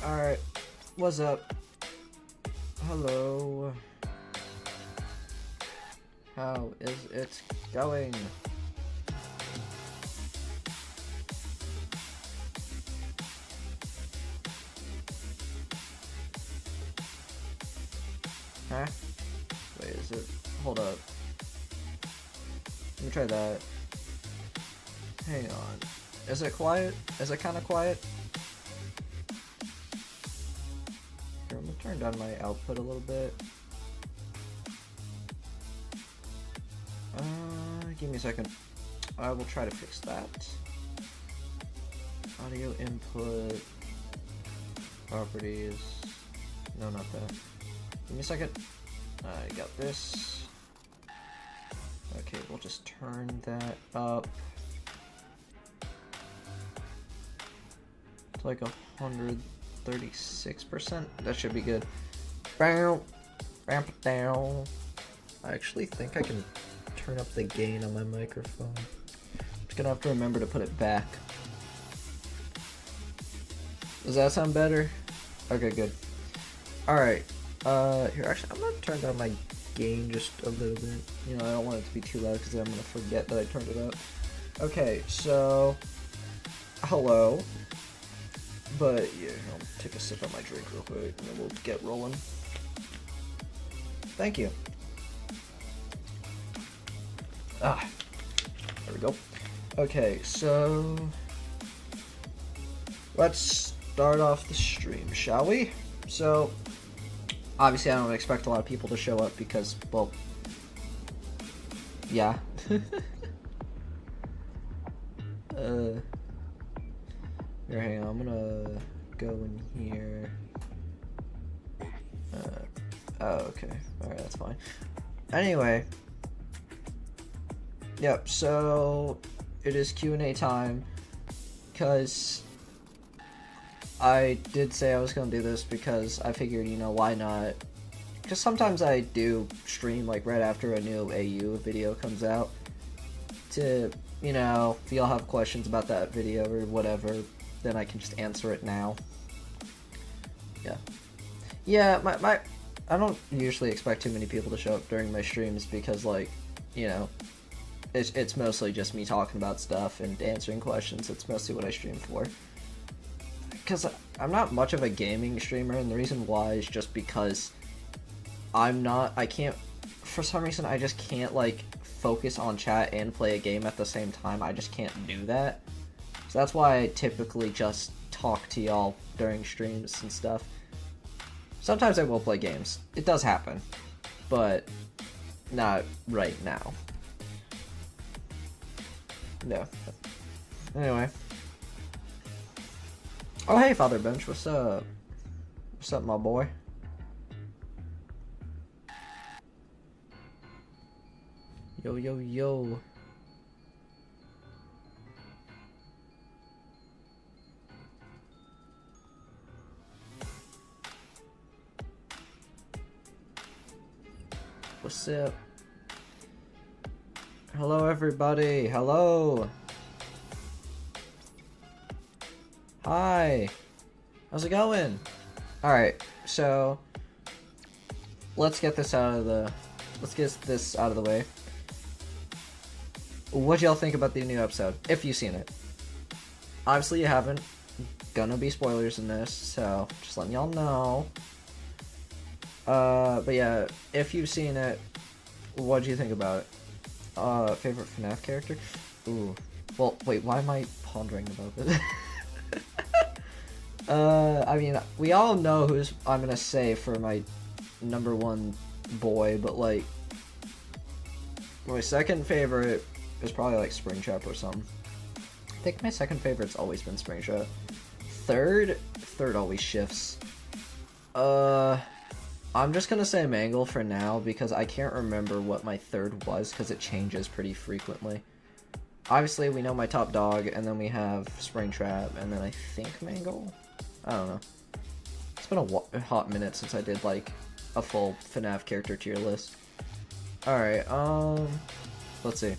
Alright, what's up? Hello. How is it going? Huh? Wait, is it? Hold up. Let me try that. Hang on. Is it quiet? Is it kind of quiet? Here, I'm gonna turn down my output a little bit. Give me a second. I will try to fix that. Audio input. Properties. No, not that. Give me a second. I got this. Okay, we'll just turn that up to like 136%. That should be good. Ramp it down. I actually think I can turn up the gain on my microphone. Just gonna have to remember to put it back. Does that sound better? Okay, good. Alright. Here, actually, I'm gonna turn down my gain just a little bit. You know, I don't want it to be too loud because then I'm gonna forget that I turned it up. Okay, so hello. But yeah, I'll take a sip of my drink real quick and then we'll get rolling. Thank you. Ah, there we go. Okay, so let's start off the stream, shall we? So obviously I don't expect a lot of people to show up because, well, yeah. Here, hang on, I'm gonna go in here. Oh, okay. Alright, that's fine. Anyway. Yep, so it is Q&A time. Because I did say I was gonna do this because I figured, you know, why not? Because sometimes I do stream, like, right after a new AU video comes out. To, you know, if y'all have questions about that video or whatever, then I can just answer it now. Yeah. Yeah, I don't usually expect too many people to show up during my streams because, like, you know, it's mostly just me talking about stuff and answering questions. It's mostly what I stream for. Because I'm not much of a gaming streamer, and the reason why is just because I can't, for some reason, I just can't, like, focus on chat and play a game at the same time. I just can't do that. So that's why I typically just talk to y'all during streams and stuff. Sometimes I will play games. It does happen. But not right now. No. Anyway. Oh, hey, Father Bench. What's up? What's up, my boy? Yo, yo, yo. What's up? Hello, everybody. Hello. Hi. How's it going? Alright, so let's get this out of the way. What y'all think about the new episode, if you've seen it? Obviously you haven't. Gonna be spoilers in this, so just letting y'all know. But yeah, if you've seen it, what do you think about it? Favorite FNAF character? Ooh. Well, wait, why am I pondering about this? I mean, we all know who's I'm gonna say for my number one boy, but, like, my second favorite is probably, like, Springtrap or something. I think my second favorite's always been Springtrap. Third always shifts. I'm just gonna say Mangle for now, because I can't remember what my third was, because it changes pretty frequently. Obviously, we know my top dog, and then we have Springtrap, and then I think Mangle? I don't know. It's been a hot minute since I did, like, a full FNAF character tier list. Alright, let's see.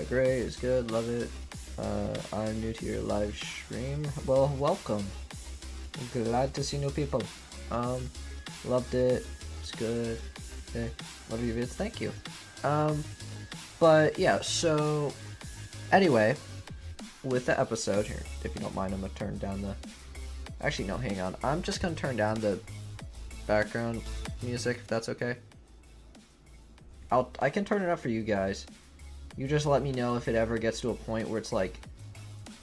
Great, it's good, love it. I'm new to your live stream. Well, welcome. Glad to see new people. Loved it. It's good. Okay. Love your vids. Thank you. But yeah, so anyway, with the episode here, if you don't mind, I'm gonna turn down the, actually no, hang on. I'm just gonna turn down the background music, if that's okay. I can turn it up for you guys. You just let me know if it ever gets to a point where it's, like,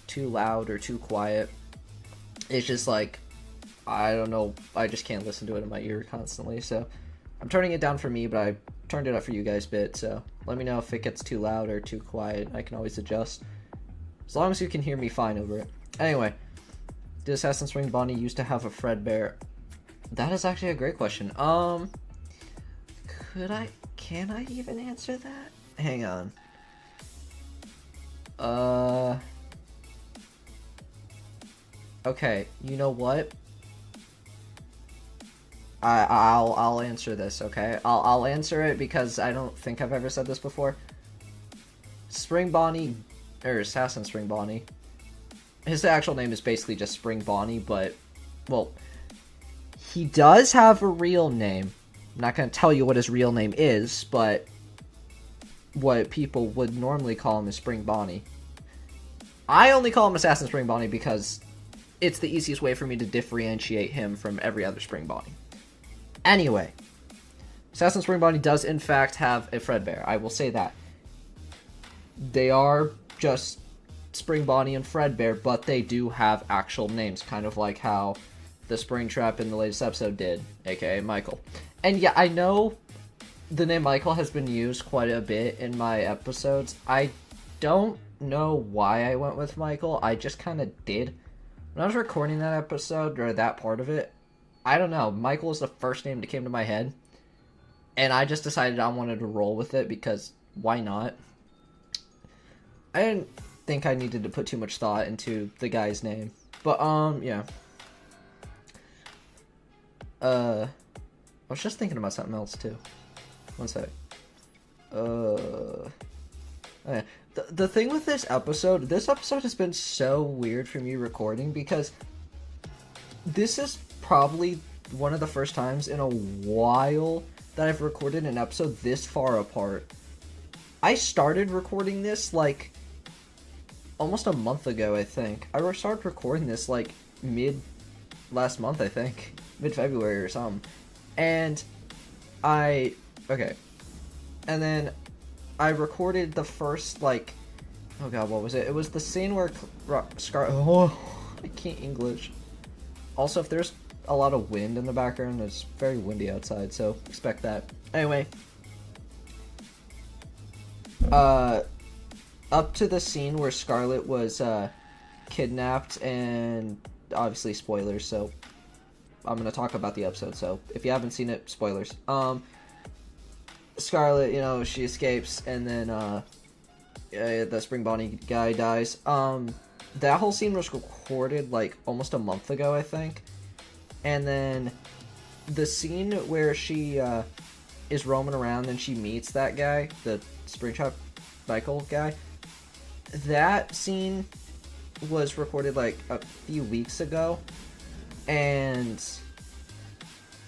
too loud or too quiet. It's just like, I don't know, I just can't listen to it in my ear constantly, so I'm turning it down for me, but I turned it up for you guys a bit, so let me know if it gets too loud or too quiet. I can always adjust, as long as you can hear me fine over it. Anyway, did Assassin's Spring Bonnie used to have a Fredbear? That is actually a great question. Can I even answer that? Hang on. Okay, you know what? I'll answer this, okay? I'll answer it because I don't think I've ever said this before. Spring Bonnie, or Assassin Spring Bonnie. His actual name is basically just Spring Bonnie, but, well, he does have a real name. I'm not going to tell you what his real name is, but what people would normally call him is Spring Bonnie. I only call him Assassin Spring Bonnie because it's the easiest way for me to differentiate him from every other Spring Bonnie. Anyway, Assassin Spring Bonnie does in fact have a Fredbear. I will say that. They are just Spring Bonnie and Fredbear, but they do have actual names, kind of like how the Springtrap in the latest episode did, aka Michael. And yeah, I know the name Michael has been used quite a bit in my episodes. I don't know why I went with Michael. I just kind of did. When I was recording that episode, or that part of it, I don't know. Michael was the first name that came to my head. And I just decided I wanted to roll with it because why not? I didn't think I needed to put too much thought into the guy's name. But, yeah. I was just thinking about something else, too. One sec. Okay. The thing with this episode has been so weird for me recording because this is probably one of the first times in a while that I've recorded an episode this far apart. I started recording this like almost a month ago, I think. I started recording this like mid last month, I think. Mid-February or something. And okay. And then I recorded the first, like, oh god, what was it? It was the scene where I can't English. Also, if there's a lot of wind in the background, it's very windy outside, so expect that. Anyway, up to the scene where Scarlet was kidnapped, and obviously spoilers, so I'm gonna talk about the episode, so if you haven't seen it, spoilers. Scarlet, you know, she escapes, and then the Spring Bonnie guy dies. That whole scene was recorded like almost a month ago, I think. And then the scene where she is roaming around and she meets that guy, the Springtrap Michael guy, that scene was recorded like a few weeks ago. And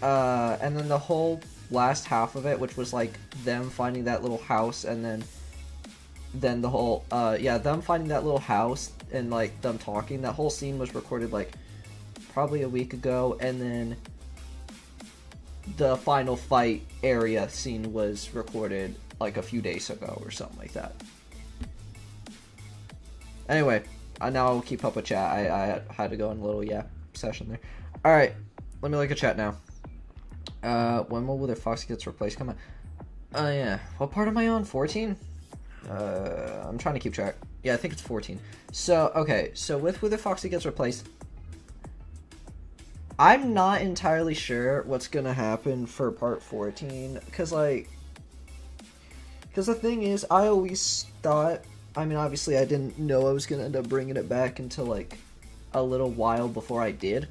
then the whole last half of it, which was like them finding that little house, and then the whole them finding that little house and like them talking, that whole scene was recorded like probably a week ago. And then the final fight area scene was recorded like a few days ago or something like that. Anyway, now I'll keep up with chat. I had to go in a little session there. Alright, let me look at chat now. When will the Foxy Gets Replaced come out? Yeah. What part am I on? 14? I'm trying to keep track. Yeah, I think it's 14. So, okay. So, with Who the Foxy Gets Replaced, I'm not entirely sure what's gonna happen for part 14. Because the thing is, I always thought... I mean, obviously, I didn't know I was gonna end up bringing it back until, like, a little while before I did.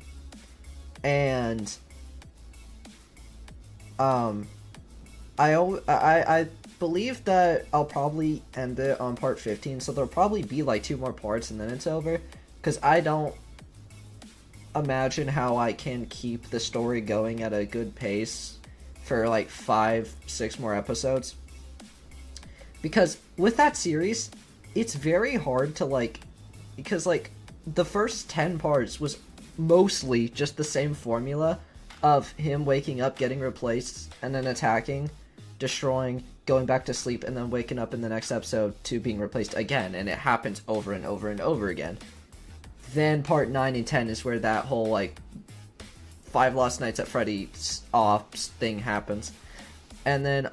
And... I believe that I'll probably end it on part 15, so there'll probably be like 2 more parts and then it's over, because I don't imagine how I can keep the story going at a good pace for like 5-6 more episodes, because with that series, it's very hard to like, because like the first 10 parts was mostly just the same formula of him waking up, getting replaced, and then attacking, destroying, going back to sleep, and then waking up in the next episode to being replaced again, and it happens over and over and over again. Then part 9 and 10 is where that whole, like, 5 Lost Nights at Freddy's thing happens. And then,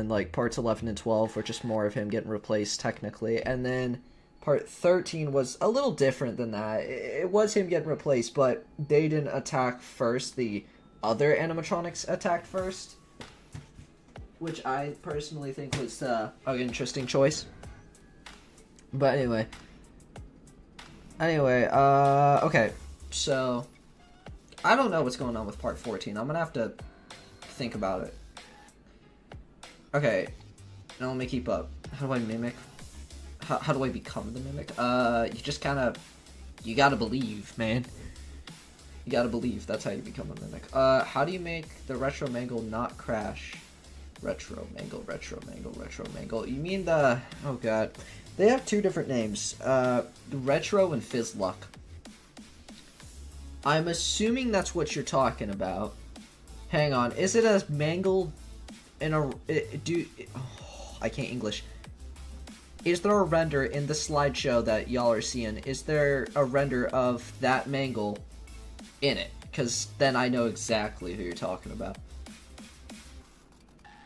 like, parts 11 and 12 were just more of him getting replaced, technically. And then part 13 was a little different than that. It was him getting replaced, but they didn't attack first. The other animatronics attacked first, which I personally think was an interesting choice. But anyway, okay, so I don't know what's going on with part 14. I'm gonna have to think about it. Okay, now let me keep up. How do I mimic? How do I become the mimic? You just kind of, you gotta believe, man. You gotta believe, that's how you become a mimic. How do you make the Retro Mangle not crash? Retro Mangle. You mean the, oh god. They have 2 different names, Retro and Fizzluck. I'm assuming that's what you're talking about. Hang on, is it a mangle in a, I can't English. Is there a render in the slideshow that y'all are seeing? Is there a render of that mangle in it? Because then I know exactly who you're talking about.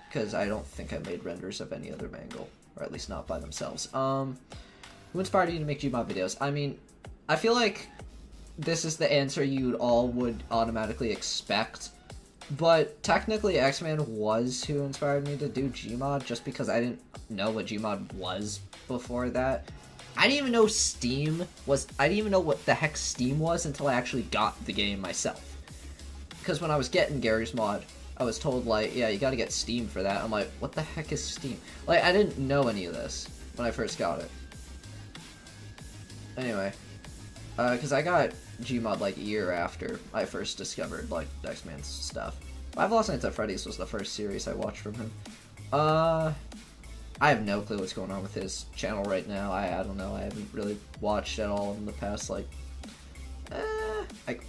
Because I don't think I made renders of any other mangle. Or at least not by themselves. Who inspired you to make Gmod videos? I mean, I feel like this is the answer you all would automatically expect. But technically X-Man was who inspired me to do Gmod, just because I didn't know what Gmod was before that. I didn't even know Steam was, I didn't even know what the heck Steam was until I actually got the game myself. Because when I was getting Garry's Mod, I was told, like, yeah, you gotta get Steam for that. I'm like, what the heck is Steam? Like, I didn't know any of this when I first got it. Anyway, because I got Gmod, like, a year after I first discovered, like, X-Man's stuff. Five Nights at Freddy's was the first series I watched from him. I have no clue what's going on with his channel right now. I don't know. I haven't really watched at all in the past, like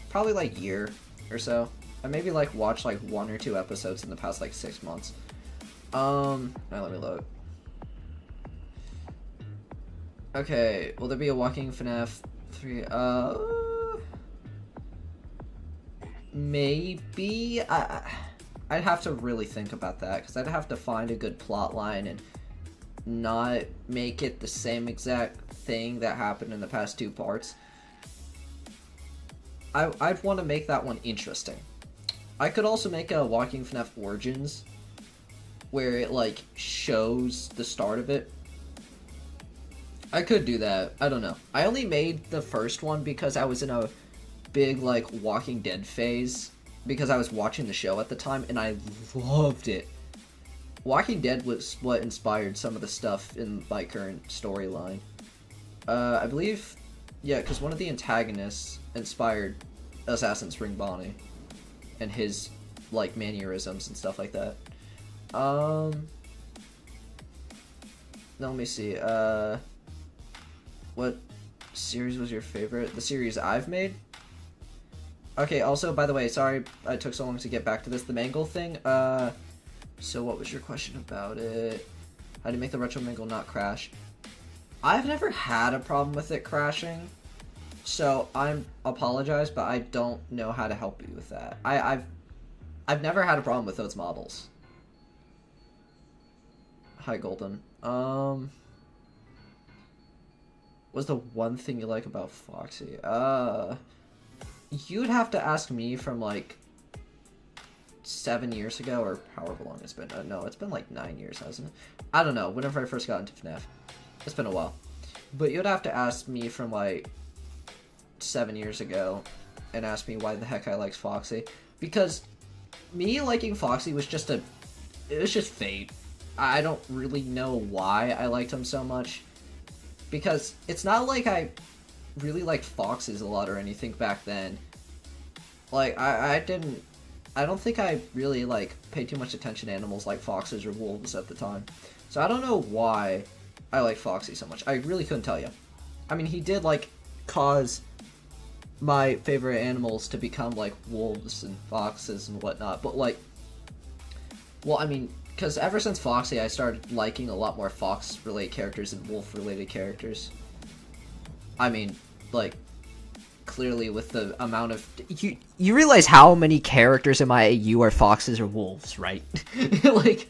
probably, like, year or so. I maybe, like, watched, like, 1 or 2 episodes in the past, like, 6 months. Alright, let me load. Okay, will there be a walking FNAF 3? Maybe? I'd have to really think about that, because I'd have to find a good plot line and not make it the same exact thing that happened in the past 2 parts. I'd want to make that one interesting. I could also make a Walking FNAF Origins, where it, like, shows the start of it. I could do that. I don't know. I only made the first one because I was in a big, like, Walking Dead phase, because I was watching the show at the time, and I loved it. Walking Dead was what inspired some of the stuff in my current storyline. I believe, yeah, because one of the antagonists inspired Assassin's Ring Bonnie and his, like, mannerisms and stuff like that. Now let me see, what series was your favorite? The series I've made? Okay, also, by the way, sorry I took so long to get back to this, the Mangle thing, so what was your question about it? How do you make the retro Mangle not crash? I've never had a problem with it crashing, so I apologize, but I don't know how to help you with that. I've never had a problem with those models. Hi, Golden. What's the one thing you like about Foxy? You'd have to ask me from, like, 7 years ago, or however long it's been. No, it's been like 9 years, hasn't it? I don't know, whenever I first got into FNAF. It's been a while. But you'd have to ask me from, like, 7 years ago, and ask me why the heck I liked Foxy. Because me liking Foxy was just it was just fate. I don't really know why I liked him so much. Because it's not like I really liked foxes a lot or anything back then. Like, I don't think I really, like, paid too much attention to animals like foxes or wolves at the time. So I don't know why I like Foxy so much. I really couldn't tell you. I mean, he did, like, cause my favorite animals to become, like, wolves and foxes and whatnot. But, like, well, I mean, because ever since Foxy, I started liking a lot more fox-related characters than wolf-related characters. I mean, like, clearly with the amount of... You realize how many characters in my AU are foxes or wolves, right? Like,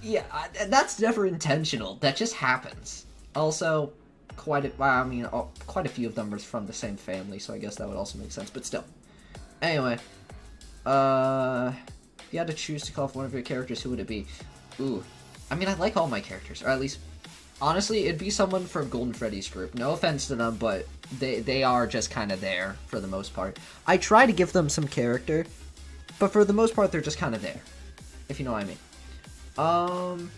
yeah, that's never intentional. That just happens. Also, quite a few of them are from the same family, so I guess that would also make sense, but still. Anyway, if you had to choose to call for one of your characters, who would it be? Ooh, I mean, I like all my characters, or at least... Honestly, it'd be someone from Golden Freddy's group. No offense to them, but they are just kind of there for the most part. I try to give them some character, but for the most part, they're just kind of there. If you know what I mean.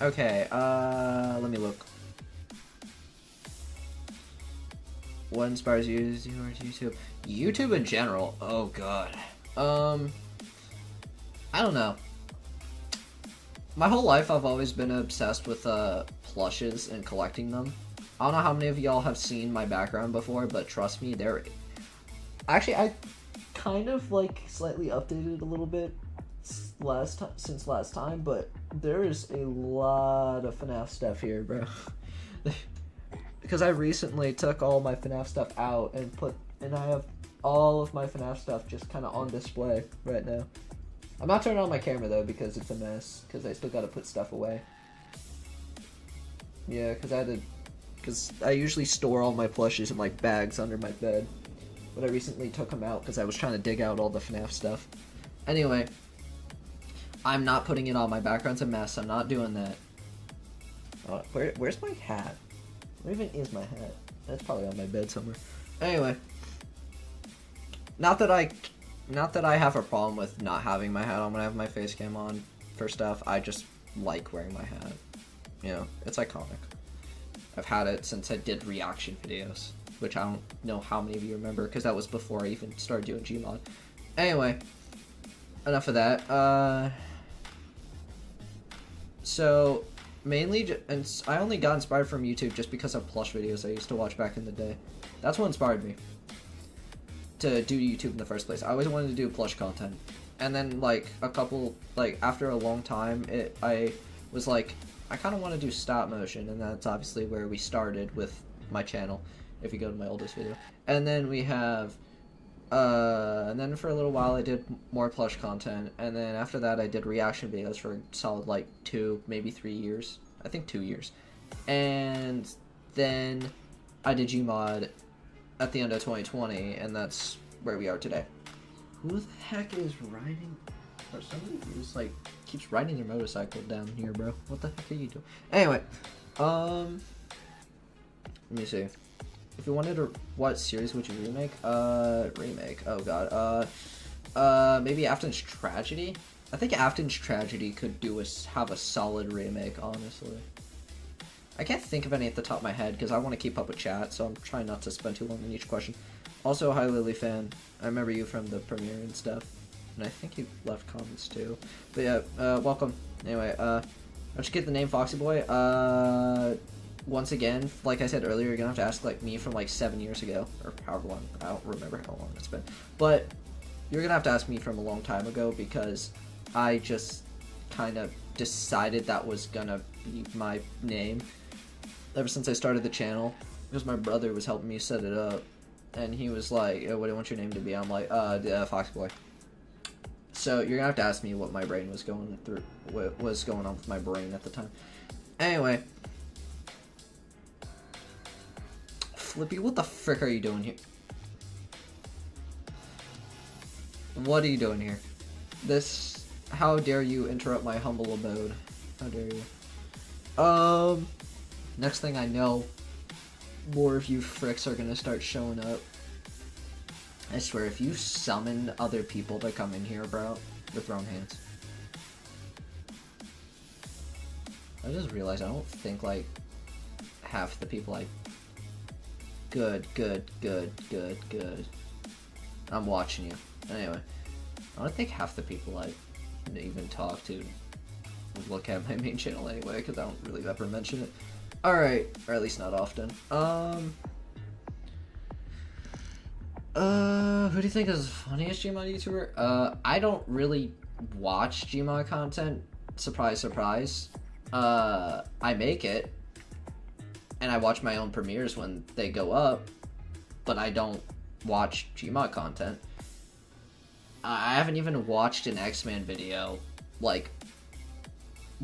Okay, let me look. What inspires you to YouTube? YouTube in general? Oh, God. I don't know. My whole life, I've always been obsessed with plushes and collecting them. I don't know how many of y'all have seen my background before, but trust me, they're... Actually, I kind of, like, slightly updated a little bit since last time, but there is a lot of FNAF stuff here, bro. Because I recently took all my FNAF stuff out and I have all of my FNAF stuff just kind of on display right now. I'm not turning on my camera, though, because it's a mess, because I still gotta put stuff away. Yeah, because I usually store all my plushes in, like, bags under my bed. But I recently took them out because I was trying to dig out all the FNAF stuff. Anyway, I'm not putting it on. My background's a mess. I'm not doing that. Where's my hat? Where even is my hat? That's probably on my bed somewhere. Anyway, not that I not that I have a problem with not having my hat on when I have my face cam on for stuff. I just like wearing my hat. You know, it's iconic. I've had it since I did reaction videos, which I don't know how many of you remember because that was before I even started doing Gmod. Anyway, enough of that. So mainly, and I only got inspired from YouTube just because of plush videos I used to watch back in the day. That's what inspired me to do YouTube in the first place. I always wanted to do plush content, and then like after a long time, I was like, I kind of want to do stop motion, and that's obviously where we started with my channel. If you go to my oldest video, and then we have, and then for a little while I did more plush content, and then after that I did reaction videos for a solid like 2, maybe 3 years. I think 2 years, and then I did Gmod at the end of 2020, and that's where we are today. Who the heck is riding? Or somebody who's like keeps riding their motorcycle down here, bro. What the heck are you doing? Anyway, let me see. If you wanted to, what series would you remake? Remake. Oh god. Maybe Afton's Tragedy. I think Afton's Tragedy could have a solid remake, honestly. I can't think of any at the top of my head because I want to keep up with chat, so I'm trying not to spend too long on each question. Also, hi Lily fan. I remember you from the premiere and stuff, and I think you left comments too. But yeah, welcome. Anyway, how'd you get the name Foxy Boy? Once again, like I said earlier, you're gonna have to ask like me from like 7 years ago, or however long. I don't remember how long it's been, but you're gonna have to ask me from a long time ago because I just kind of decided that was gonna be my name ever since I started the channel, because my brother was helping me set it up, and he was like, what do you want your name to be? I'm like, Fox Boy. So you're gonna have to ask me what my brain was going through, what was going on with my brain at the time. Anyway, Flippy, what the frick are you doing here? What are you doing here? How dare you interrupt my humble abode? How dare you? Next thing I know, more of you fricks are gonna start showing up. I swear, if you summon other people to come in here, bro, we're throwing hands. I just realized I don't think, like, half the people I... Good. I'm watching you. Anyway, I don't think half the people I even talk to look at my main channel anyway, because I don't really ever mention it. Alright, or at least not often. Who do you think is the funniest Gmod YouTuber? I don't really watch Gmod content. Surprise, surprise. I make it, and I watch my own premieres when they go up, but I don't watch Gmod content. I haven't even watched an X-Men video, like,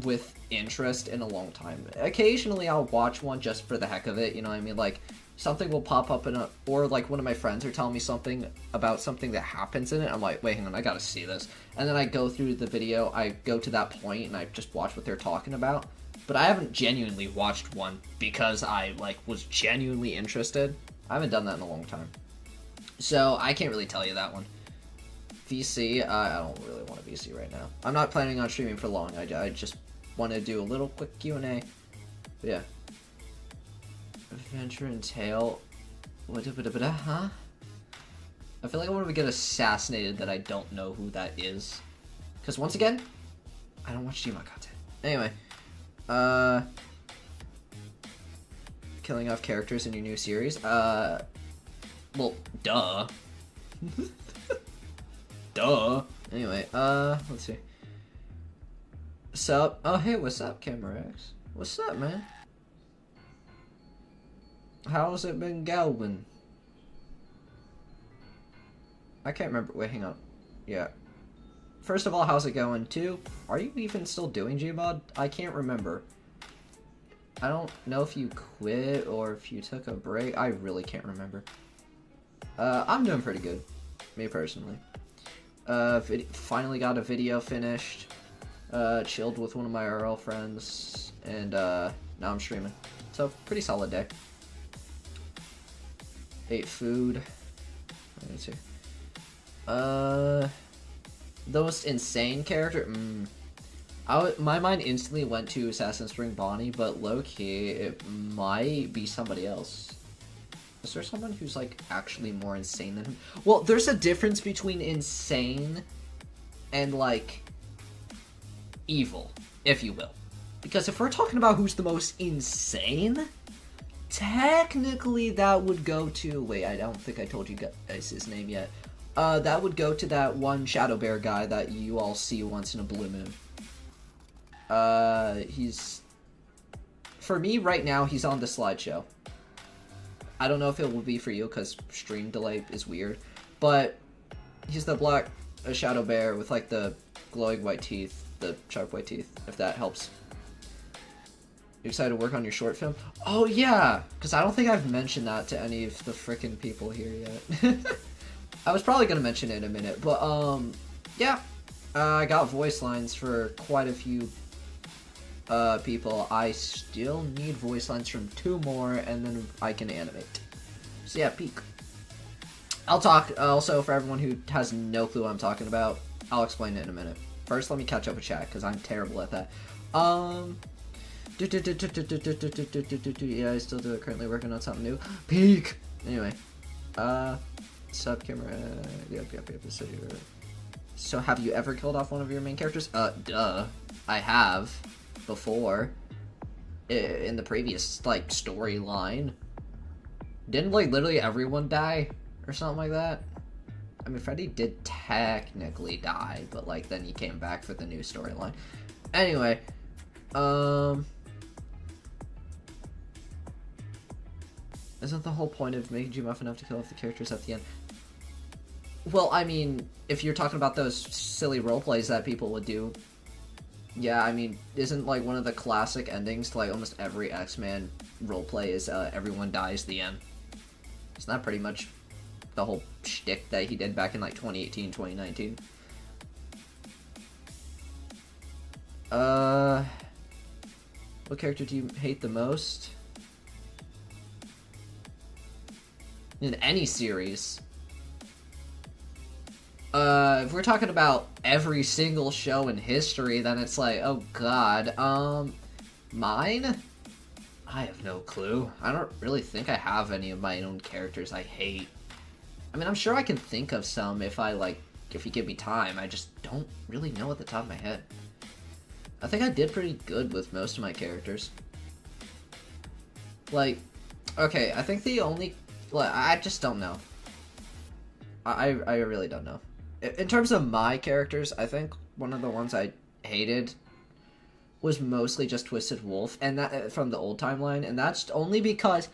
with interest in a long time. Occasionally I'll watch one just for the heck of it, you know what I mean? Like, something will pop up or like one of my friends are telling me something about something that happens in it. I'm like, wait, hang on, I gotta see this. And then I go through the video, I go to that point, and I just watch what they're talking about. But I haven't genuinely watched one because I, like, was genuinely interested. I haven't done that in a long time. So, I can't really tell you that one. VC, I don't really want to VC right now. I'm not planning on streaming for long. I just want to do a little quick Q&A. But yeah. Adventure and Tale. Huh? I feel like I want to get assassinated that I don't know who that is. Because once again, I don't watch Gmod content. Anyway. Killing off characters in your new series. Well, duh. Duh. Anyway, let's see. Sup? Oh, hey, what's up, Camera X? What's up, man? How's it been going? I can't remember. Wait, hang on. Yeah. First of all, how's it going? Two, are you even still doing Gmod? I can't remember. I don't know if you quit or if you took a break. I really can't remember. I'm doing pretty good. Me personally. Finally got a video finished. Chilled with one of my RL friends. And, now I'm streaming. So, pretty solid day. Ate food. Let me see. The most insane character? My mind instantly went to Assassin Spring Bonnie, but low-key, it might be somebody else. Is there someone who's, like, actually more insane than him? Well, there's a difference between insane and, like, evil, if you will. Because if we're talking about who's the most insane, technically that would go to... Wait, I don't think I told you guys his name yet. That would go to that one Shadow Bear guy that you all see once in a blue moon. He's... For me, right now, he's on the slideshow. I don't know if it will be for you, because stream delay is weird. But he's the black Shadow Bear with, like, the glowing white teeth. The sharp white teeth, if that helps. You excited to work on your short film? Oh, yeah! Because I don't think I've mentioned that to any of the frickin' people here yet. I was probably gonna mention it in a minute, but, yeah. I got voice lines for quite a few people. I still need voice lines from 2 more, and then I can animate. So yeah, peek. I'll talk, also, for everyone who has no clue what I'm talking about, I'll explain it in a minute. First, let me catch up with chat, because I'm terrible at that. Yeah, I still do it, currently working on something new. Peek! Anyway. Sub camera, yep, so have you ever killed off one of your main characters? Duh. I have. Before. In the previous, like, storyline. Didn't, like, literally everyone die? Or something like that? I mean, Freddy did technically die, but, like, then he came back for the new storyline. Anyway. Isn't the whole point of making you buff enough to kill off the characters at the end? Well, I mean, if you're talking about those silly roleplays that people would do, yeah, I mean, isn't, like, one of the classic endings to, like, almost every X-Men roleplay is, everyone dies the end? Isn't that pretty much the whole shtick that he did back in, like, 2018, 2019? What character do you hate the most? In any series. If we're talking about every single show in history, then it's like, oh god, mine? I have no clue. I don't really think I have any of my own characters I hate. I mean, I'm sure I can think of some if you give me time. I just don't really know at the top of my head. I think I did pretty good with most of my characters. Like, okay, I think the only... Like, I just don't know. I really don't know. In terms of my characters, I think one of the ones I hated was mostly just Twisted Wolf, and that from the old timeline, and that's only because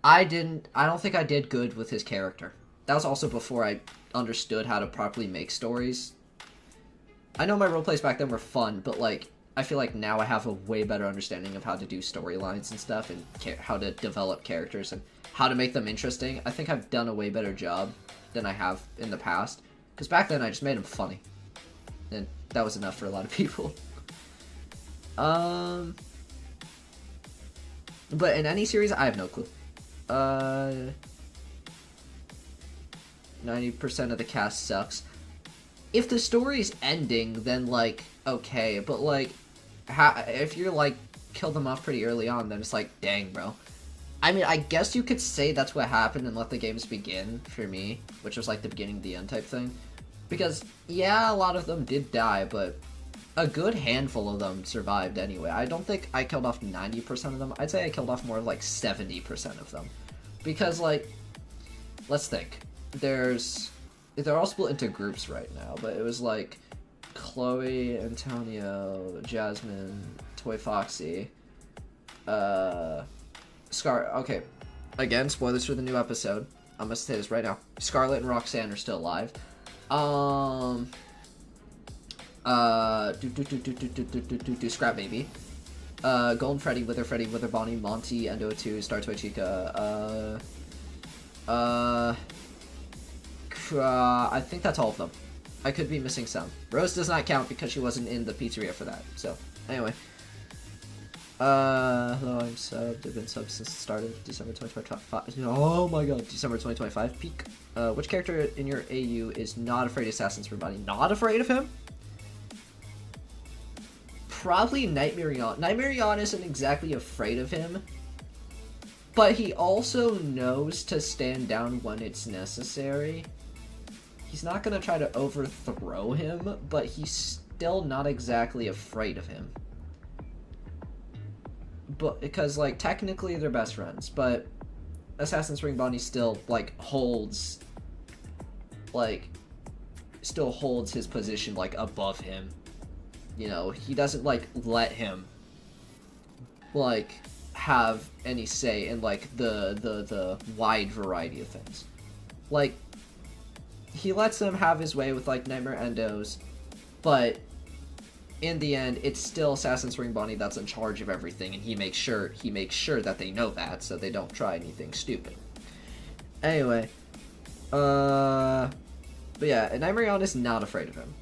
I don't think I did good with his character. That was also before I understood how to properly make stories. I know my roleplays back then were fun, but, like, I feel like now I have a way better understanding of how to do storylines and stuff, and how to develop characters, and how to make them interesting. I think I've done a way better job than I have in the past. Because back then I just made them funny. And that was enough for a lot of people. But in any series, I have no clue. 90% of the cast sucks. If the story's ending, then, like, okay. But, like, if you're, like, kill them off pretty early on, then it's like, dang, bro. I mean, I guess you could say that's what happened and let the games begin, for me. Which was, like, the beginning, the end type thing. Because, yeah, a lot of them did die, but a good handful of them survived anyway. I don't think I killed off 90% of them. I'd say I killed off more like 70% of them. Because, like, let's think. They're all split into groups right now, but it was, like, Chloe, Antonio, Jasmine, Toy Foxy, okay. Again, spoilers for the new episode. I'm gonna say this right now. Scarlet and Roxanne are still alive. Scrap Baby. Golden Freddy, Wither Bonnie, Monty, Endo 2, Star Toy Chica, I think that's all of them. I could be missing some. Rose does not count because she wasn't in the pizzeria for that, so, anyway. Hello, I'm subbed. I've been subbed since the start of December 2025. Oh my god, December 2025 peak. Which character in your AU is not afraid of Assassin's Creed Body? Not afraid of him? Probably Nightmare. Nightmare isn't exactly afraid of him, but he also knows to stand down when it's necessary. He's not gonna try to overthrow him, but he's still not exactly afraid of him. But because, like, technically they're best friends, but Assassin's Creed Bonnie still, like, still holds his position, like, above him. You know, he doesn't, like, let him, like, have any say in, like, the wide variety of things. Like, he lets him have his way with, like, Nightmare Endos, but in the end, it's still Assassin's Creed Bonnie that's in charge of everything, and he makes sure that they know that, so they don't try anything stupid. Anyway, but yeah, Nightmare is not afraid of him.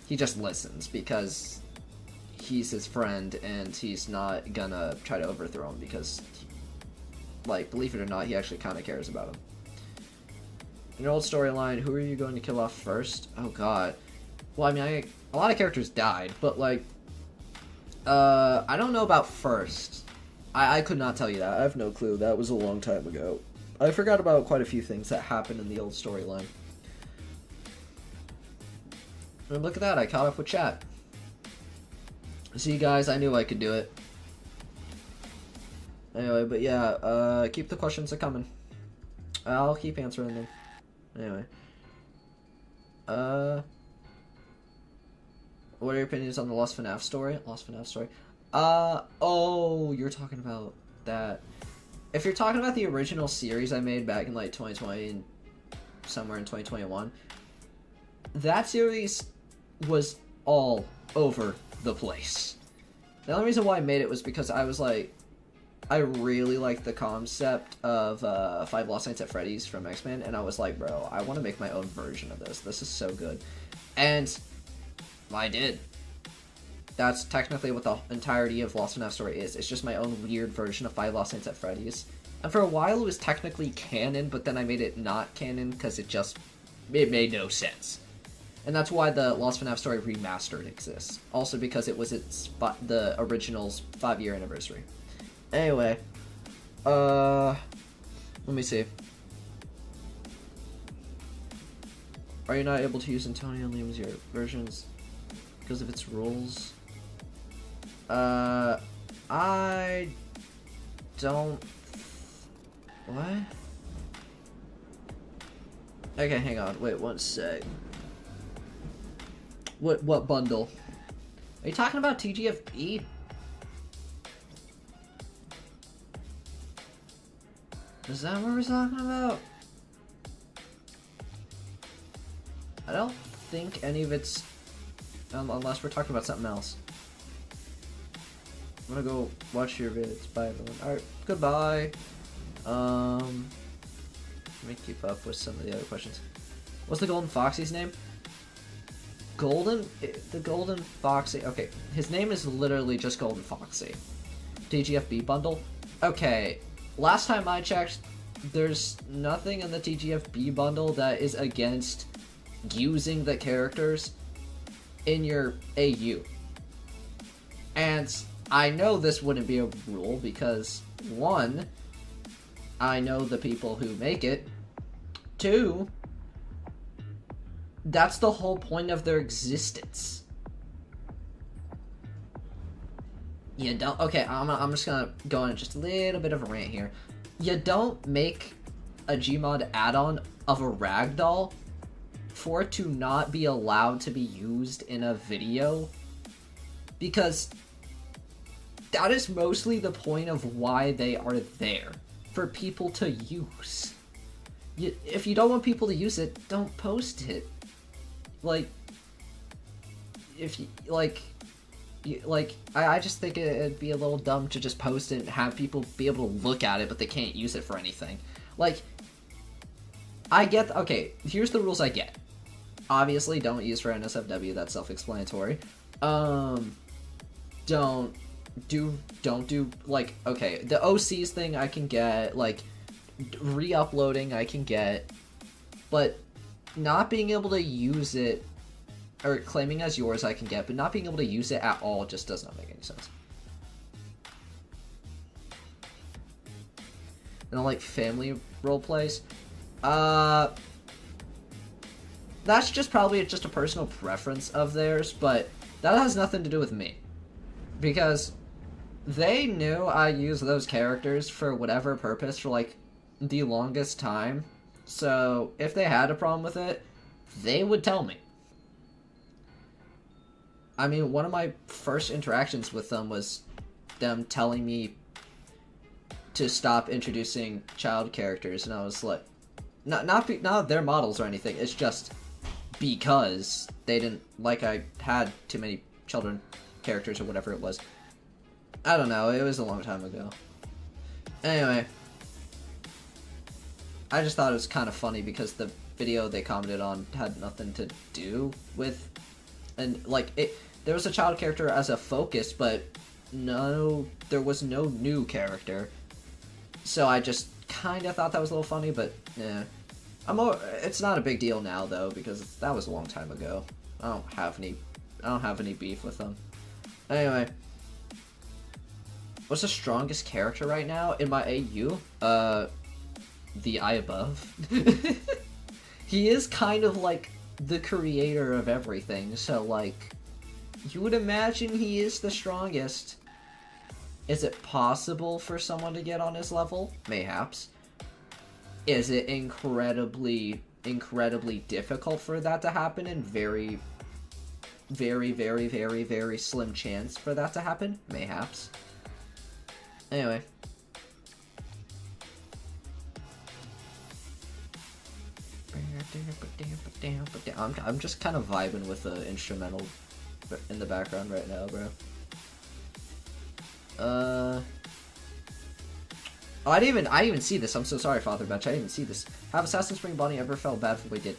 He just listens because he's his friend, and he's not gonna try to overthrow him because, like, believe it or not, he actually kind of cares about him. In your old storyline, who are you going to kill off first? Oh god. Well, I mean, a lot of characters died, but, like, I don't know about first. I could not tell you that. I have no clue. That was a long time ago. I forgot about quite a few things that happened in the old storyline. And look at that, I caught up with chat. See, guys, I knew I could do it. Anyway, but yeah, keep the questions coming. I'll keep answering them. Anyway. What are your opinions on the Lost FNAF story? Oh, you're talking about that. If you're talking about the original series I made back in, like, 2020 and somewhere in 2021, that series was all over the place. The only reason why I made it was because I was like, I really liked the concept of 5 Lost Nights at Freddy's from X-Men, and I was like, bro, I want to make my own version of this. This is so good. And I did. That's technically what the entirety of Lost FNAF story is. It's just my own weird version of 5 Lost Nights at Freddy's. And for a while it was technically canon, but then I made it not canon because it made no sense. And that's why the Lost FNAF story remastered exists. Also because it was the original's 5-year anniversary. Anyway, let me see. Are you not able to use Antonio and Liam's your versions because of its rules? I don't. What? Okay, hang on. Wait one sec. What bundle? Are you talking about TGFB? Is that what we're talking about? I don't think any of it's... unless we're talking about something else. I'm gonna go watch your vids. Bye, everyone. Alright, goodbye. Let me keep up with some of the other questions. What's the Golden Foxy's name? The Golden Foxy... Okay, his name is literally just Golden Foxy. TGFB bundle? Okay, last time I checked, there's nothing in the TGFB bundle that is against using the characters in your AU. And I know this wouldn't be a rule because, 1, I know the people who make it. 2, that's the whole point of their existence. You don't... Okay, I'm just gonna go on just a little bit of a rant here. You don't make a Gmod add-on of a ragdoll for it to not be allowed to be used in a video, because that is mostly the point of why they are there, for people to use. If you don't want people to use it, don't post it. Like, if you, I just think it'd be a little dumb to just post it and have people be able to look at it, but they can't use it for anything. Like, I get... Okay, here's the rules I get. Obviously, don't use for NSFW, that's self-explanatory. Don't don't do, like, okay, the OCs thing I can get, like, re-uploading I can get, but not being able to use it, or claiming as yours I can get, but not being able to use it at all just does not make any sense. And like family roleplays, that's just probably just a personal preference of theirs, but that has nothing to do with me, because they knew I used those characters for whatever purpose for like the longest time, so if they had a problem with it, they would tell me. I mean, one of my first interactions with them was them telling me to stop introducing child characters, and I was like, not their models or anything, it's just because they didn't like I had too many children characters or whatever it was. I don't know, it was a long time ago. Anyway, I just thought it was kind of funny because the video they commented on had nothing to do with, and like there was a child character as a focus, but no, there was no new character. So I just kind of thought that was a little funny, but yeah. It's not a big deal now though, because that was a long time ago. I don't have any beef with them. Anyway, what's the strongest character right now in my AU? The eye above. He is kind of like the creator of everything, so like, you would imagine he is the strongest. Is it possible for someone to get on his level? Mayhaps. Is it incredibly difficult for that to happen, and very slim chance for that to happen? Mayhaps. Anyway. I'm just kind of vibing with the instrumental in the background right now, bro. Oh, I didn't even see this. I'm so sorry, Father Betch. I didn't even see this. Have Assassin Spring Bonnie ever felt bad for what he did?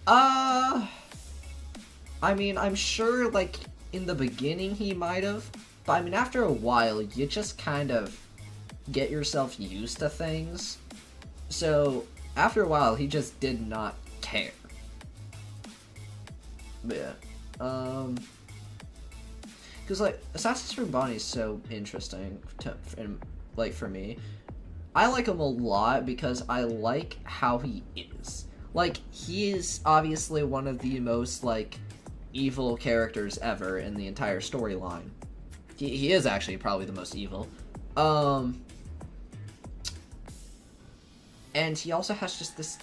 I mean, I'm sure, like, in the beginning he might have. But, I mean, after a while, you just kind of get yourself used to things. So, after a while, he just did not care. But, yeah. Because, like, Assassin's Creed Bonnie is so interesting, like, for me. I like him a lot because I like how he is. Like, he is obviously one of the most, like, evil characters ever in the entire storyline. He is actually probably the most evil. And he also has just this,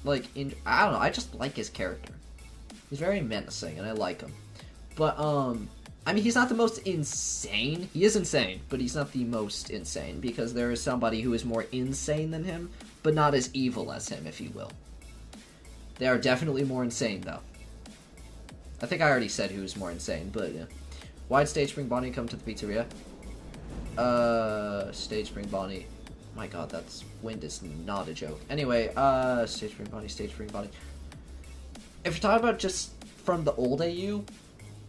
like, I don't know, I just like his character. He's very menacing, and I like him. But, I mean, he's not the most insane. He is insane, but he's not the most insane, because there is somebody who is more insane than him, but not as evil as him, if you will. They are definitely more insane, though. I think I already said who's more insane, but yeah. Why'd Stage Spring Bonnie come to the pizzeria? Stage Spring Bonnie. My god, that's wind is not a joke. Anyway, Stage Spring Bonnie, Stage Spring Bonnie. If you're talking about just from the old AU,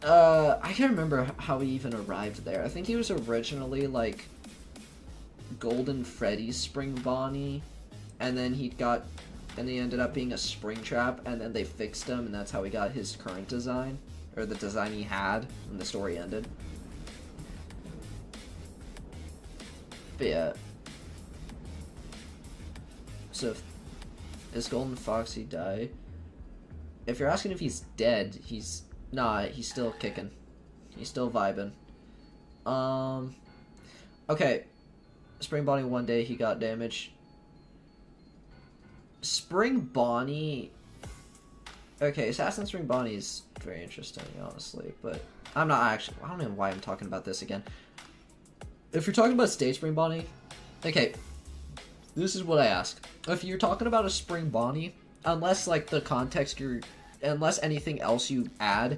I can't remember how he even arrived there. I think he was originally, like, Golden Freddy's Spring Bonnie, and then he ended up being a Springtrap, and then they fixed him, and that's how he got his current design, or the design he had when the story ended. But yeah. So, is Golden Foxy die? If you're asking if he's dead, he's not. He's still kicking. He's still vibing. Okay. Spring Bonnie, one day he got damaged. Spring Bonnie... Okay, Assassin Spring Bonnie is very interesting, honestly, but I'm not actually... I don't know why I'm talking about this again. If you're talking about Stage Spring Bonnie... Okay, this is what I ask. If you're talking about a Spring Bonnie, unless, like, the context unless anything else you add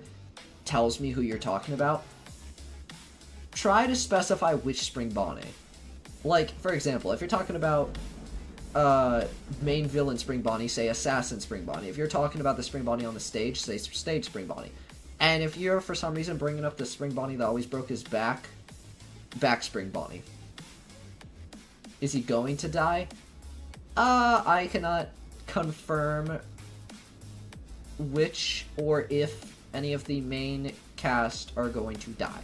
tells me who you're talking about, try to specify which Spring Bonnie. Like, for example, if you're talking about main villain Spring Bonnie, say Assassin Spring Bonnie. If you're talking about the Spring Bonnie on the stage, say Stage Spring Bonnie. And if you're for some reason bringing up the Spring Bonnie that always broke his back Spring Bonnie. Is he going to die? I cannot confirm which or if any of the main cast are going to die.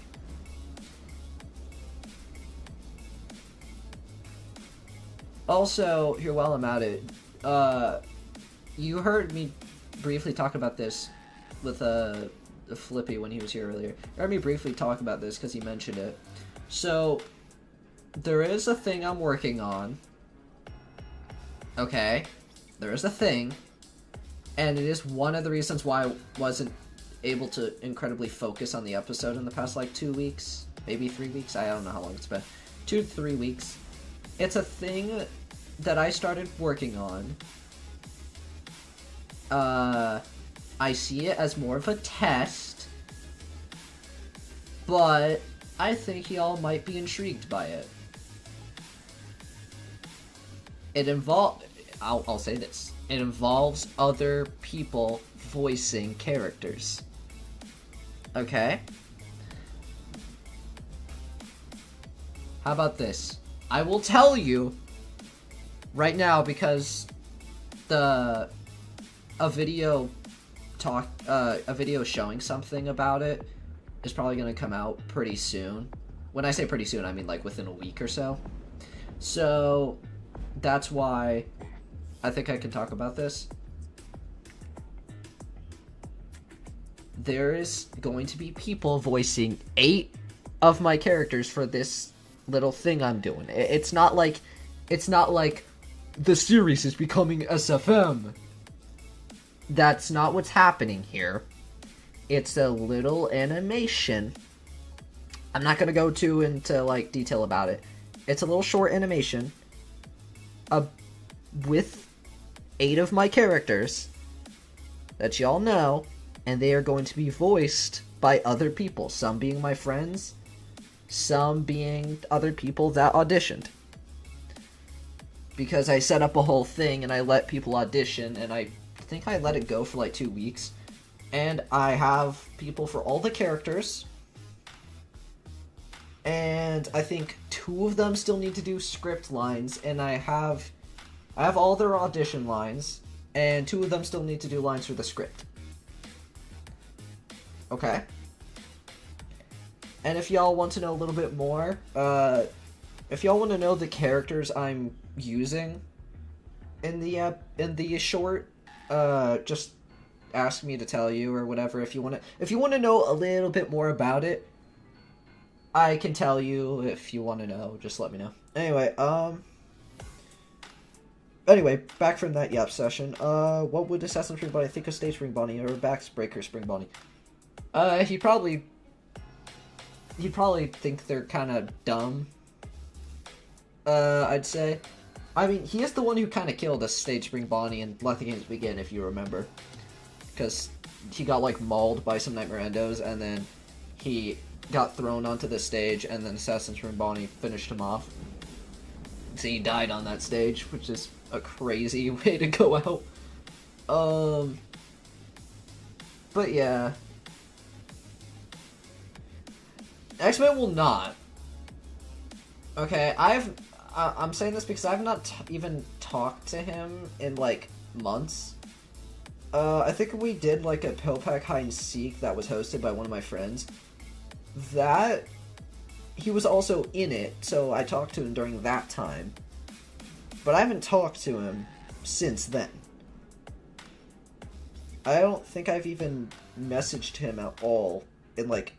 Also, here while I'm at it, you heard me briefly talk about this with Flippy when he was here earlier. You heard me briefly talk about this because he mentioned it. So, there is a thing I'm working on. Okay? There is a thing. And it is one of the reasons why I wasn't able to incredibly focus on the episode in the past, like, 2 weeks. Maybe 3 weeks? I don't know how long it's been. 2 to 3 weeks. It's a thing that I started working on. I see it as more of a test. But I think y'all might be intrigued by it. I'll say this. It involves other people voicing characters. Okay? How about this? I will tell you right now because a video showing something about it is probably going to come out pretty soon. When I say pretty soon, I mean like within a week or so. So that's why I think I can talk about this. There is going to be people voicing 8 of my characters for this little thing I'm doing. It's not like the series is becoming SFM. That's not what's happening here. It's a little animation. I'm not gonna go into like detail about it. It's a little short animation with 8 of my characters that y'all know, and they are going to be voiced by other people. Some being my friends, some being other people that auditioned. Because I set up a whole thing and I let people audition, and I think I let it go for like 2 weeks. And I have people for all the characters. And I think 2 of them still need to do script lines, and I have all their audition lines, and 2 of them still need to do lines for the script. Okay? And if y'all want to know a little bit more, if y'all want to know the characters I'm using in the short, just ask me to tell you or whatever. If you want to know a little bit more about it, I can tell you. If you want to know, just let me know. Anyway, back from that yap session. What would Assassin's Spring Bonnie think of Stage Spring Bonnie or Backbreaker Spring Bonnie? He'd probably think they're kind of dumb. I'd say. I mean, he is the one who kind of killed a Stage Spring Bonnie and Let the Games Begin, if you remember. Because he got, like, mauled by some Nightmare Endos, and then he got thrown onto the stage, and then Assassin's Spring Bonnie finished him off. So he died on that stage, which is a crazy way to go out. But yeah. X-Men will not. Okay, I'm saying this because I've not even talked to him in, like, months. I think we did, like, a Pillpack Hide and Seek that was hosted by one of my friends. He was also in it, so I talked to him during that time. But I haven't talked to him since then. I don't think I've even messaged him at all in, like,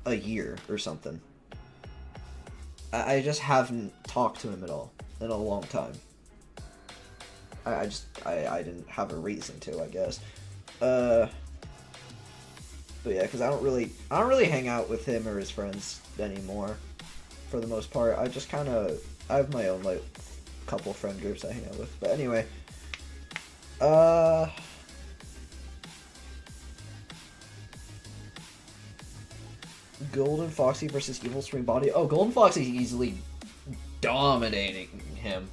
a year or something. I just haven't talked to him at all in a long time. I didn't have a reason to, I guess. But yeah, because I don't really hang out with him or his friends anymore, for the most part. I have my own, like, couple friend groups I hang out with. But anyway, Golden Foxy versus Evil Spring Bonnie. Oh, Golden Foxy easily dominating him.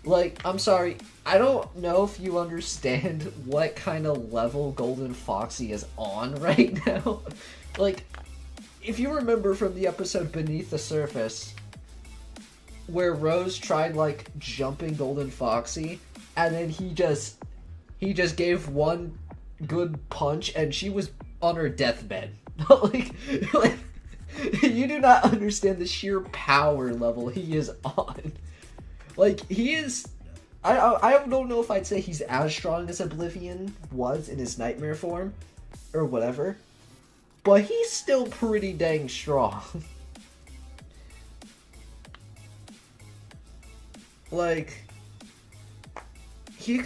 Like, I'm sorry, I don't know if you understand what kind of level Golden Foxy is on right now. Like, if you remember from the episode Beneath the Surface, where Rose tried, like, jumping Golden Foxy, and then he just gave one good punch, and she was on her deathbed. like, you do not understand the sheer power level he is on. Like, he is... I don't know if I'd say he's as strong as Oblivion was in his nightmare form, or whatever, but he's still pretty dang strong. Like, he's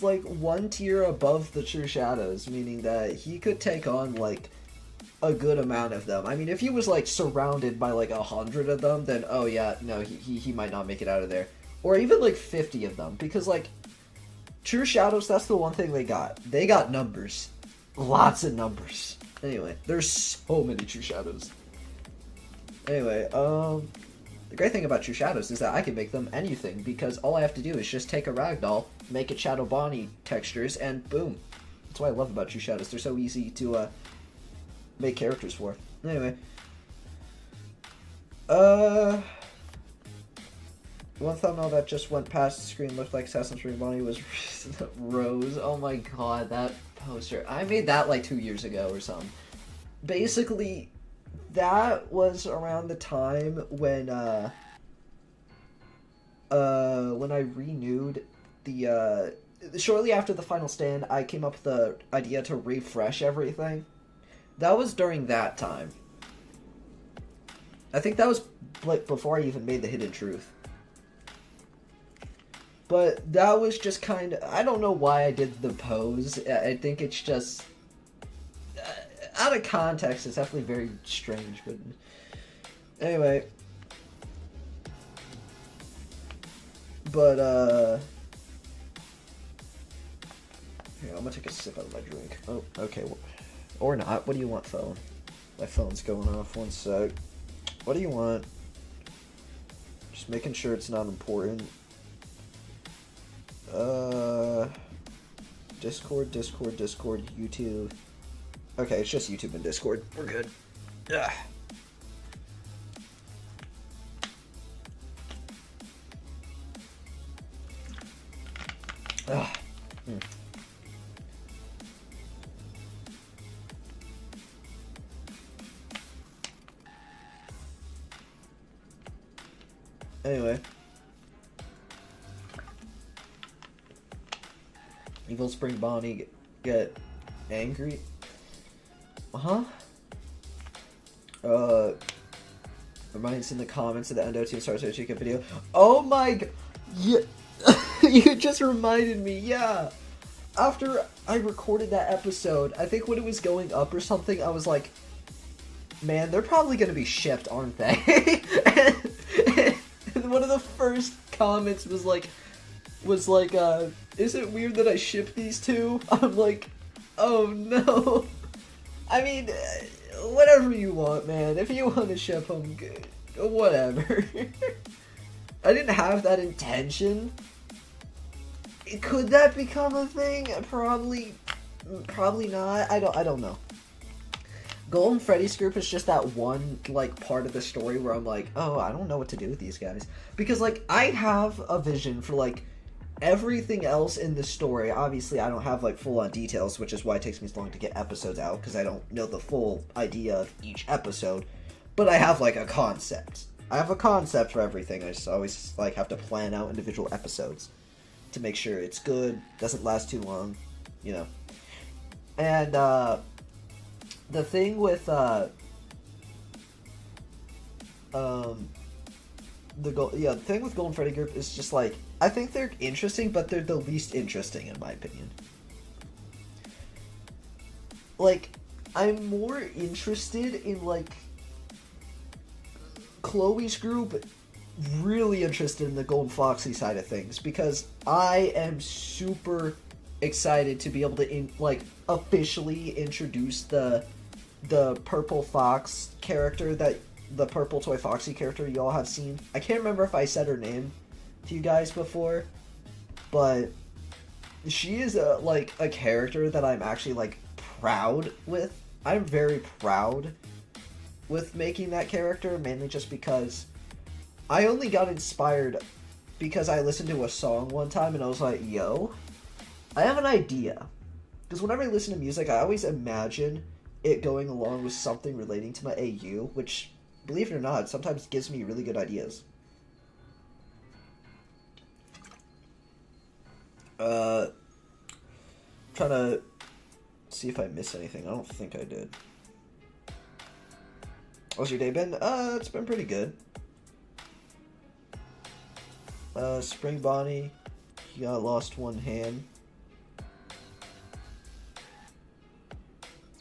like one tier above the True Shadows, meaning that he could take on like a good amount of them. I mean, if he was like surrounded by like 100 of them, then oh yeah, no, he might not make it out of there. Or even like 50 of them, because like True Shadows, that's the one thing they got. They got numbers. Lots of numbers. Anyway, there's so many True Shadows. Anyway, the great thing about True Shadows is that I can make them anything, because all I have to do is just take a ragdoll, make it Shadow Bonnie textures, and boom. That's what I love about True Shadows. They're so easy to make characters for. Anyway. One thumbnail that just went past the screen looked like Assassin's Creed Bonnie was Rose. Oh my god, that poster. I made that like 2 years ago or something. Basically, that was around the time when I renewed the shortly after the final stand, I came up with the idea to refresh everything. That was during that time. I think that was like before I even made the Hidden Truth. But that was just kind of... I don't know why I did the pose. I think it's just... out of context, it's definitely very strange, but... Anyway. But, here, I'm gonna take a sip out of my drink. Oh, okay. Or not. What do you want, phone? My phone's going off. One sec. What do you want? Just making sure it's not important. Discord, YouTube. Okay, it's just YouTube and Discord. We're good. Ugh. Ugh. Anyway. Evil Spring Bonnie get angry? Huh? Reminds in the comments of the Endo2 Star Wars Chica video. Oh my god! Yeah! You just reminded me, yeah! After I recorded that episode, I think when it was going up or something, I was like, man, they're probably gonna be shipped, aren't they? and one of the first comments was like, is it weird that I ship these two? I'm like, oh no. I mean, whatever you want, man. If you want to ship them, good. Whatever. I didn't have that intention. Could that become a thing? Probably not. I don't know. Golden Freddy's group is just that one, like, part of the story where I'm like, oh, I don't know what to do with these guys. Because, like, I have a vision for, like, everything else in the story. Obviously, I don't have, like, full-on details, which is why it takes me so long to get episodes out, because I don't know the full idea of each episode. But I have, like, a concept. I have a concept for everything. I just always, like, have to plan out individual episodes to make sure it's good, doesn't last too long, you know. And, the thing with, the thing with Golden Freddy Group is just, like, I think they're interesting, but they're the least interesting, in my opinion. Like, I'm more interested in, like, Chloe's group, really interested in the Golden Foxy side of things, because I am super excited to be able to, officially introduce the Purple Fox character, that the Purple Toy Foxy character you all have seen. I can't remember if I said her name, to you guys before, but she is a character that I'm actually like proud with. I'm very proud with making that character, mainly just because I only got inspired because I listened to a song one time and I was like, yo, I have an idea. Because whenever I listen to music, I always imagine it going along with something relating to my AU, which, believe it or not, sometimes gives me really good ideas. Trying to see if I missed anything. I don't think I did. How's your day been? It's been pretty good. Spring Bonnie, he got lost one hand.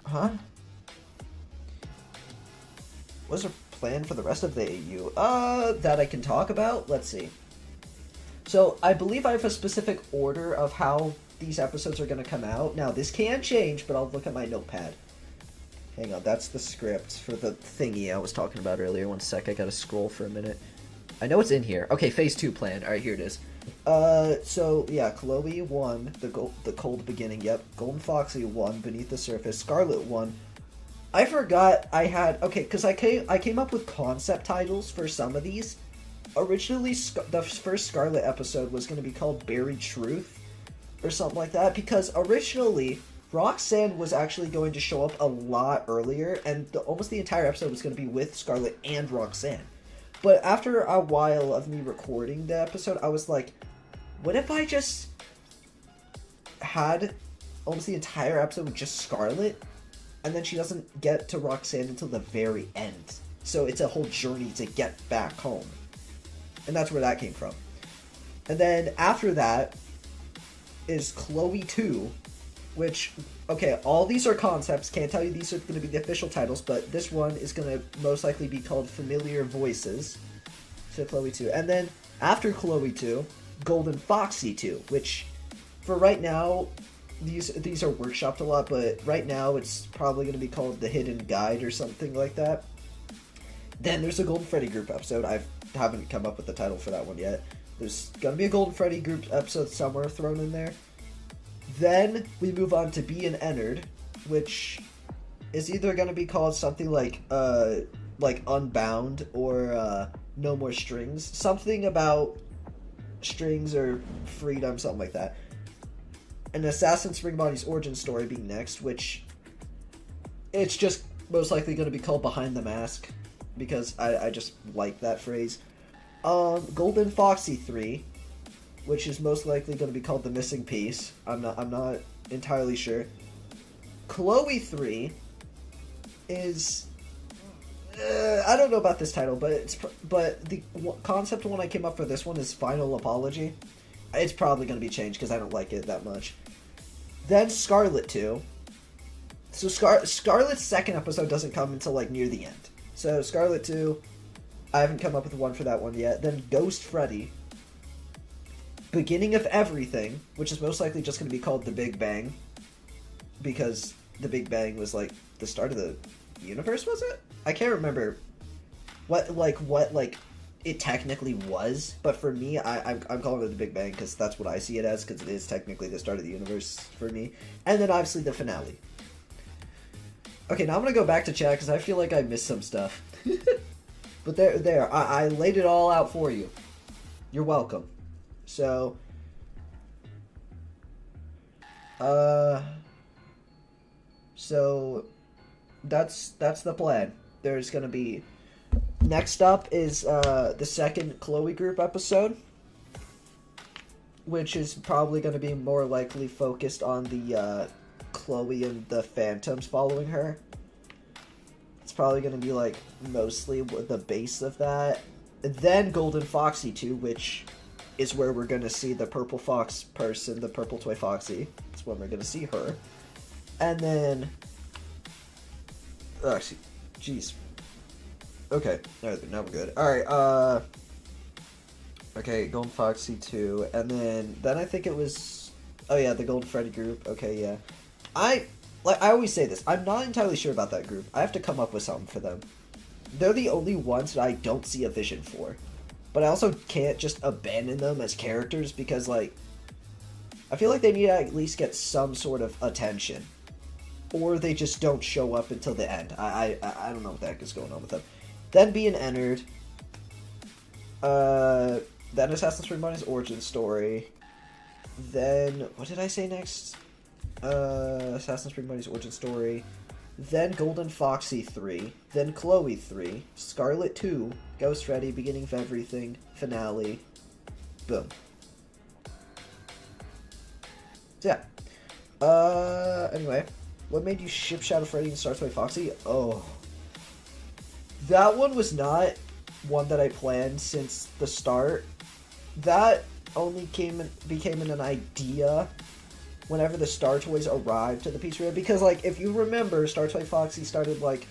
Huh? What's our plan for the rest of the AU? That I can talk about? Let's see. So, I believe I have a specific order of how these episodes are going to come out. Now, this can change, but I'll look at my notepad. Hang on, that's the script for the thingy I was talking about earlier. One sec, I gotta scroll for a minute. I know it's in here. Okay, phase 2 plan. Alright, here it is. So, yeah, Chloe won the Cold Beginning, yep. Golden Foxy won Beneath the Surface. Scarlet won. I forgot I had... Okay, because I came up with concept titles for some of these. Originally, the first Scarlet episode was going to be called Buried Truth, or something like that, because originally, Roxanne was actually going to show up a lot earlier, and almost the entire episode was going to be with Scarlet and Roxanne. But after a while of me recording the episode, I was like, what if I just had almost the entire episode with just Scarlet, and then she doesn't get to Roxanne until the very end. So it's a whole journey to get back home. And that's where that came from. And then after that is Chloe 2, which, okay, all these are concepts. Can't tell you these are going to be the official titles, but this one is going to most likely be called Familiar Voices. So Chloe 2. And then after Chloe 2, Golden Foxy 2, which for right now, these are workshopped a lot, but right now it's probably going to be called The Hidden Guide or something like that. Then there's a Golden Freddy group episode. I haven't come up with the title for that one yet. There's going to be a Golden Freddy group episode somewhere thrown in there. Then we move on to Be an Ennard, which is either going to be called something like Unbound or No More Strings. Something about strings or freedom, something like that. And Assassin Spring Bonnie's origin story being next, which it's just most likely going to be called Behind the Mask, because I just like that phrase. Golden Foxy 3, which is most likely going to be called The Missing Piece. I'm not entirely sure. Chloe 3 is I don't know about this title, but the concept one I came up for this one is Final Apology. It's probably going to be changed because I don't like it that much. Then Scarlet 2. So Scarlet's second episode doesn't come until like near the end. So Scarlet 2, I haven't come up with one for that one yet. Then Ghost Freddy. Beginning of Everything, which is most likely just going to be called The Big Bang, because The Big Bang was like the start of the universe, was it? I can't remember what it technically was, but for me, I'm calling it The Big Bang because that's what I see it as, because it is technically the start of the universe for me. And then obviously the finale. Okay, now I'm gonna go back to chat because I feel like I missed some stuff. But there, I laid it all out for you. You're welcome. So, so that's the plan. There's gonna be, next up is the second Chloe group episode, which is probably gonna be more likely focused on the Chloe and the Phantoms following her. It's probably gonna be like mostly the base of that. And then Golden Foxy 2, which is where we're gonna see the purple fox person, the purple toy Foxy. That's when we're gonna see her. And then, oh, actually, jeez. Okay, alright, now we're good. Alright, okay, Golden Foxy 2, and then I think it was, oh yeah, the Golden Freddy group. Okay, yeah. I always say this, I'm not entirely sure about that group. I have to come up with something for them. They're the only ones that I don't see a vision for. but I also can't just abandon them as characters because, like, I feel like they need to at least get some sort of attention. Or they just don't show up until the end. I don't know what the heck is going on with them. Then being entered. Then Assassin's Creed Money's origin story. Then, what did I say next? Assassin's Creed Money's origin story. Then Golden Foxy 3. Then Chloe 3. Scarlet 2. Ghost Freddy, Beginning of Everything. Finale. Boom. So yeah. Anyway. What made you ship Shadow Freddy and Star Toy Foxy? Oh. That one was not one that I planned since the start. That only became an idea whenever the Star Toys arrived to the pizzeria. Because, like, if you remember, Star Toy Foxy started, like,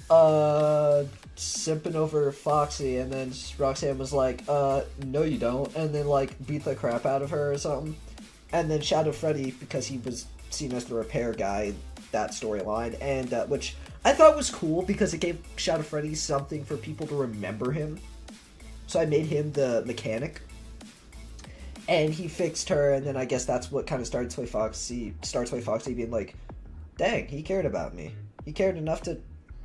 simping over Foxy, and then Roxanne was like, no you don't, and then, like, beat the crap out of her or something. And then Shadow Freddy, because he was seen as the repair guy, that storyline, and which I thought was cool because it gave Shadow Freddy something for people to remember him. So I made him the mechanic, and he fixed her, and then I guess that's what kind of started Star Toy Foxy being like, dang, he cared about me. He cared enough to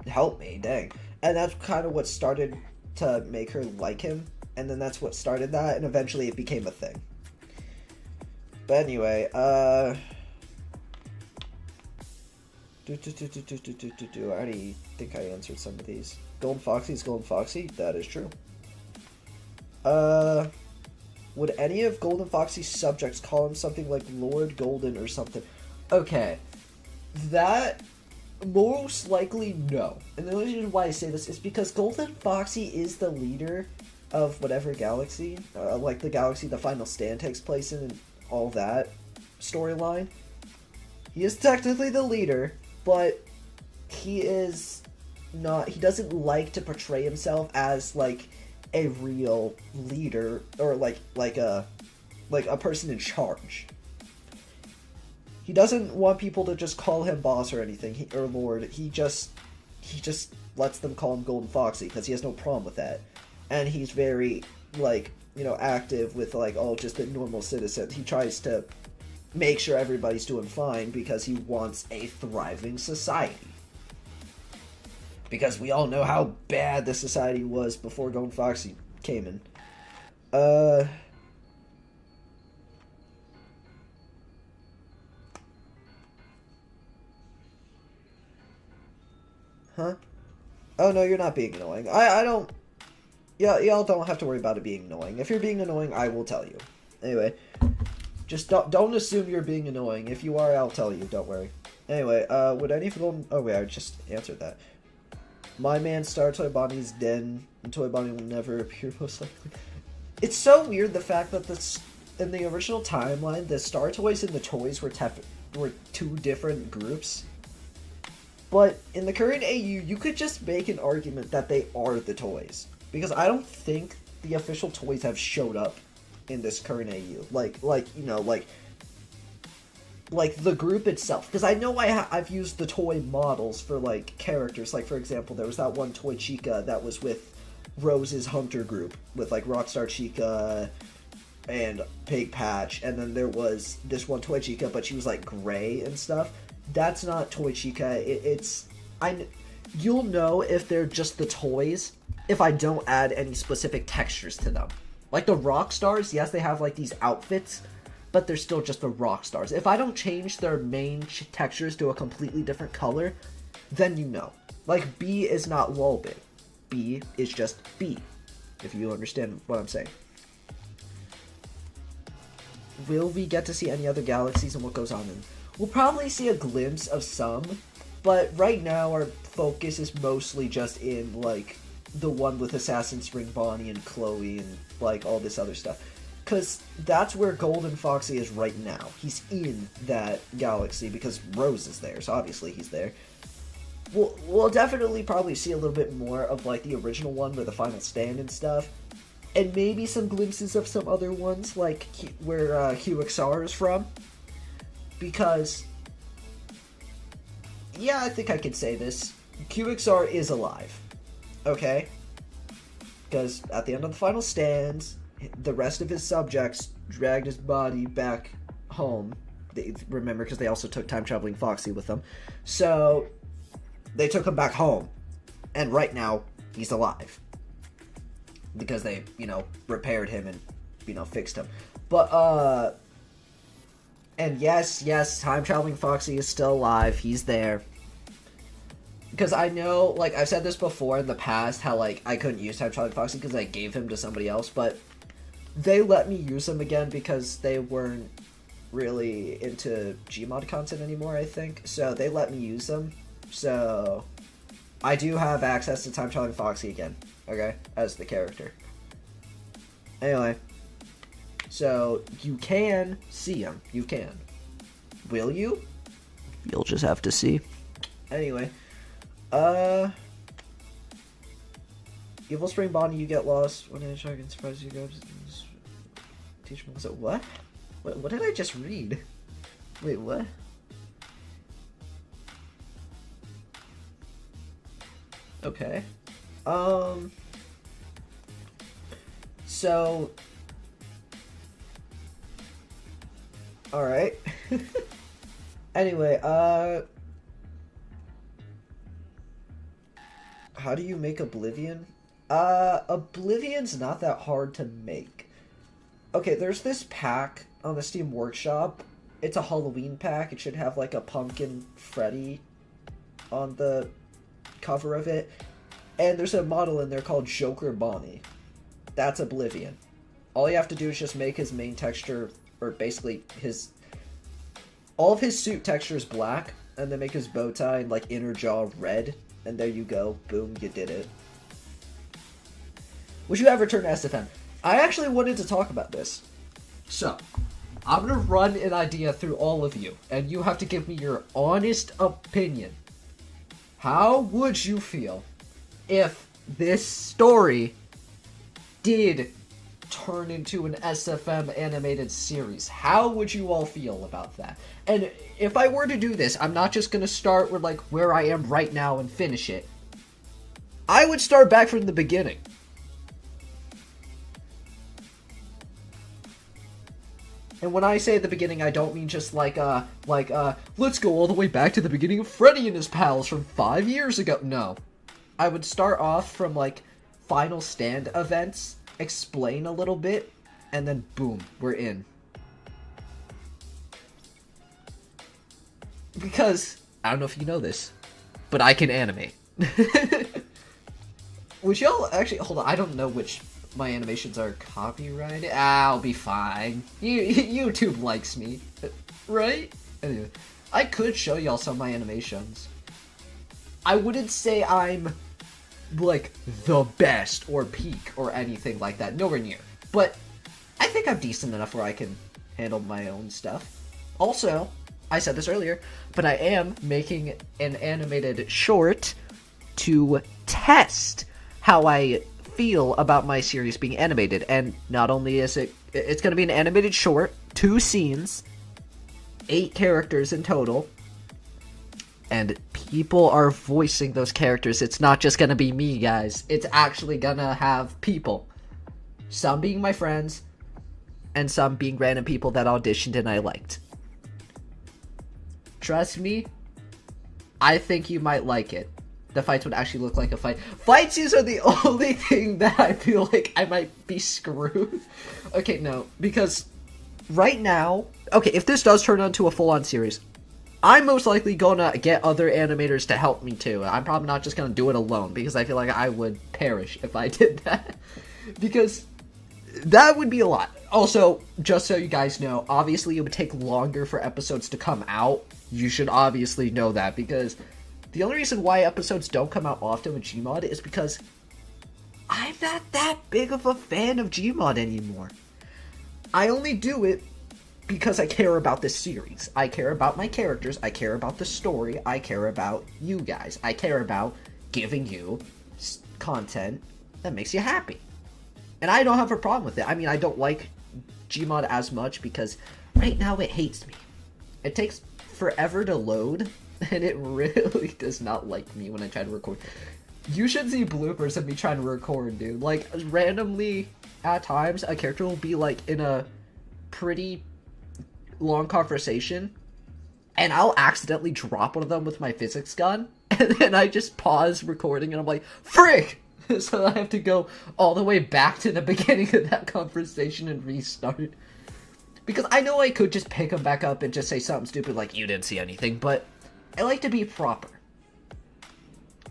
help me, dang. And that's kind of what started to make her like him, and then that's what started that, and eventually it became a thing. But anyway, I already think I answered some of these. Golden Foxy is Golden Foxy. That is true. Would any of Golden Foxy's subjects call him something like Lord Golden or something? Okay. That, most likely, no. And the only reason why I say this is because Golden Foxy is the leader of whatever galaxy, like the galaxy the final stand takes place in and all that storyline. He is technically the leader, but he is not, he doesn't like to portray himself as, like, a real leader, or like a person in charge. He doesn't want people to just call him boss or anything, or lord. He just lets them call him Golden Foxy, because he has no problem with that. And he's very, like, you know, active with, like, all just the normal citizens. He tries to make sure everybody's doing fine because he wants a thriving society. Because we all know how bad the society was before Golden Foxy came in. Huh? Oh, no, you're not being annoying. I don't... Yeah, y'all don't have to worry about it being annoying. If you're being annoying, I will tell you. Anyway, just don't assume you're being annoying. If you are, I'll tell you. Don't worry. Anyway, would any of Golden... Oh, wait, I just answered that. My man Star Toy Bonnie's dead, and Toy Bonnie will never appear, most likely. It's so weird, the fact that in the original timeline, the Star Toys and the Toys were two different groups. But in the current AU, you could just make an argument that they are the Toys. Because I don't think the official Toys have showed up in this current AU. Like you know, like the group itself. Because I know I've used the toy models for, like, characters. Like, for example, there was that one Toy Chica that was with Rose's Hunter group. With, like, Rockstar Chica and Pig Patch. And then there was this one Toy Chica, but she was, like, gray and stuff. That's not Toy Chica. You'll know if they're just the toys if I don't add any specific textures to them. Like the Rockstars, yes, they have, like, these outfits, but they're still just the rock stars. If I don't change their main textures to a completely different color, then you know. Like, B is not Lolbit. B is just B, if you understand what I'm saying. Will we get to see any other galaxies and what goes on in them? We'll probably see a glimpse of some, but right now our focus is mostly just in, like, the one with Assassin's Ring Bonnie and Chloe and, like, all this other stuff. Because that's where Golden Foxy is right now. He's in that galaxy because Rose is there, so obviously he's there. We'll definitely probably see a little bit more of, like, the original one where the final stand and stuff. And maybe some glimpses of some other ones, like where QXR is from. Because, yeah, I think I can say this. QXR is alive. Okay? Because at the end of the final stands, the rest of his subjects dragged his body back home. Remember, because they also took time-traveling Foxy with them. So, they took him back home. And right now, he's alive. Because they, repaired him and, fixed him. But, and yes, time-traveling Foxy is still alive. He's there. Because I know, like, I've said this before in the past, how, like, I couldn't use time-traveling Foxy because I gave him to somebody else, but they let me use him again because they weren't really into Gmod content anymore, I think. So they let me use him. So I do have access to time-traveling Foxy again, okay, as the character. Anyway, so you can see him. You can. Will you? You'll just have to see. Anyway, Evil Spring Bonnie, you get lost. When a shark can surprise you, go teach me. So what? What did I just read? Wait, what? Okay. So. Alright. Anyway, how do you make Oblivion? Oblivion's not that hard to make. Okay, there's this pack on the Steam Workshop. It's a Halloween pack. It should have, like, a pumpkin Freddy on the cover of it. And there's a model in there called Joker Bonnie. That's Oblivion. All you have to do is just make his main texture, or basically all of his suit texture is black, and then make his bow tie and, like, inner jaw red. And there you go. Boom, you did it. Would you ever turn SFM? I actually wanted to talk about this. So, I'm going to run an idea through all of you, and you have to give me your honest opinion. How would you feel if this story did turn into an SFM animated series? How would you all feel about that? And if I were to do this, I'm not just going to start with, like, where I am right now and finish it. I would start back from the beginning. And when I say the beginning, I don't mean just let's go all the way back to the beginning of Freddy and his pals from 5 years ago. No. I would start off from, like, Final Stand events, explain a little bit, and then boom, we're in. Because, I don't know if you know this, but I can animate. Would y'all actually, hold on, I don't know which my animations are copyrighted. I'll be fine. YouTube likes me, right? Anyway, I could show y'all some of my animations. I wouldn't say I'm, like, the best or peak or anything like that. Nowhere near. But I think I'm decent enough where I can handle my own stuff. Also, I said this earlier, but I am making an animated short to test how I feel about my series being animated. And not only is it's going to be an animated short, 2 scenes, 8 characters in total, and people are voicing those characters. It's not just going to be me, guys. It's actually going to have people. Some being my friends, and some being random people that auditioned and I liked. Trust me, I think you might like it. The fights would actually look like a fight. Fight scenes are the only thing that I feel like I might be screwed. Okay, no, because right now, okay, if this does turn into a full-on series, I'm most likely gonna get other animators to help me too. I'm probably not just gonna do it alone, because I feel like I would perish if I did that. Because that would be a lot. Also, just so you guys know, obviously it would take longer for episodes to come out. You should obviously know that, because the only reason why episodes don't come out often with Gmod is because I'm not that big of a fan of Gmod anymore. I only do it because I care about this series. I care about my characters, I care about the story, I care about you guys. I care about giving you content that makes you happy. And I don't have a problem with it. I mean, I don't like Gmod as much because right now it hates me. It takes forever to load, and it really does not like me when I try to record. You should see bloopers of me trying to record, dude. Like, randomly, at times, a character will be, like, in a pretty long conversation, and I'll accidentally drop one of them with my physics gun, and then I just pause recording, and I'm like, frick! So I have to go all the way back to the beginning of that conversation and restart. Because I know I could just pick them back up and just say something stupid like, you didn't see anything, but I like to be proper.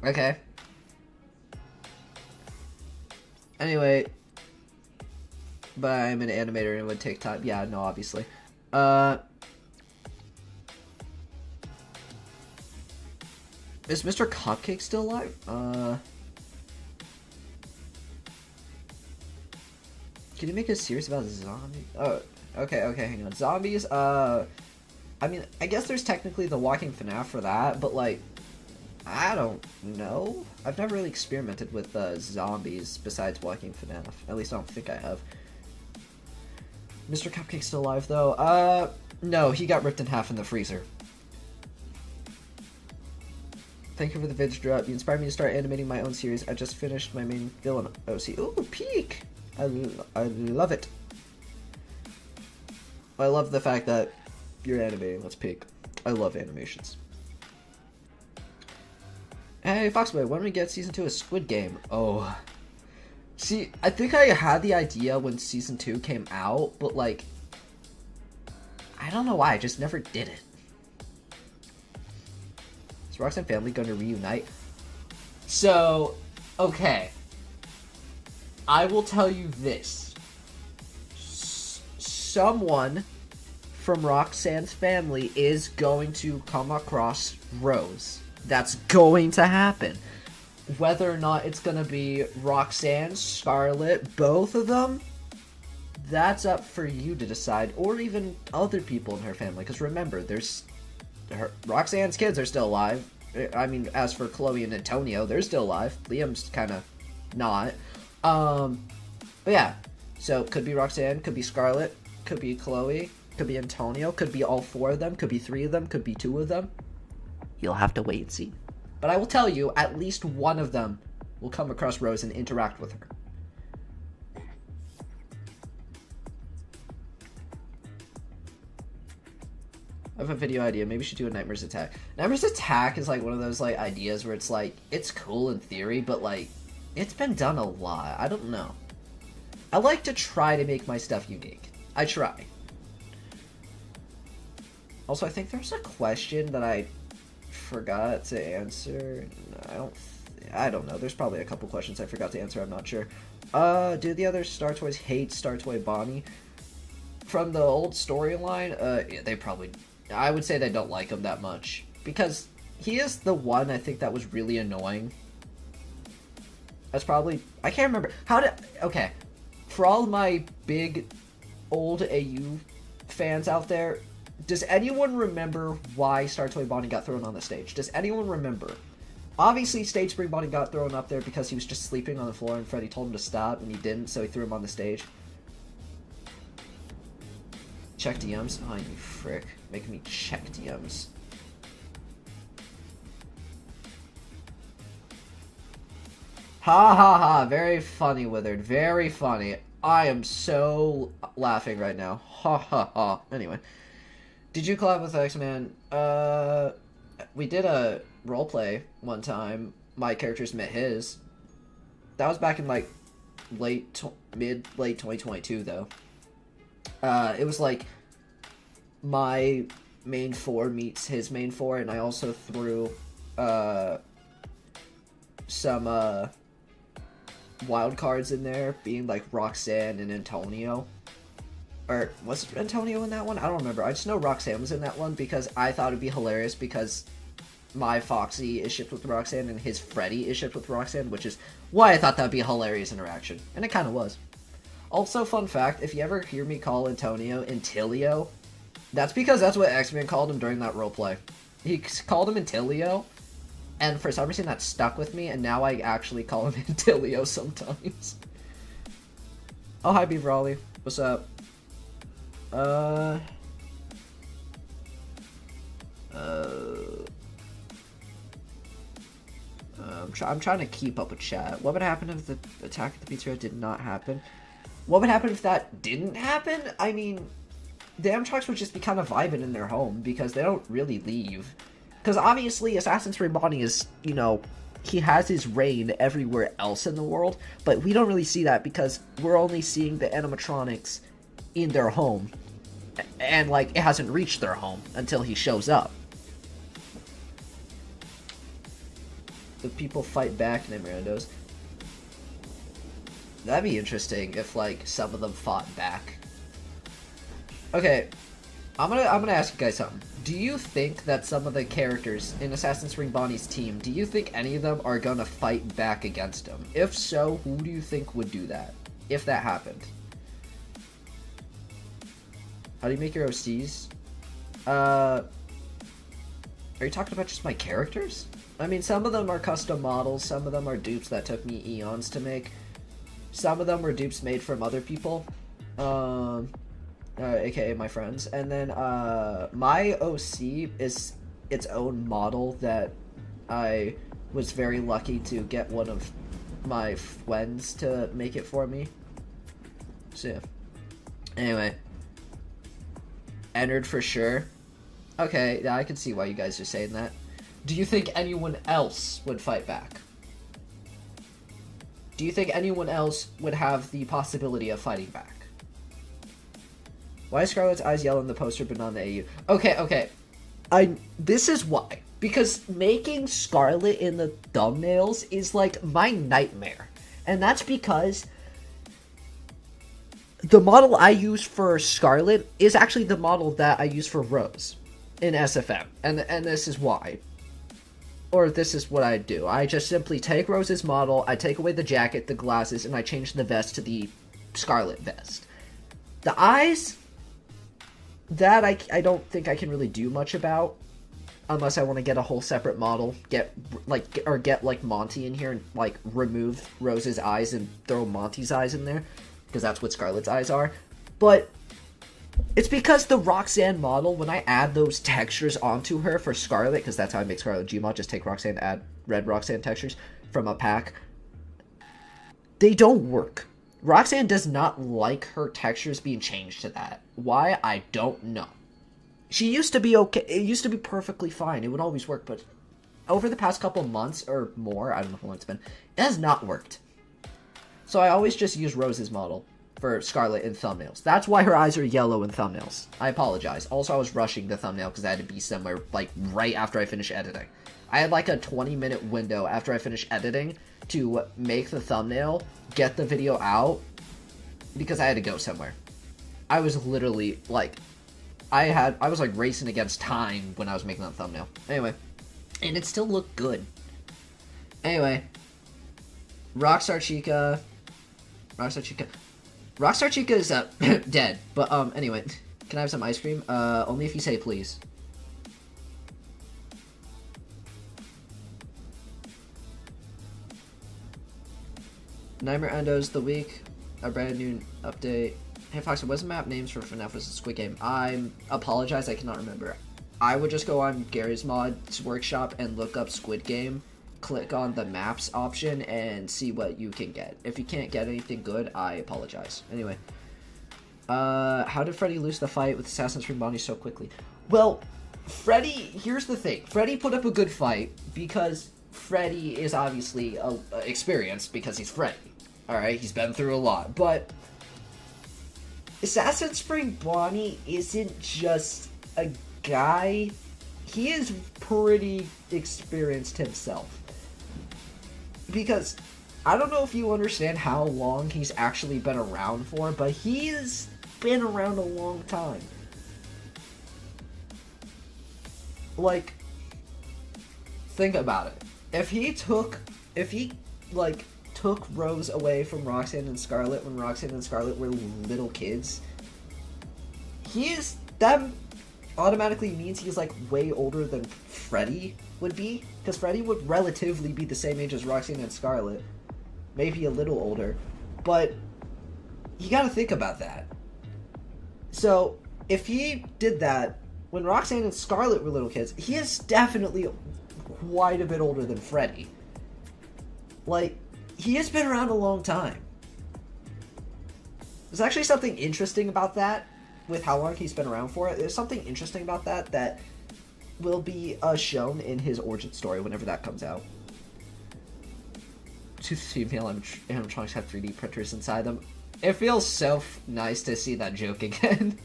Okay? Anyway, but I'm an animator and it would take time. Yeah, no, obviously. Is Mr. Cupcake still alive? Can you make a series about zombies? Oh, okay, hang on. Zombies, I mean, I guess there's technically the Walking FNAF for that, but, like, I don't know. I've never really experimented with zombies besides Walking FNAF. At least I don't think I have. Mr. Cupcake's still alive, though. No, he got ripped in half in the freezer. Thank you for the vid drop. You inspired me to start animating my own series. I just finished my main villain OC. Ooh, peak! I love it. I love the fact that you're animating. Let's peek. I love animations. Hey, Foxboy, when do we get Season 2 of Squid Game? Oh. See, I think I had the idea when Season 2 came out, but, like, I don't know why, I just never did it. Is Roxanne family going to reunite? So, okay. I will tell you this. Someone from Roxanne's family is going to come across Rose. That's going to happen. Whether or not it's going to be Roxanne, Scarlett, both of them, that's up for you to decide. Or even other people in her family. Because remember, Roxanne's kids are still alive. I mean, as for Chloe and Antonio, they're still alive. Liam's kind of not. But yeah. So, could be Roxanne, could be Scarlett, could be Chloe, could be Antonio, could be all four of them, could be three of them, could be two of them. You'll have to wait and see. But I will tell you, at least one of them will come across Rose and interact with her. I have a video idea. Maybe we should do a Nightmares Attack. Nightmares Attack is like one of those like ideas where it's like, it's cool in theory, but like, it's been done a lot. I don't know. I like to try to make my stuff unique. I try. Also, I think there's a question that I forgot to answer. I don't know. There's probably a couple questions I forgot to answer. I'm not sure. Do the other Star Toys hate Star Toy Bonnie? From the old storyline, yeah, they probably... I would say they don't like him that much. Because he is the one, I think, that was really annoying. That's probably... I can't remember. Okay. For all my big, old AU fans out there, does anyone remember why Star Toy Bonnie got thrown on the stage? Does anyone remember? Obviously, Stage Spring Bonnie got thrown up there because he was just sleeping on the floor and Freddy told him to stop, and he didn't, so he threw him on the stage. Check DMs? Oh, you frick. Making me check DMs. Ha ha ha. Very funny, Withered. Very funny. I am so laughing right now. Ha ha ha. Anyway. Did you collab with X-Man? We did a roleplay one time. My characters met his. That was back in, like, late 2022, though. It was, like, my main four meets his main four, and I also threw, some, wild cards in there, being, like, Roxanne and Antonio. Or, was Antonio in that one? I don't remember. I just know Roxanne was in that one because I thought it'd be hilarious because my Foxy is shipped with Roxanne and his Freddy is shipped with Roxanne, which is why I thought that'd be a hilarious interaction. And it kind of was. Also, fun fact, if you ever hear me call Antonio Intilio, that's because that's what X-Men called him during that roleplay. He called him Intilio, and for some reason that stuck with me, and now I actually call him Intilio sometimes. Oh, hi, Beaver Ollie. What's up? I'm trying to keep up with chat. What would happen if the attack at the pizzeria did not happen? What would happen if that didn't happen? I mean, the Amtrak's would just be kind of vibing in their home because they don't really leave. Because obviously, Assassin's Creed Bonnie is, you know, he has his reign everywhere else in the world, but we don't really see that because we're only seeing the animatronics in their home. And, like, it hasn't reached their home until he shows up. The people fight back in Mirando's. That'd be interesting if, like, some of them fought back. Okay, I'm gonna ask you guys something. Do you think that some of the characters in Assassin's Creed Bonnie's team, do you think any of them are gonna fight back against him? If so, who do you think would do that? If that happened. How do you make your OCs? Are you talking about just my characters? I mean, some of them are custom models, some of them are dupes that took me eons to make. Some of them were dupes made from other people, aka my friends. And then my OC is its own model that I was very lucky to get one of my friends to make it for me. So yeah. Anyway. Entered for sure. Okay, yeah, I can see why you guys are saying that. Do you think anyone else would fight back? Do you think anyone else would have the possibility of fighting back? Why is Scarlett's eyes yellow in the poster but not in the AU? Okay. This is why. Because making Scarlett in the thumbnails is like my nightmare. And that's because the model I use for Scarlett is actually the model that I use for Rose in SFM. And this is why. Or this is what I do. I just simply take Rose's model, I take away the jacket, the glasses, and I change the vest to the Scarlet vest. The eyes, that I don't think I can really do much about. Unless I want to get a whole separate model. Get like Monty in here and like remove Rose's eyes and throw Monty's eyes in there. Because that's what Scarlett's eyes are. But it's because the Roxanne model, when I add those textures onto her for Scarlett, because that's how I make Scarlett Gmod, just take Roxanne, add red Roxanne textures from a pack, they don't work. Roxanne does not like her textures being changed to that. Why? I don't know. She used to be okay. It used to be perfectly fine. It would always work, but over the past couple months or more, I don't know how long it's been, it has not worked. So I always just use Rose's model for Scarlett in thumbnails. That's why her eyes are yellow in thumbnails. I apologize. Also, I was rushing the thumbnail because I had to be somewhere, like, right after I finished editing. I had, like, a 20-minute window after I finished editing to make the thumbnail, get the video out, because I had to go somewhere. I was literally, like, I was, like, racing against time when I was making that thumbnail. Anyway. And it still looked good. Anyway. Rockstar Chica is dead. But anyway, can I have some ice cream? Only if you say please. Nightmare Endos the week. A brand new update. Hey Fox, what's the map names for FNAF vs. Squid Game? I apologize, I cannot remember. I would just go on Gary's Mod's workshop and look up Squid Game. Click on the maps option and see what you can get. If you can't get anything good, I apologize. Anyway. How did Freddy lose the fight with Assassin's Creed Bonnie so quickly? Well, Freddy, here's the thing. Freddy put up a good fight because Freddy is obviously experienced because he's Freddy. Alright, he's been through a lot. But Assassin's Creed Bonnie isn't just a guy. He is pretty experienced himself. Because I don't know if you understand how long he's actually been around for, but he's been around a long time. Like, think about it. If he took Rose away from Roxanne and Scarlett when Roxanne and Scarlett were little kids, that automatically means he's like way older than Freddy would be, because Freddy would relatively be the same age as Roxanne and Scarlett, maybe a little older, but you gotta think about that. So if he did that when Roxanne and Scarlett were little kids, he is definitely quite a bit older than Freddy. Like, he has been around a long time. There's actually something interesting about that, with how long he's been around for. There's something interesting about that will be shown in his origin story whenever that comes out. Two female animatronics have 3D printers inside them. It feels so nice to see that joke again.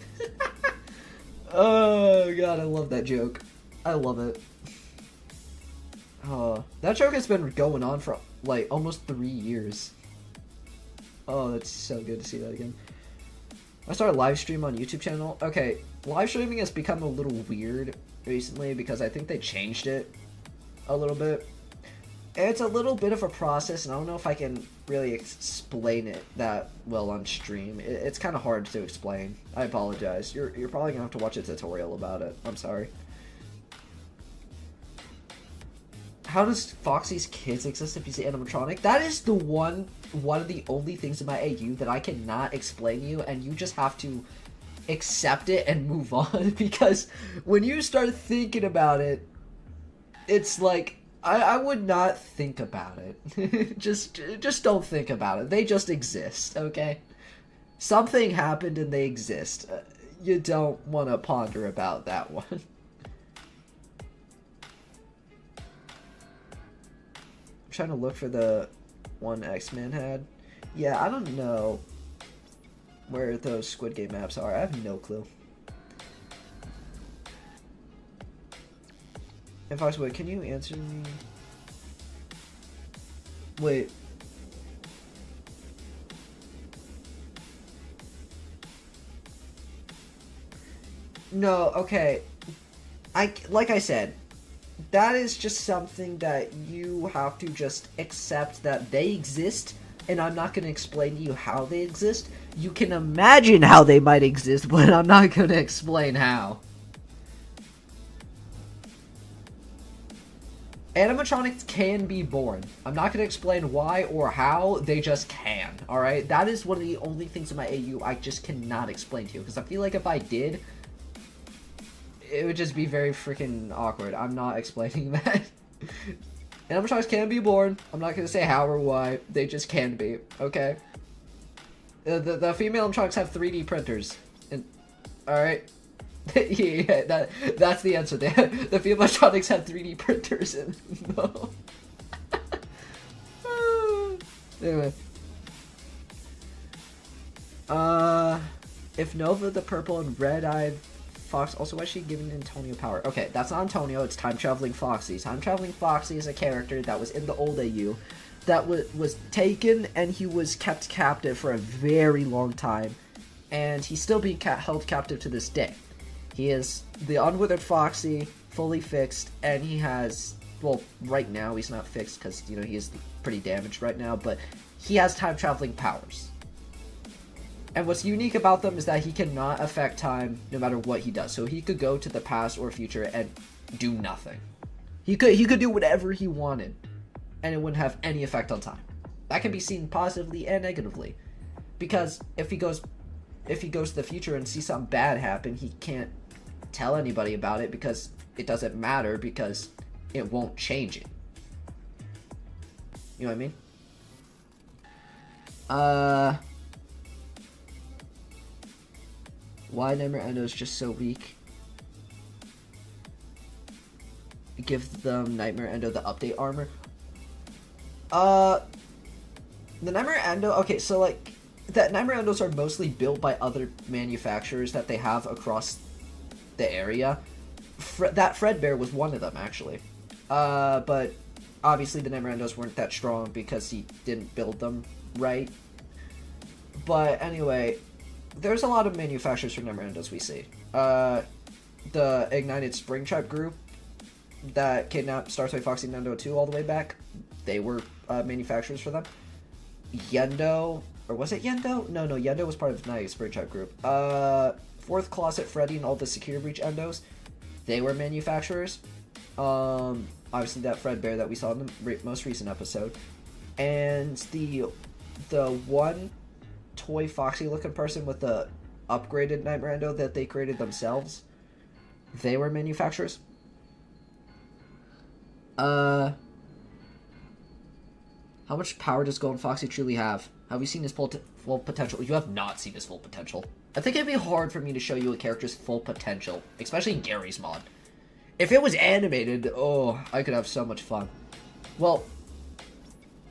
Oh god, I love that joke. I love it. That joke has been going on for like almost 3 years. Oh, that's so good to see that again. I started a live stream on YouTube channel. Okay, live streaming has become a little weird recently because I think they changed it a little bit. It's a little bit of a process, and I don't know if I can really explain it that well on stream. It's kind of hard to explain. I apologize. You're probably gonna have to watch a tutorial about it. I'm sorry. How does Foxy's kids exist if he's an animatronic? That is the one of the only things in my AU that I cannot explain to you, and you just have to accept it and move on. Because when you start thinking about it, it's like, I would not think about it. just don't think about it. They just exist, okay? Something happened and they exist. You don't want to ponder about that one. I'm trying to look for the one X-Men had. Yeah, I don't know where those Squid Game maps are. I have no clue. And Foxwood, can you answer me? Wait. No, okay. Like I said, that is just something that you have to just accept that they exist, and I'm not going to explain to you how they exist. You can imagine how they might exist, but I'm not going to explain how. Animatronics can be born. I'm not going to explain why or how, they just can, alright? That is one of the only things in my AU I just cannot explain to you, because I feel like if I did, it would just be very freaking awkward. I'm not explaining that. Animatronics can be born. I'm not going to say how or why, they just can be, okay? The female animatronics have 3D printers, and alright? Yeah, that's the answer. The female animatronics have 3D printers and no. Anyway. If Nova the purple and red-eyed fox, also why is she giving Antonio power? Okay, that's not Antonio, it's Time Traveling Foxy. Time Traveling Foxy is a character that was in the old AU that was taken, and he was kept captive for a very long time, and he's still being held captive to this day. He is the Unwithered Foxy, fully fixed, and he has, well, right now he's not fixed because, you know, he is pretty damaged right now, but he has time-traveling powers. And what's unique about them is that he cannot affect time no matter what he does. So he could go to the past or future and do nothing. He could do whatever he wanted, and it wouldn't have any effect on time. That can be seen positively and negatively. Because if he goes to the future and sees something bad happen, he can't tell anybody about it because it doesn't matter because it won't change it. You know what I mean? Why Nightmare Endo is just so weak? Give them Nightmare Endo the update armor. The Nightmare Endo, okay, so like, that Nightmare Endos are mostly built by other manufacturers that they have across the area. That Fredbear was one of them, actually. But obviously the Nightmare Endos weren't that strong because he didn't build them right. But anyway, there's a lot of manufacturers for Nightmare Endos we see. The Ignited Springtrap group that kidnapped Starsway Foxy and Nendo 2 all the way back, they were manufacturers for them. Yendo, or was it Yendo? No, Yendo was part of the Ignited Springtrap group. Fourth Closet Freddy and all the Security Breach Endos, they were manufacturers. Obviously that Fredbear that we saw in the most recent episode. And the one toy Foxy looking person with the upgraded Nightmare Endo that they created themselves, they were manufacturers. How How much power does Golden Foxy truly have? Have you seen his full potential? You have not seen his full potential. I think it'd be hard for me to show you a character's full potential, especially in Gary's mod. If it was animated, oh, I could have so much fun. Well,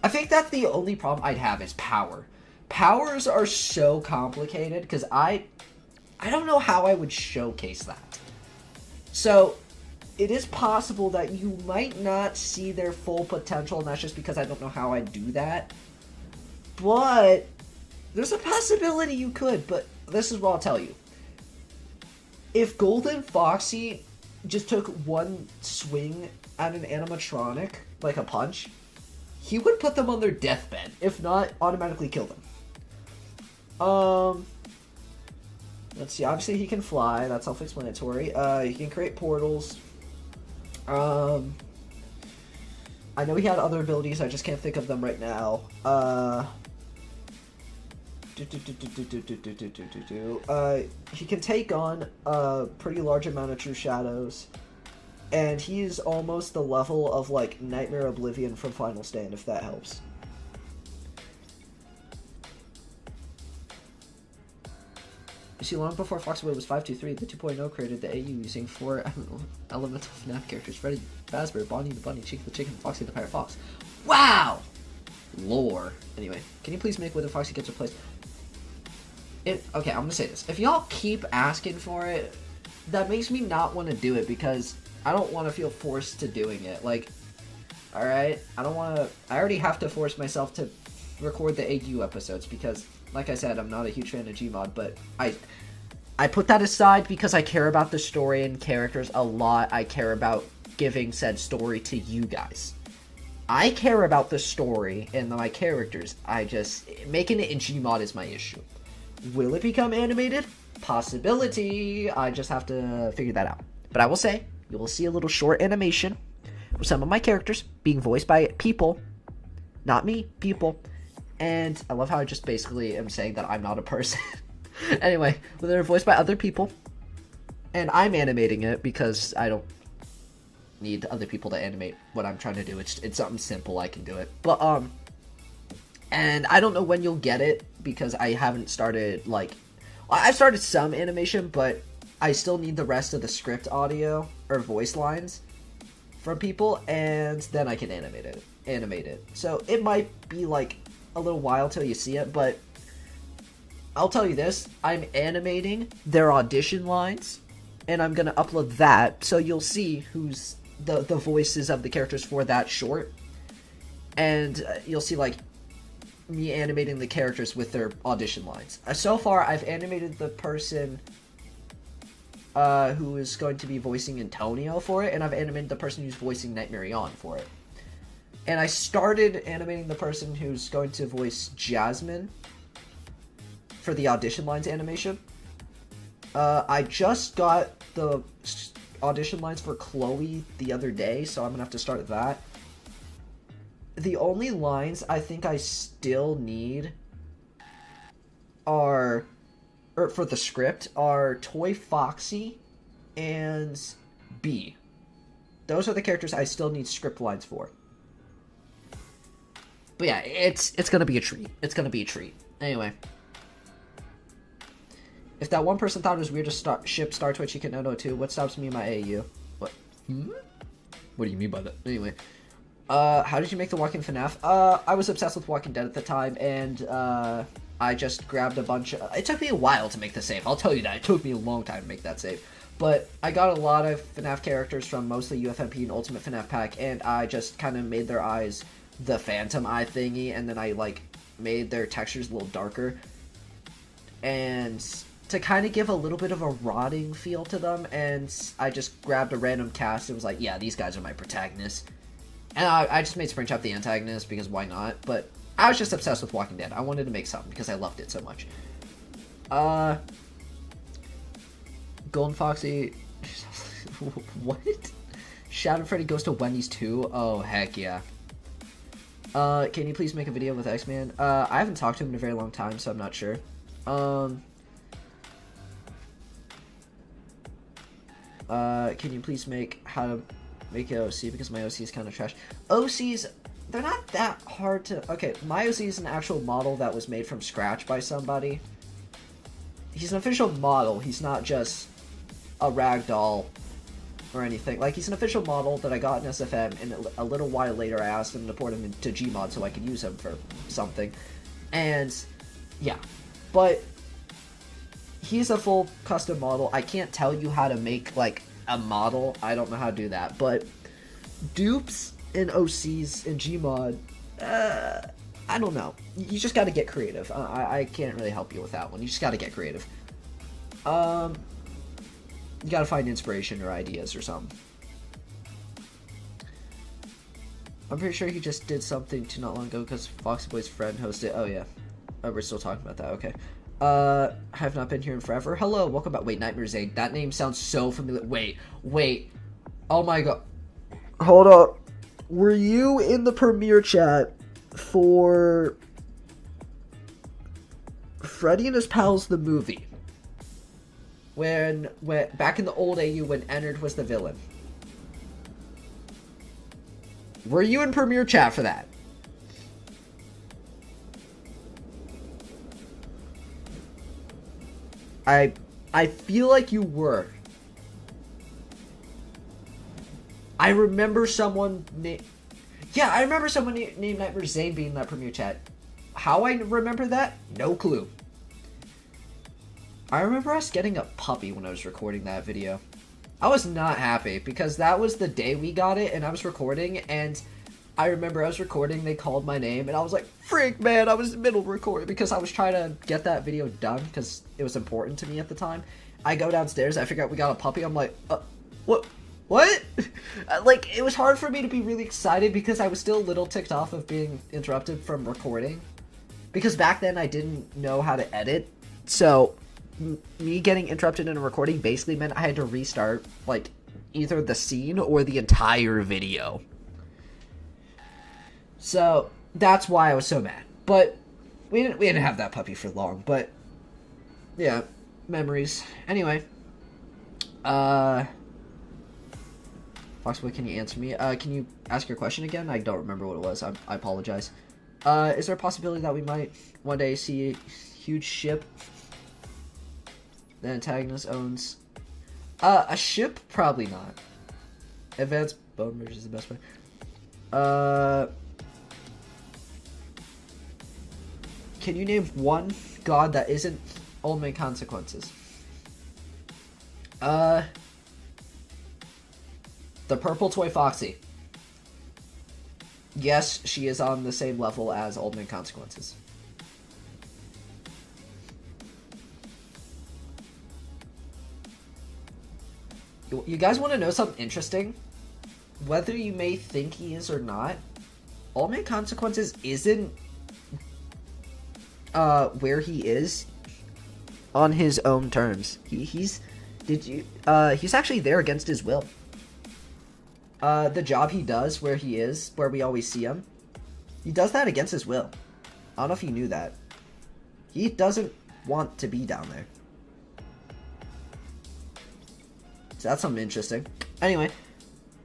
I think that's the only problem I'd have is power. Powers are so complicated because I don't know how I would showcase that. So, it is possible that you might not see their full potential, and that's just because I don't know how I'd do that. But there's a possibility you could, but this is what I'll tell you. If Golden Foxy just took one swing at an animatronic, like a punch, he would put them on their deathbed. If not, automatically kill them. Let's see, obviously he can fly, that's self-explanatory. He can create portals. I know he had other abilities, I just can't think of them right now. He can take on a pretty large amount of true shadows. And he's almost the level of, like, Nightmare Oblivion from Final Stand, if that helps. You see, long before Foxboy was 523, the 2.0 created the AU using 4 elemental FNAF characters: Freddy Fazbear, Bonnie the Bunny, Chica the Chicken, Foxy the Pirate Fox. Wow! Lore. Anyway, can you please make Wither Foxy gets replaced? Okay, I'm gonna say this. If y'all keep asking for it, that makes me not want to do it because I don't want to feel forced to doing it. Like, alright? I don't want to... I already have to force myself to record the AU episodes because, like I said, I'm not a huge fan of Gmod, but I put that aside because I care about the story and characters a lot. I care about giving said story to you guys. I care about the story and my characters. Making it in Gmod is my issue. Will it become animated? Possibility. I just have to figure that out. But I will say, you will see a little short animation with some of my characters being voiced by people. Not me, people. And I love how I just basically am saying that I'm not a person. Anyway, they're voiced by other people. And I'm animating it because I don't need other people to animate what I'm trying to do. It's something simple, I can do it. But, and I don't know when you'll get it because I haven't started, like... I've started some animation, but I still need the rest of the script audio or voice lines from people, and then I can animate it. So it might be like a little while till you see it, but I'll tell you this, I'm animating their audition lines, and I'm gonna upload that, so you'll see who's the voices of the characters for that short, and you'll see like me animating the characters with their audition lines. So far, I've animated the person who is going to be voicing Antonio for it, and I've animated the person who's voicing Nightmare On for it. And I started animating the person who's going to voice Jasmine for the audition lines animation. I just got the audition lines for Chloe the other day, so I'm gonna have to start that. The only lines I think I still need are, or for the script, are Toy Foxy and B. Those are the characters I still need script lines for. But yeah, it's gonna be a treat. It's gonna be a treat. Anyway. If that one person thought it was weird to ship Star Twitch Chicken 2, what stops me in my AU? What? What do you mean by that? Anyway. How did you make the Walking FNAF? I was obsessed with Walking Dead at the time, and, I just grabbed a bunch of... It took me a while to make the save, I'll tell you that. It took me a long time to make that save. But I got a lot of FNAF characters from mostly UFMP and Ultimate FNAF Pack, and I just kind of made their eyes the Phantom Eye thingy, and then I, like, made their textures a little darker. And to kind of give a little bit of a rotting feel to them, and I just grabbed a random cast and was like, yeah, these guys are my protagonists. And I just made Springtrap the antagonist, because why not? But I was just obsessed with Walking Dead. I wanted to make something, because I loved it so much. Golden Foxy... What? Shadow Freddy goes to Wendy's too? Oh, heck yeah. Can you please make a video with X-Man? I haven't talked to him in a very long time, so I'm not sure. Can you please make how to make an OC, because my OC is kind of trash. OCs, they're not that hard to... Okay, Myozy is an actual model that was made from scratch by somebody. He's an official model. He's not just a ragdoll or anything. Like, he's an official model that I got in SFM, and a little while later I asked him to port him into Gmod so I could use him for something. And, yeah. But he's a full custom model. I can't tell you how to make, like, a model. I don't know how to do that. But dupes and OCs and Gmod, I don't know. You just got to get creative. I can't really help you with that one. You just got to get creative. You got to find inspiration or ideas or something. I'm pretty sure he just did something too not long ago because Foxy Boy's friend hosted. Oh yeah, we're still talking about that. Okay. I have not been here in forever. Hello, welcome back. Wait, Nightmare Zane. That name sounds so familiar. Wait. Oh my god. Hold up. Were you in the premiere chat for Freddy and His Pals the movie? When back in the old AU when Ennard was the villain. Were you in premiere chat for that? I feel like you were. I remember someone I remember someone named Nightmare Zane being in that premiere chat. How I remember that? No clue. I remember us getting a puppy when I was recording that video. I was not happy because that was the day we got it and I was recording, and I remember I was recording, they called my name, and I was like, freak man, I was in the middle of recording because I was trying to get that video done because it was important to me at the time. I go downstairs, I figure out we got a puppy, I'm like, what? Like, it was hard for me to be really excited because I was still a little ticked off of being interrupted from recording. Because back then I didn't know how to edit, so me getting interrupted in a recording basically meant I had to restart, like, either the scene or the entire video. So, that's why I was so mad. But, we didn't have that puppy for long, but, yeah, memories. Anyway, Foxboy, can you answer me? Can you ask your question again? I don't remember what it was. I apologize. Is there a possibility that we might one day see a huge ship the antagonist owns? A ship? Probably not. Advanced bone merge is the best way. Can you name one god that isn't Ultimate Consequences? The Purple Toy Foxy. Yes, she is on the same level as Ultimate Consequences. You guys want to know something interesting? Whether you may think he is or not, Ultimate Consequences isn't where he is on his own terms. He's actually there against his will. The job he does where he is, where we always see him, he does that against his will. I don't know if you knew that. He doesn't want to be down there. So that's something interesting. Anyway,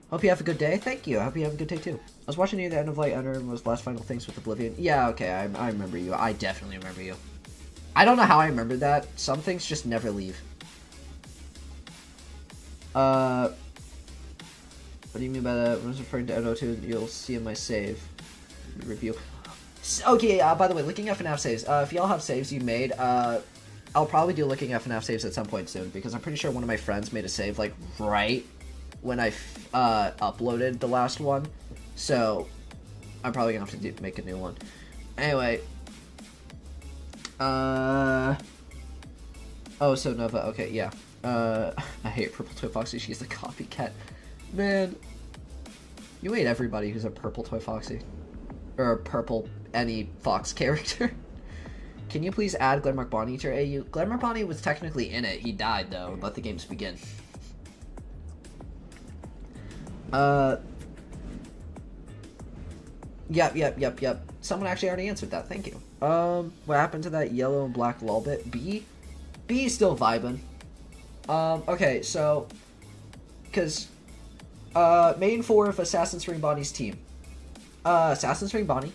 hope you have a good day. Thank you. I hope you have a good day too. I was watching near the end of Light Under and was last final things with Oblivion. Yeah, okay, I remember you. I definitely remember you. I don't know how I remember that. Some things just never leave. What do you mean by that? When I was referring to NO2, you'll see in my save review. Okay, by the way, looking at FNAF saves. If y'all have saves you made, I'll probably do looking at FNAF saves at some point soon, because I'm pretty sure one of my friends made a save, like, right when I uploaded the last one. So, I'm probably gonna have to make a new one. Anyway. Oh, so Nova, okay, yeah. I hate Purple Toy Foxy, she's the copycat. Man, you hate everybody who's a Purple Toy Foxy. Or a purple any Fox character. Can you please add Glenmark Bonnie to your AU? Glenmark Bonnie was technically in it. He died, though. Let the games begin. Yep. Someone actually already answered that. Thank you. What happened to that yellow and black lulbit? B is still vibing. Okay, so... Because, main 4 of Assassin's Ring Bonnie's team. Assassin's Ring Bonnie.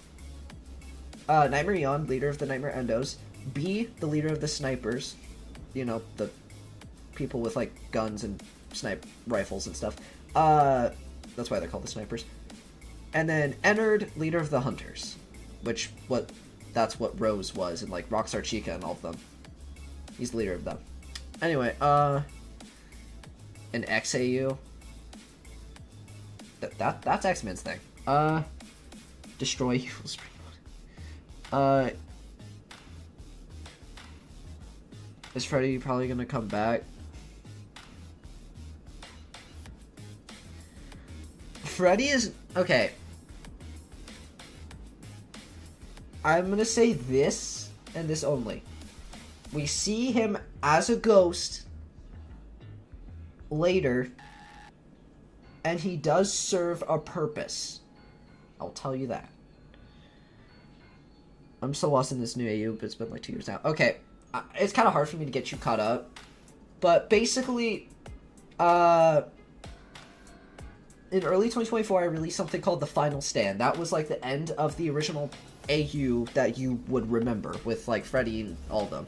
Nightmare Eon, leader of the Nightmare Endos. B, the leader of the snipers. You know, the people with, like, guns and snipe rifles and stuff. That's why they're called the snipers. And then Ennard, leader of the hunters. That's what Rose was in, like, Rockstar Chica and all of them. He's the leader of them. Anyway, an XAU. That's X-Men's thing. Destroy evil spring. Is Freddy probably gonna come back? Freddy is... Okay. I'm gonna say this, and this only. We see him as a ghost later, and he does serve a purpose. I'll tell you that. I'm so lost in this new AU, but it's been like 2 years now. Okay, it's kind of hard for me to get you caught up, but basically, in early 2024, I released something called The Final Stand. That was like the end of the original AU that you would remember, with like Freddy and all of them.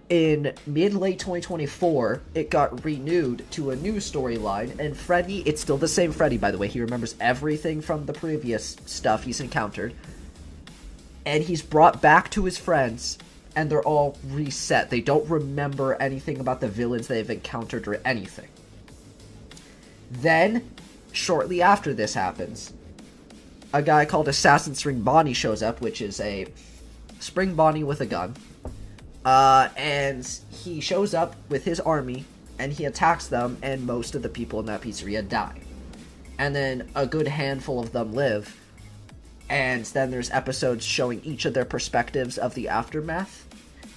In mid-late 2024, it got renewed to a new storyline, and Freddy, it's still the same Freddy, by the way. He remembers everything from the previous stuff he's encountered. And he's brought back to his friends, and they're all reset. They don't remember anything about the villains they've encountered or anything. Then, shortly after this happens, a guy called Assassin's Ring Bonnie shows up, which is a Spring Bonnie with a gun. And he shows up with his army, and he attacks them, and most of the people in that pizzeria die. And then a good handful of them live, and then there's episodes showing each of their perspectives of the aftermath.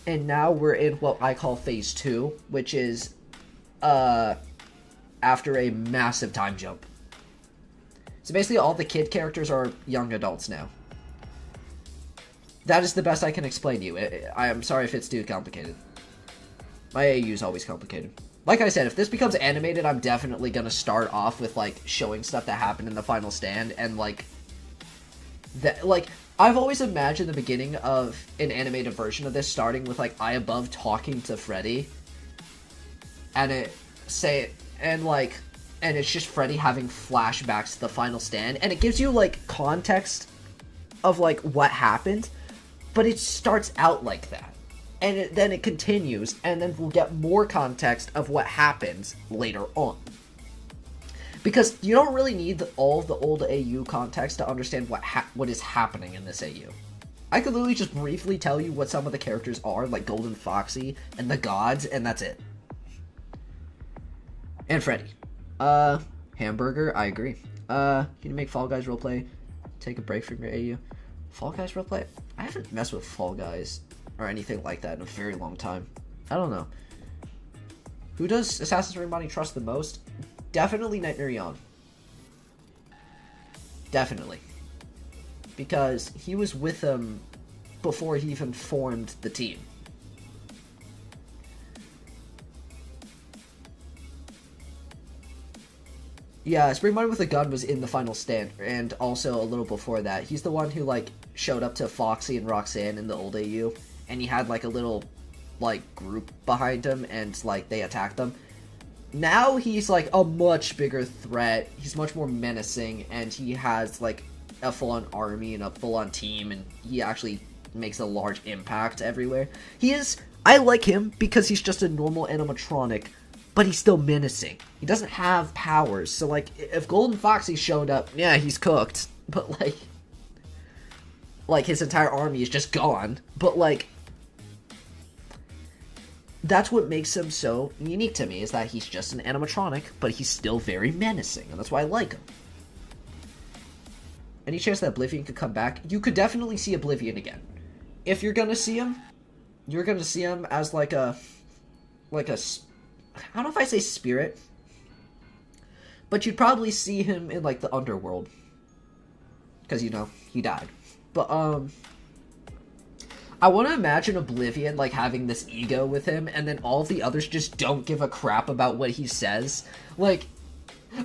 And now we're in what I call Phase 2, which is, after a massive time jump. So basically all the kid characters are young adults now. That is the best I can explain to you. I am sorry if it's too complicated. My AU is always complicated. Like I said, if this becomes animated, I'm definitely going to start off with, like, showing stuff that happened in the final stand, and, like, I've always imagined the beginning of an animated version of this starting with, like, I Above talking to Freddy, and it's just Freddy having flashbacks to the final stand, and it gives you, like, context of, like, what happened, but it starts out like that, and then it continues, and then we'll get more context of what happens later on. Because you don't really need all of the old AU context to understand what is happening in this AU. I could literally just briefly tell you what some of the characters are, like Golden Foxy and the gods, and that's it. And Freddy. Hamburger, I agree. Can you make Fall Guys roleplay? Take a break from your AU. Fall Guys roleplay? I haven't messed with Fall Guys or anything like that in a very long time. I don't know. Who does Assassin's Ring Bonnie trust the most? Definitely Nightmare Eon. Definitely. Because he was with him before he even formed the team. Yeah, Spring Bonnie with a gun was in the final stand, and also a little before that. He's the one who, like, showed up to Foxy and Roxanne in the old AU, and he had, like, a little, like, group behind him, and, like, they attacked them. Now he's, like, a much bigger threat. He's much more menacing, and he has, like, a full-on army and a full-on team, and he actually makes a large impact everywhere. I like him because he's just a normal animatronic, but he's still menacing. He doesn't have powers, so, like, if Golden Foxy showed up, yeah, he's cooked. But, like, his entire army is just gone. But, like, that's what makes him so unique to me, is that he's just an animatronic, but he's still very menacing, and that's why I like him. Any chance that Oblivion could come back? You could definitely see Oblivion again. If you're gonna see him, you're gonna see him as, like a, I don't know if I say spirit, but you'd probably see him in, like, the underworld. Because, you know, he died. But, I want to imagine Oblivion, like, having this ego with him, and then all of the others just don't give a crap about what he says. Like,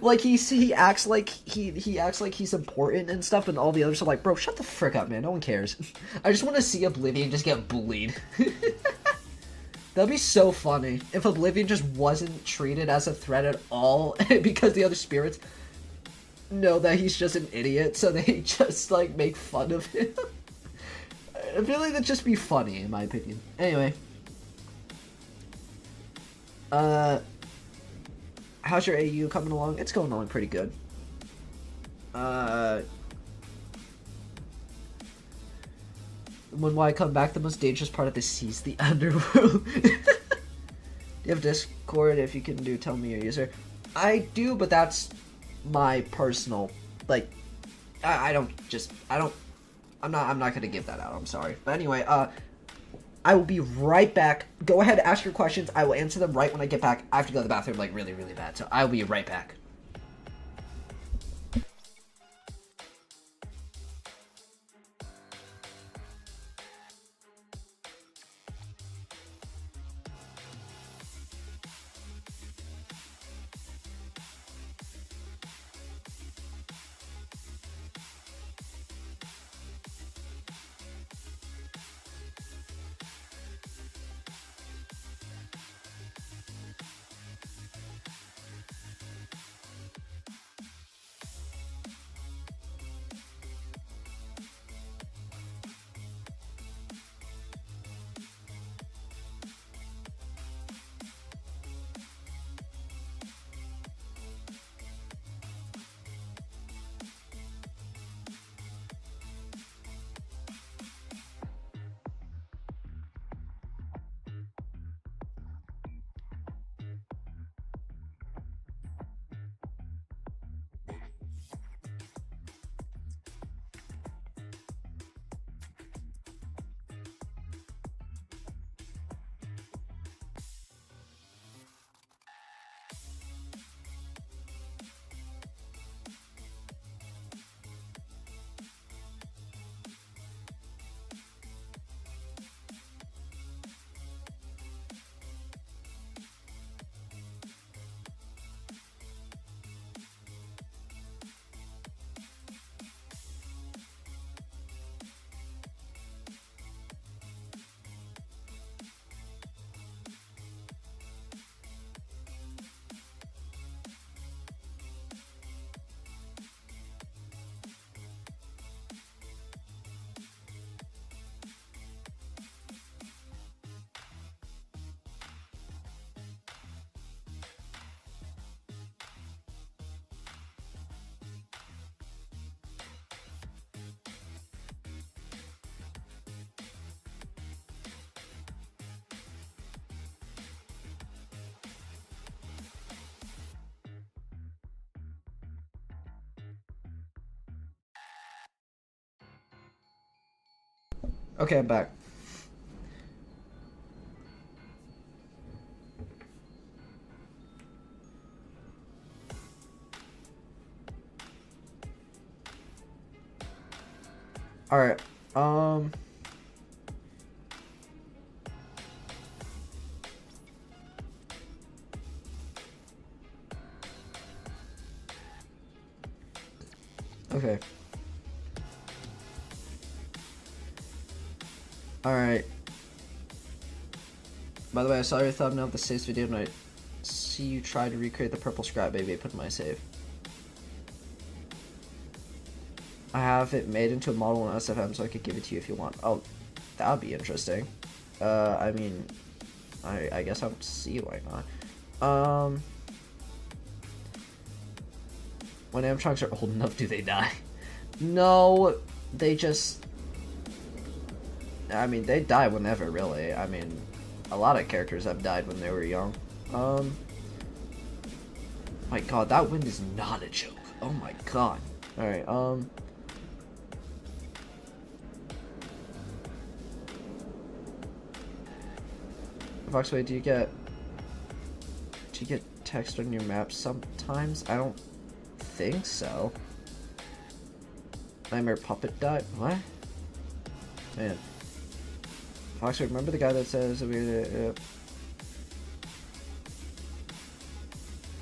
Like he acts like he acts like he's important and stuff, and all the others are like, bro, shut the frick up, man. No one cares. I just want to see Oblivion just get bullied. That'd be so funny if Oblivion just wasn't treated as a threat at all because the other spirits know that he's just an idiot, so they just like make fun of him. I feel like that'd just be funny, in my opinion. Anyway, how's your AU coming along? It's going along pretty good. When will I come back? The most dangerous part of the sea is the underworld. Do you have Discord? If you can do, tell me your user. I do, but that's my personal, like, I'm not gonna give that out, I'm sorry. But anyway, I will be right back. Go ahead, ask your questions. I will answer them right when I get back. I have to go to the bathroom, like, really, really bad, so I will be right back. Okay, I'm back. Alright, okay. Alright. By the way, I saw your thumbnail of the saves video and I see you try to recreate the purple scrap baby I put in my save. I have it made into a model in SFM so I could give it to you if you want. Oh, that would be interesting. I mean, I guess I'll see why not. When animatronics are old enough, do they die? No, they just... I mean, they die whenever, really. I mean, a lot of characters have died when they were young. My god, that wind is not a joke. Oh my god. Alright, Voxway, do you get text on your maps sometimes? I don't think so. Nightmare Puppet died? What? Man. Voxway, remember the guy that says I'm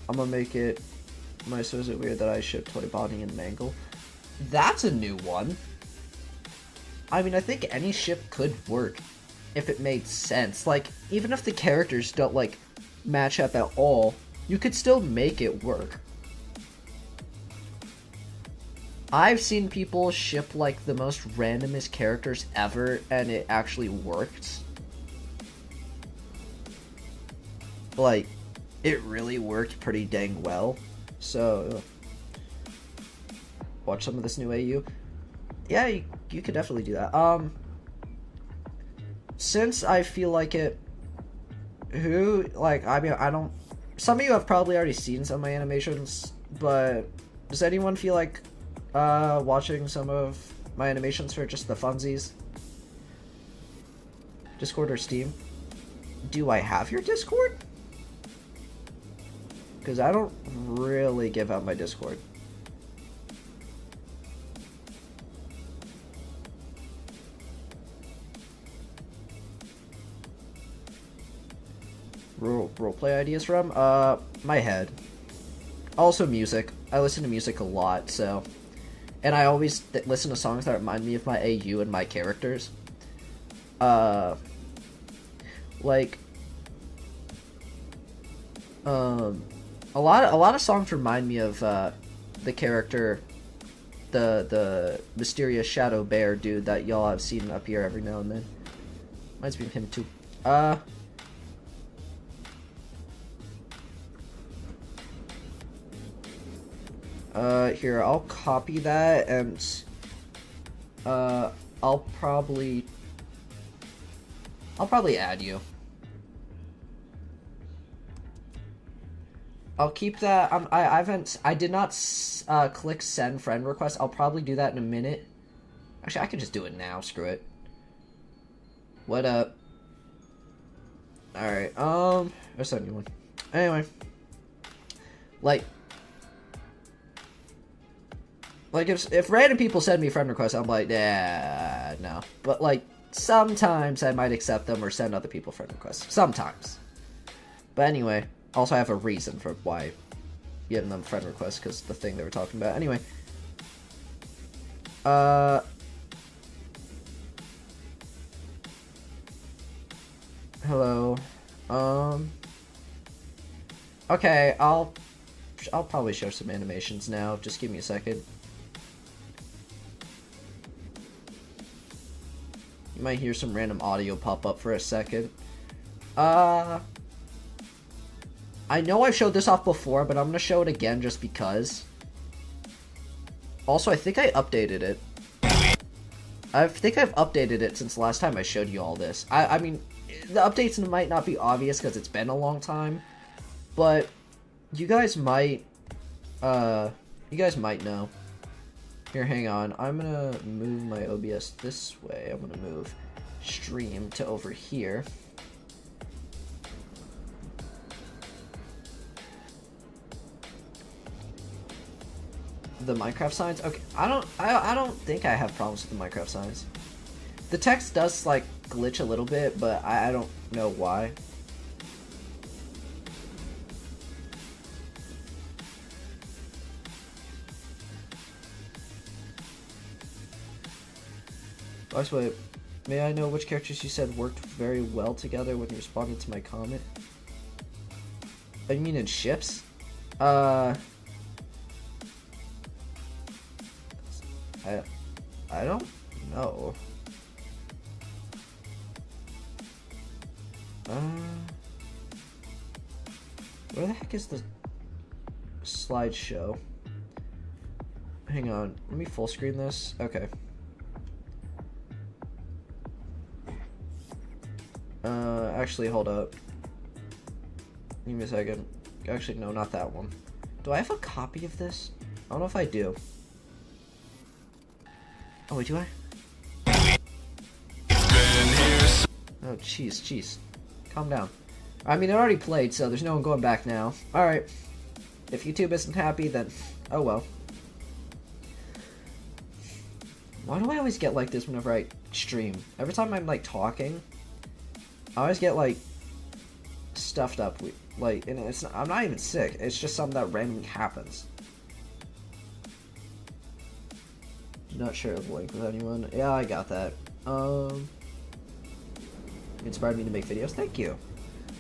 gonna make it So is it weird that I ship Toy Bonnie and Mangle? That's a new one. I mean, I think any ship could work if it made sense. Like, even if the characters don't, like, match up at all, you could still make it work. I've seen people ship, like, the most randomest characters ever, and it actually worked. Like, it really worked pretty dang well. So, watch some of this new AU. Yeah, you could definitely do that. Since I feel like it, I mean, I don't, some of you have probably already seen some of my animations, but does anyone feel like, watching some of my animations for just the funsies? Discord or Steam? Do I have your Discord? Because I don't really give out my Discord. Roleplay ideas from? My head. Also music. I listen to music a lot, so... And I always listen to songs that remind me of my AU and my characters. Like... A lot of songs remind me of, the character... The mysterious shadow bear dude that y'all have seen up here every now and then. Reminds me of him, too. Here, I'll copy that, and, I'll probably add you. I'll keep that, I did not, click send friend request. I'll probably do that in a minute. Actually, I can just do it now, screw it. What up? Alright, there's a new one. Anyway. Like, if random people send me friend requests, I'm like, nah, no. But, like, sometimes I might accept them or send other people friend requests. Sometimes. But anyway, also I have a reason for why getting them friend requests, because the thing they were talking about. Anyway. Hello. Okay, I'll probably show some animations now. Just give me a second. You might hear some random audio pop up for a second. I know I've showed this off before, but I'm gonna show it again just because. Also, I think I updated it. I think I've updated it since last time I showed you all this. I mean, the updates might not be obvious because it's been a long time, but you guys might know. Here, hang on. I'm gonna move my OBS this way. I'm gonna move stream to over here. The Minecraft signs? Okay, I don't think I have problems with the Minecraft signs. The text does, like, glitch a little bit, but I don't know why. Wait, may I know which characters you said worked very well together when you responded to my comment? Oh, you mean in ships? I don't know. Where the heck is the slideshow? Hang on, let me full screen this. Okay. Actually, hold up. Give me a second. Actually, no, not that one. Do I have a copy of this? I don't know if I do. Oh, wait, do I? Oh, jeez. Calm down. I mean, it already played, so there's no one going back now. Alright. If YouTube isn't happy, then oh well. Why do I always get like this whenever I stream? Every time I'm, like, talking, I always get, like, stuffed up. Like, and I'm not even sick. It's just something that randomly happens. Do not share a link with anyone. Yeah, I got that. Inspired me to make videos. Thank you.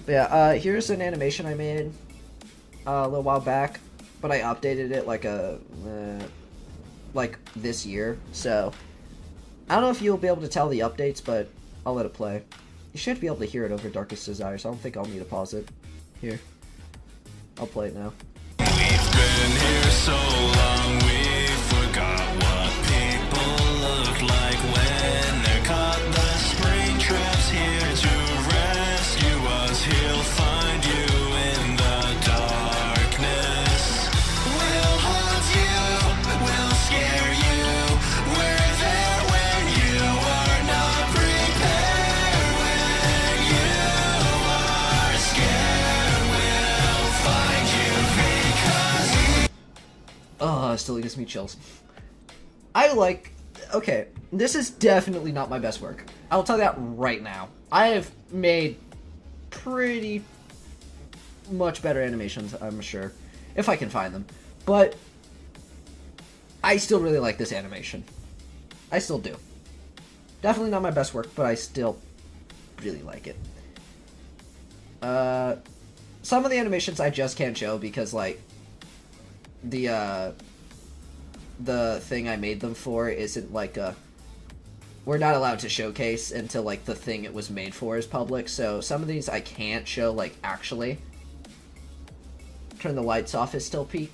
But yeah, here's an animation I made a little while back, but I updated it like this year. So I don't know if you'll be able to tell the updates, but I'll let it play. You should be able to hear it over Darkest Desires. I don't think I'll need to pause it. Here, I'll play it now. We've been here so long, we forgot what people look like when they're caught. The spring traps here to rescue us. He'll find you in the darkness. We'll haunt you, we'll scare you. We're there when you are not prepared. When you are scared, we'll find you because... Oh, it still gives me chills. Okay, this is definitely not my best work. I'll tell you that right now. I have made pretty much better animations, I'm sure, if I can find them. But I still really like this animation. I still do. Definitely not my best work, but I still really like it. Some of the animations I just can't show because, like, the thing I made them for isn't like we're not allowed to showcase until like the thing it was made for is public, so some of these I can't show like actually. Turn the Lights Off is still peak.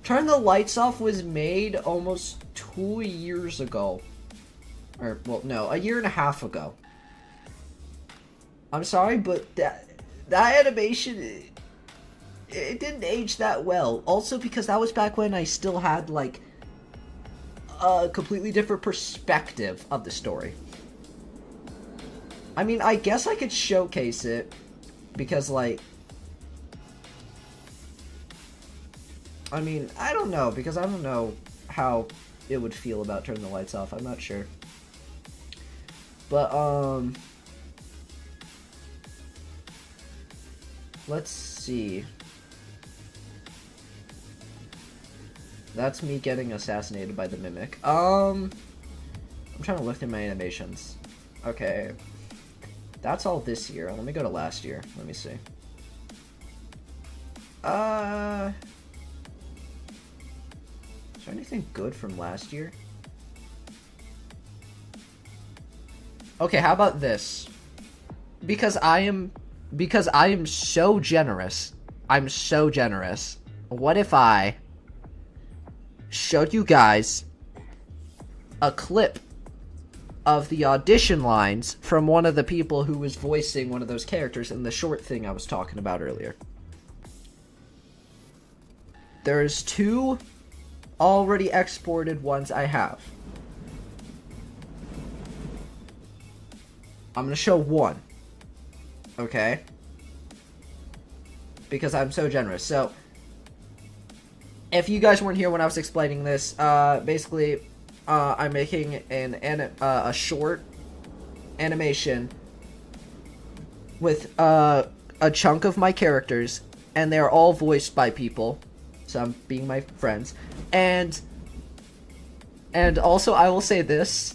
Turn the Lights Off was made almost 2 years ago. Or, well, no, a year and a half ago. I'm sorry, but that animation, it didn't age that well. Also because that was back when I still had, like, a completely different perspective of the story. I mean, I guess I could showcase it, because, like... I mean, I don't know, because I don't know how it would feel about turning the lights off. I'm not sure. But, let's see. That's me getting assassinated by the Mimic. I'm trying to look through my animations. Okay. That's all this year. Let me go to last year. Let me see. Is there anything good from last year? Okay, how about this? Because I am so generous. I'm so generous. What if I showed you guys a clip of the audition lines from one of the people who was voicing one of those characters in the short thing I was talking about earlier? There's 2 already exported ones I have. I'm gonna show 1. Okay? Because I'm so generous. So, if you guys weren't here when I was explaining this, basically, I'm making a short animation with a chunk of my characters, and they're all voiced by people, so I'm being my friends, and also I will say this,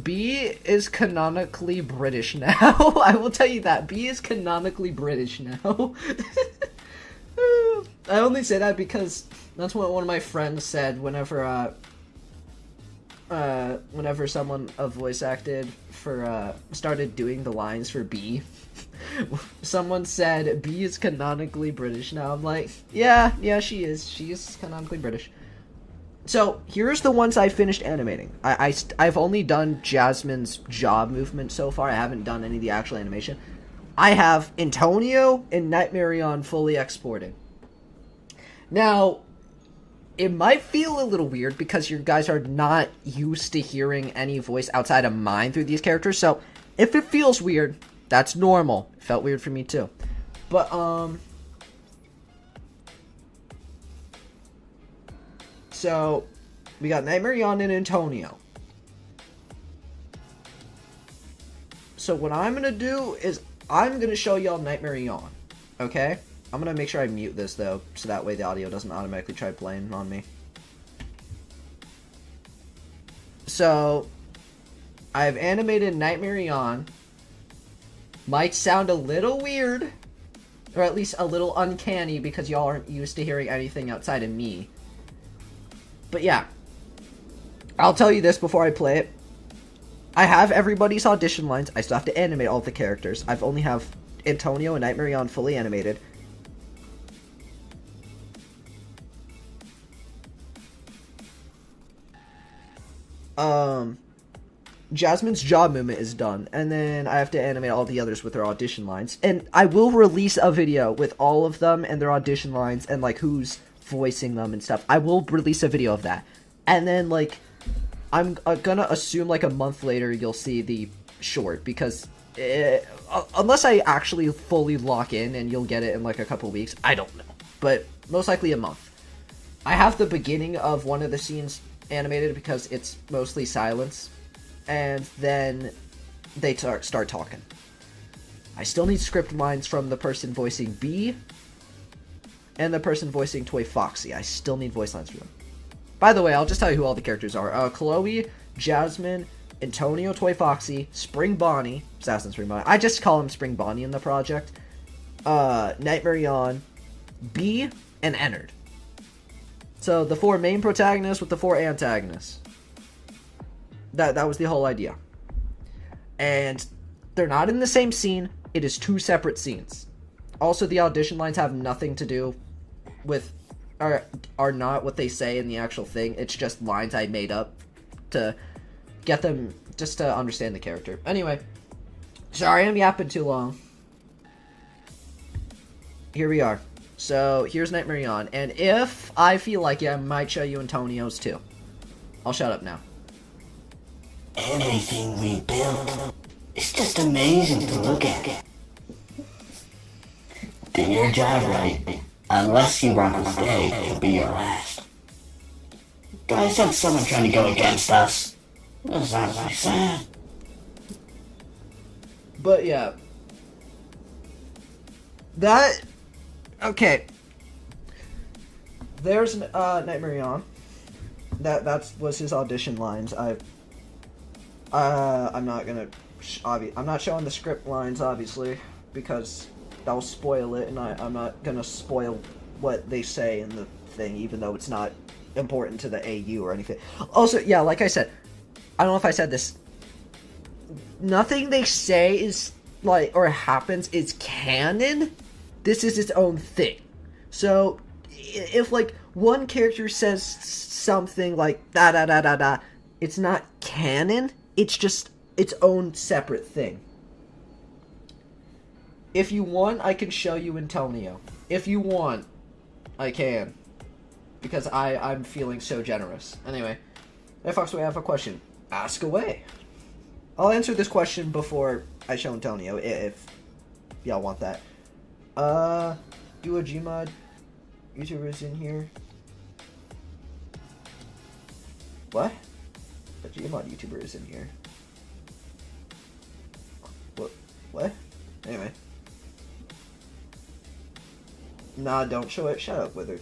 B is canonically British now. I will tell you that, B is canonically British now. I only say that because that's what one of my friends said whenever someone voice acted for started doing the lines for B. Someone said B is canonically British now. I'm like, yeah, she is. She is canonically British. So here's the ones I finished animating. I've only done Jasmine's jaw movement so far. I haven't done any of the actual animation. I have Antonio and Nightmarion fully exported. Now, it might feel a little weird because you guys are not used to hearing any voice outside of mine through these characters, so if it feels weird, that's normal. It felt weird for me too. But, so, we got Nightmarion and Antonio. So what I'm gonna do is, I'm gonna show y'all Nightmarion, okay? I'm gonna make sure I mute this though, so that way the audio doesn't automatically try playing on me. So, I've animated Nightmare Eon. Might sound a little weird, or at least a little uncanny because y'all aren't used to hearing anything outside of me. But yeah, I'll tell you this before I play it. I have everybody's audition lines. I still have to animate all the characters. I've only have Antonio and Nightmare Eon fully animated. Jasmine's jaw movement is done, and then I have to animate all the others with their audition lines. And I will release a video with all of them and their audition lines and, like, who's voicing them and stuff. I will release a video of that. And then, like, I'm gonna assume, like, a month later you'll see the short, because unless I actually fully lock in and you'll get it in, like, a couple weeks, I don't know. But most likely a month. I have the beginning of one of the scenes animated because it's mostly silence. And then they start talking. I still need script lines from the person voicing B and the person voicing Toy Foxy. I still need voice lines for them. By the way, I'll just tell you who all the characters are. Chloe, Jasmine, Antonio, Toy Foxy, Spring Bonnie, Assassin Spring Bonnie. I just call him Spring Bonnie in the project. Nightmare Eon, B, and Ennard. So the 4 main protagonists with the 4 antagonists. That was the whole idea. And they're not in the same scene. It is 2 separate scenes. Also, the audition lines have nothing to do with... are not what they say in the actual thing. It's just lines I made up to get them... just to understand the character. Anyway. Sorry I'm yapping too long. Here we are. So, here's Nightmare Eon. And if I feel like it, I might show you Antonio's too. I'll shut up now. Anything we build is just amazing to look at. Do your job right. Unless you run this day, it'll be your last. Guys, that's someone trying to go against us. That sounds like sad. But yeah. That... okay. There's Nightmare Eon. That was his audition lines. I'm not gonna... I'm not showing the script lines, obviously, because that'll spoil it, and I'm not gonna spoil what they say in the thing, even though it's not important to the AU or anything. Also, yeah, like I said, I don't know if I said this, nothing they say is, like, or happens is canon. This is its own thing. So, if, like, one character says something like, da-da-da-da-da, it's not canon. It's just its own separate thing. If you want, I can show you Antonio. If you want, I can. Because I'm feeling so generous. Anyway, hey Fox, I have a question. Ask away. I'll answer this question before I show Antonio, if y'all want that. Do a Gmod YouTubers in here. What? A Gmod YouTuber is in here. What? Anyway. Nah, don't show it. Shut up, Wizard.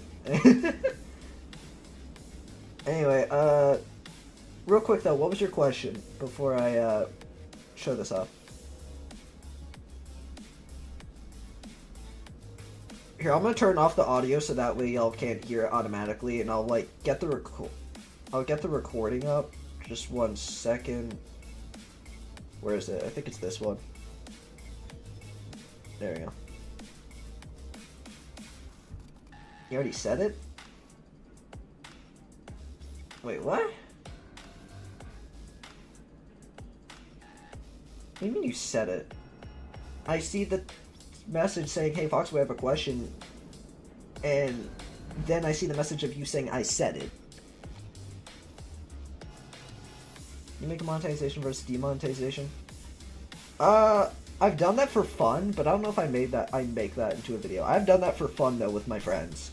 Anyway, real quick though, what was your question before I, show this off? Here, I'm gonna turn off the audio so that way y'all can't hear it automatically, and I'll, like, get the recording up. Just 1 second. Where is it? I think it's this one. There we go. You already said it? Wait, what? What do you mean you said it? I see the message saying, hey Fox, we have a question. And then I see the message of you saying I said it. You make a monetization versus demonetization? I've done that for fun, but I don't know if I make that into a video. I've done that for fun though with my friends.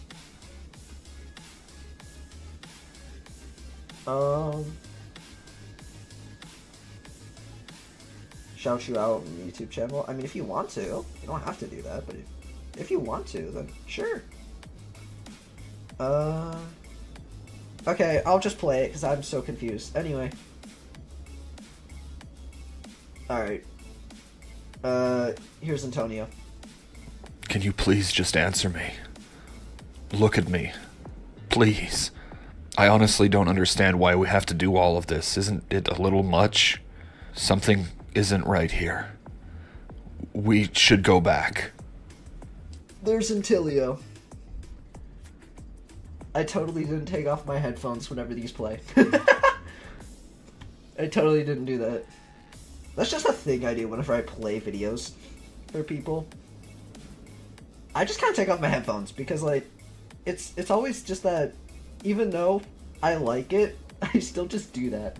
Shout you out on the YouTube channel. I mean, if you want to. You don't have to do that, but if you want to, then sure. Okay, I'll just play it because I'm so confused. Anyway. Alright. Here's Antonio. Can you please just answer me? Look at me. Please. I honestly don't understand why we have to do all of this. Isn't it a little much? Something isn't right here. We should go back. There's Antilio. I totally didn't take off my headphones whenever these play. I totally didn't do that. That's just a thing I do whenever I play videos for people. I just kind of take off my headphones because, like, it's always just that, even though I like it, I still just do that.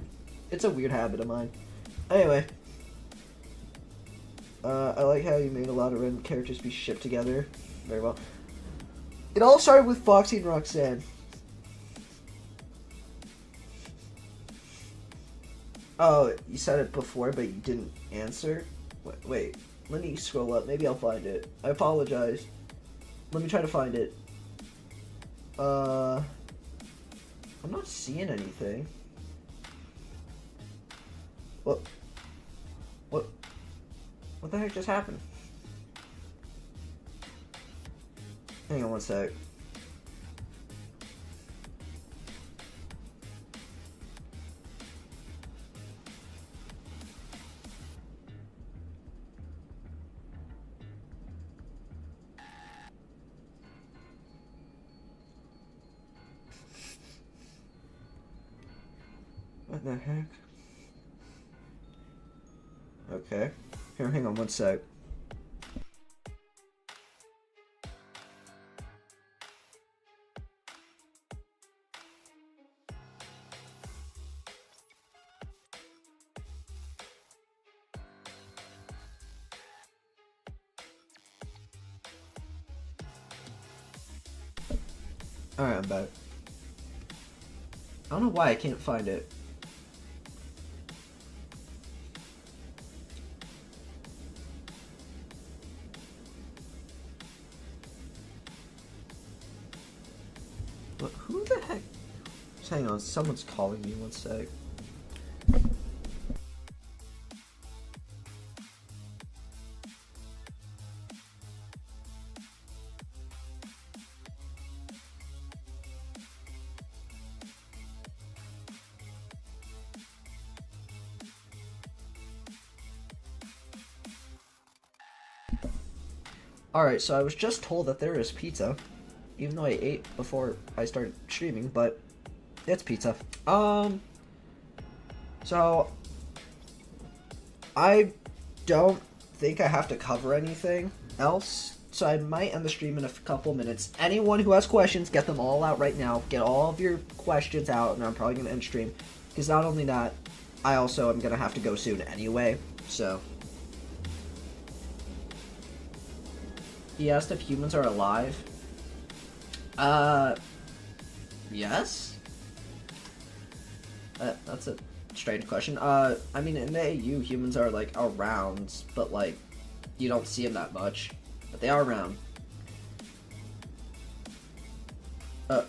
It's a weird habit of mine. Anyway. I like how you made a lot of random characters be shipped together. Very well. It all started with Foxy and Roxanne. Oh, you said it before, but you didn't answer? Wait, let me scroll up. Maybe I'll find it. I apologize. Let me try to find it. I'm not seeing anything. What the heck just happened? Hang on one sec. What the heck? Okay. Here, hang on one sec. Alright, I'm back. I don't know why I can't find it. But who the heck? Just hang on, someone's calling me, one sec. Alright, so I was just told that there is pizza, even though I ate before I started streaming, but it's pizza. So I don't think I have to cover anything else, so I might end the stream in a couple minutes. Anyone who has questions, get them all out right now. Get all of your questions out, and I'm probably going to end stream, because not only that, I also am going to have to go soon anyway, so... He asked if humans are alive. Yes? That's a strange question. I mean, in the AU, humans are, like, around, but, like, you don't see them that much. But they are around. You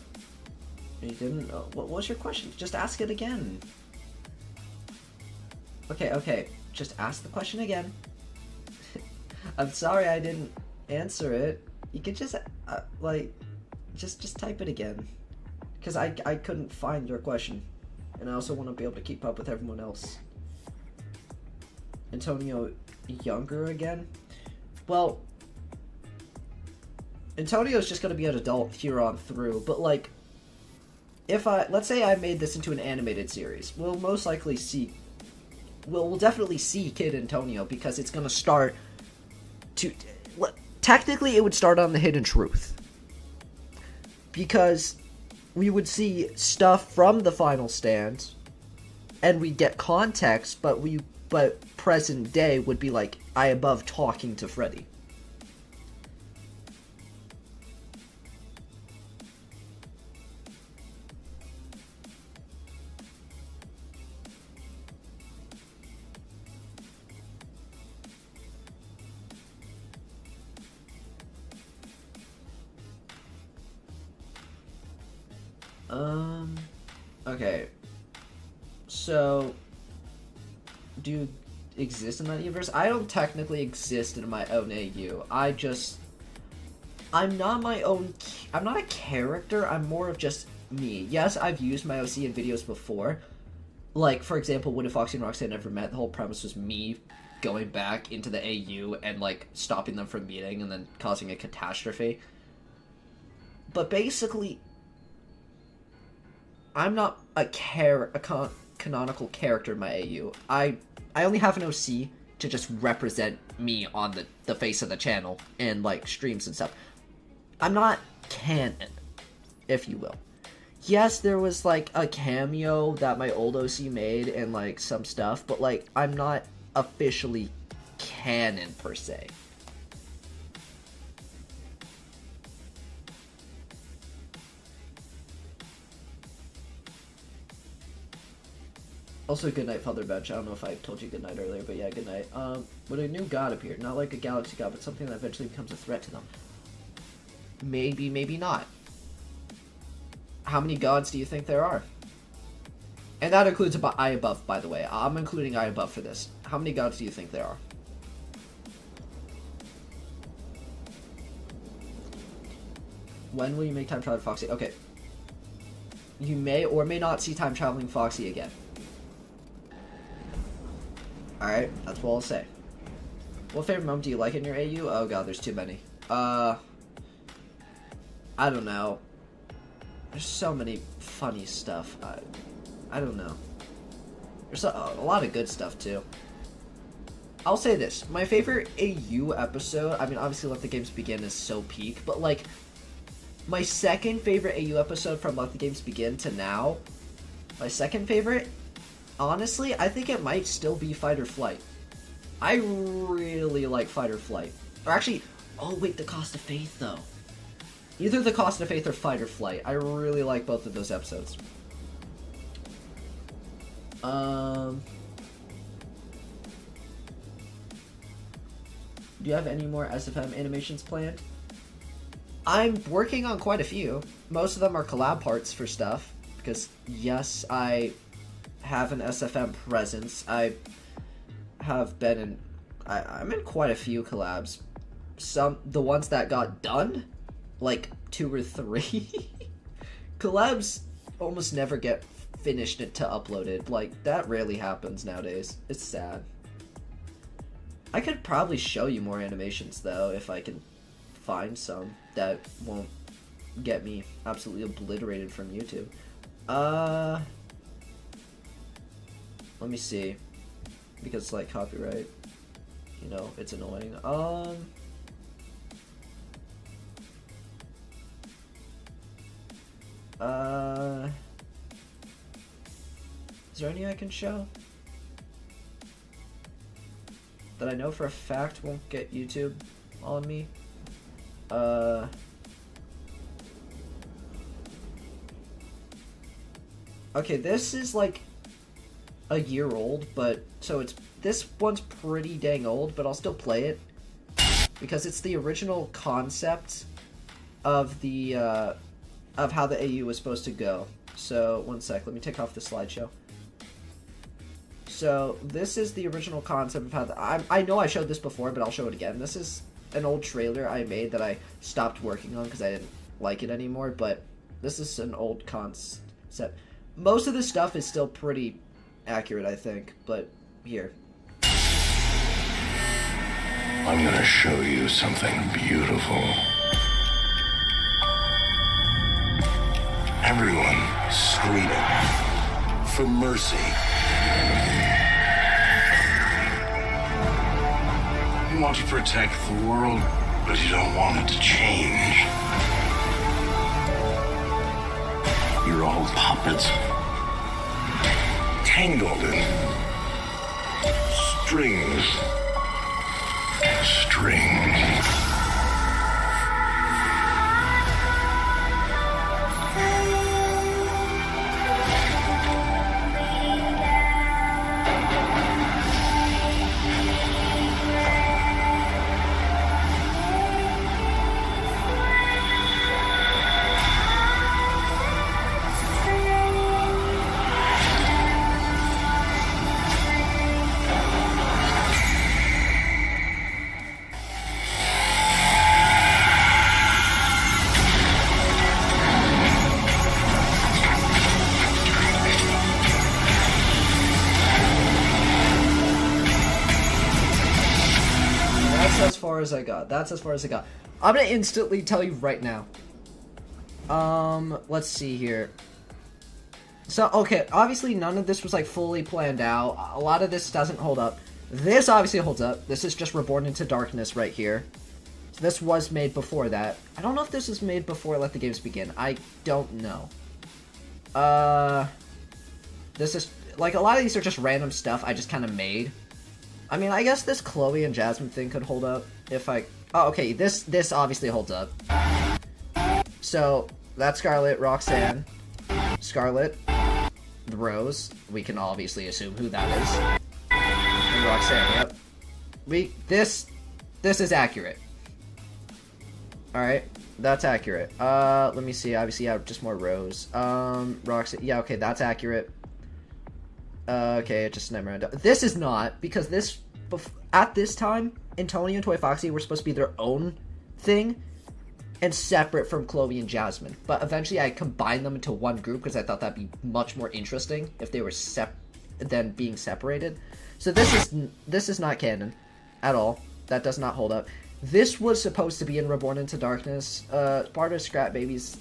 didn't? What was your question? Just ask it again. Okay. Just ask the question again. I'm sorry I didn't answer it. You could just just type it again, because I couldn't find your question, and I also want to be able to keep up with everyone else. Antonio younger again? Well, Antonio's just gonna be an adult here on through, but like, if let's say I made this into an animated series, we'll most likely see, we'll definitely see Kid Antonio, because it's gonna start to, technically, it would start on the Hidden Truth, because we would see stuff from the Final Stand, and we get context, but present day would be like I above talking to Freddy. Okay. So, exist in that universe. I don't technically exist in my own AU. I'm not my own. I'm not a character. I'm more of just me. Yes, I've used my OC in videos before. Like, for example, when Foxy and Roxanne never met, the whole premise was me going back into the AU and, like, stopping them from meeting and then causing a catastrophe. But basically, I'm not a canonical character in my AU. I only have an OC to just represent me on the face of the channel and, like, streams and stuff. I'm not canon, if you will. Yes, there was, like, a cameo that my old OC made and, like, some stuff, but, like, I'm not officially canon, per se. Also, good night, Father Bench. I don't know if I told you good night earlier, but yeah, good night. When a new god appeared, not like a galaxy god, but something that eventually becomes a threat to them. Maybe, maybe not. How many gods do you think there are? And that includes I above, by the way. I'm including I above for this. How many gods do you think there are? When will you make time traveling Foxy? Okay. You may or may not see time traveling Foxy again. Alright, that's what I'll say. What favorite moment do you like in your AU? Oh god, there's too many. I don't know. There's so many funny stuff. I don't know. There's a lot of good stuff, too. I'll say this. My favorite AU episode, I mean, obviously Let the Games Begin is so peak, but, like, my second favorite AU episode from Let the Games Begin to now, my second favorite, honestly, I think it might still be Fight or Flight. I really like Fight or Flight. Or actually, oh wait, The Cost of Faith, though. Either The Cost of Faith or Fight or Flight. I really like both of those episodes. Do you have any more SFM animations planned? I'm working on quite a few. Most of them are collab parts for stuff. Because, yes, I have an SFM presence. I have been in... I'm in quite a few collabs. The ones that got done, like 2 or 3. Collabs almost never get finished to uploaded. Like, that rarely happens nowadays. It's sad. I could probably show you more animations, though, if I can find some that won't get me absolutely obliterated from YouTube. Let me see. Because, like, copyright, you know, it's annoying. Is there any I can show that I know for a fact won't get YouTube on me? Okay, this is like a year old, but so this one's pretty dang old, but I'll still play it because it's the original concept of the of how the AU was supposed to go. So one sec, let me take off the slideshow. So this is the original concept of how I know I showed this before, but I'll show it again. This is an old trailer I made that I stopped working on because I didn't like it anymore, but this is an old concept. Most of the stuff is still pretty accurate, I think, but here. I'm gonna show you something beautiful. Everyone screaming for mercy. You want to protect the world, but you don't want it to change. You're all puppets, tangled in strings. far as I got. That's as far as I got. I'm gonna instantly tell you right now. Let's see here. So, okay, obviously none of this was, like, fully planned out. A lot of this doesn't hold up. This obviously holds up. This is just Reborn into Darkness right here. So this was made before that. I don't know if this was made before Let the Games Begin. I don't know. This is, like, a lot of these are just random stuff I just kind of made. I mean, I guess this Chloe and Jasmine thing could hold up if I... Oh, okay, this obviously holds up. So, that's Scarlet, Roxanne, Scarlet, the Rose. We can obviously assume who that is. And Roxanne, yep. This is accurate. Alright, that's accurate. Let me see, obviously, yeah, just more Rose. Roxanne, yeah, okay, that's accurate. Okay, just never end up. This is not, because this, at this time, Antonio and Toy Foxy were supposed to be their own thing, and separate from Chloe and Jasmine. But eventually I combined them into one group because I thought that'd be much more interesting if they were than being separated. So this is not canon at all. That does not hold up. This was supposed to be in Reborn into Darkness. Part of Scrap Baby's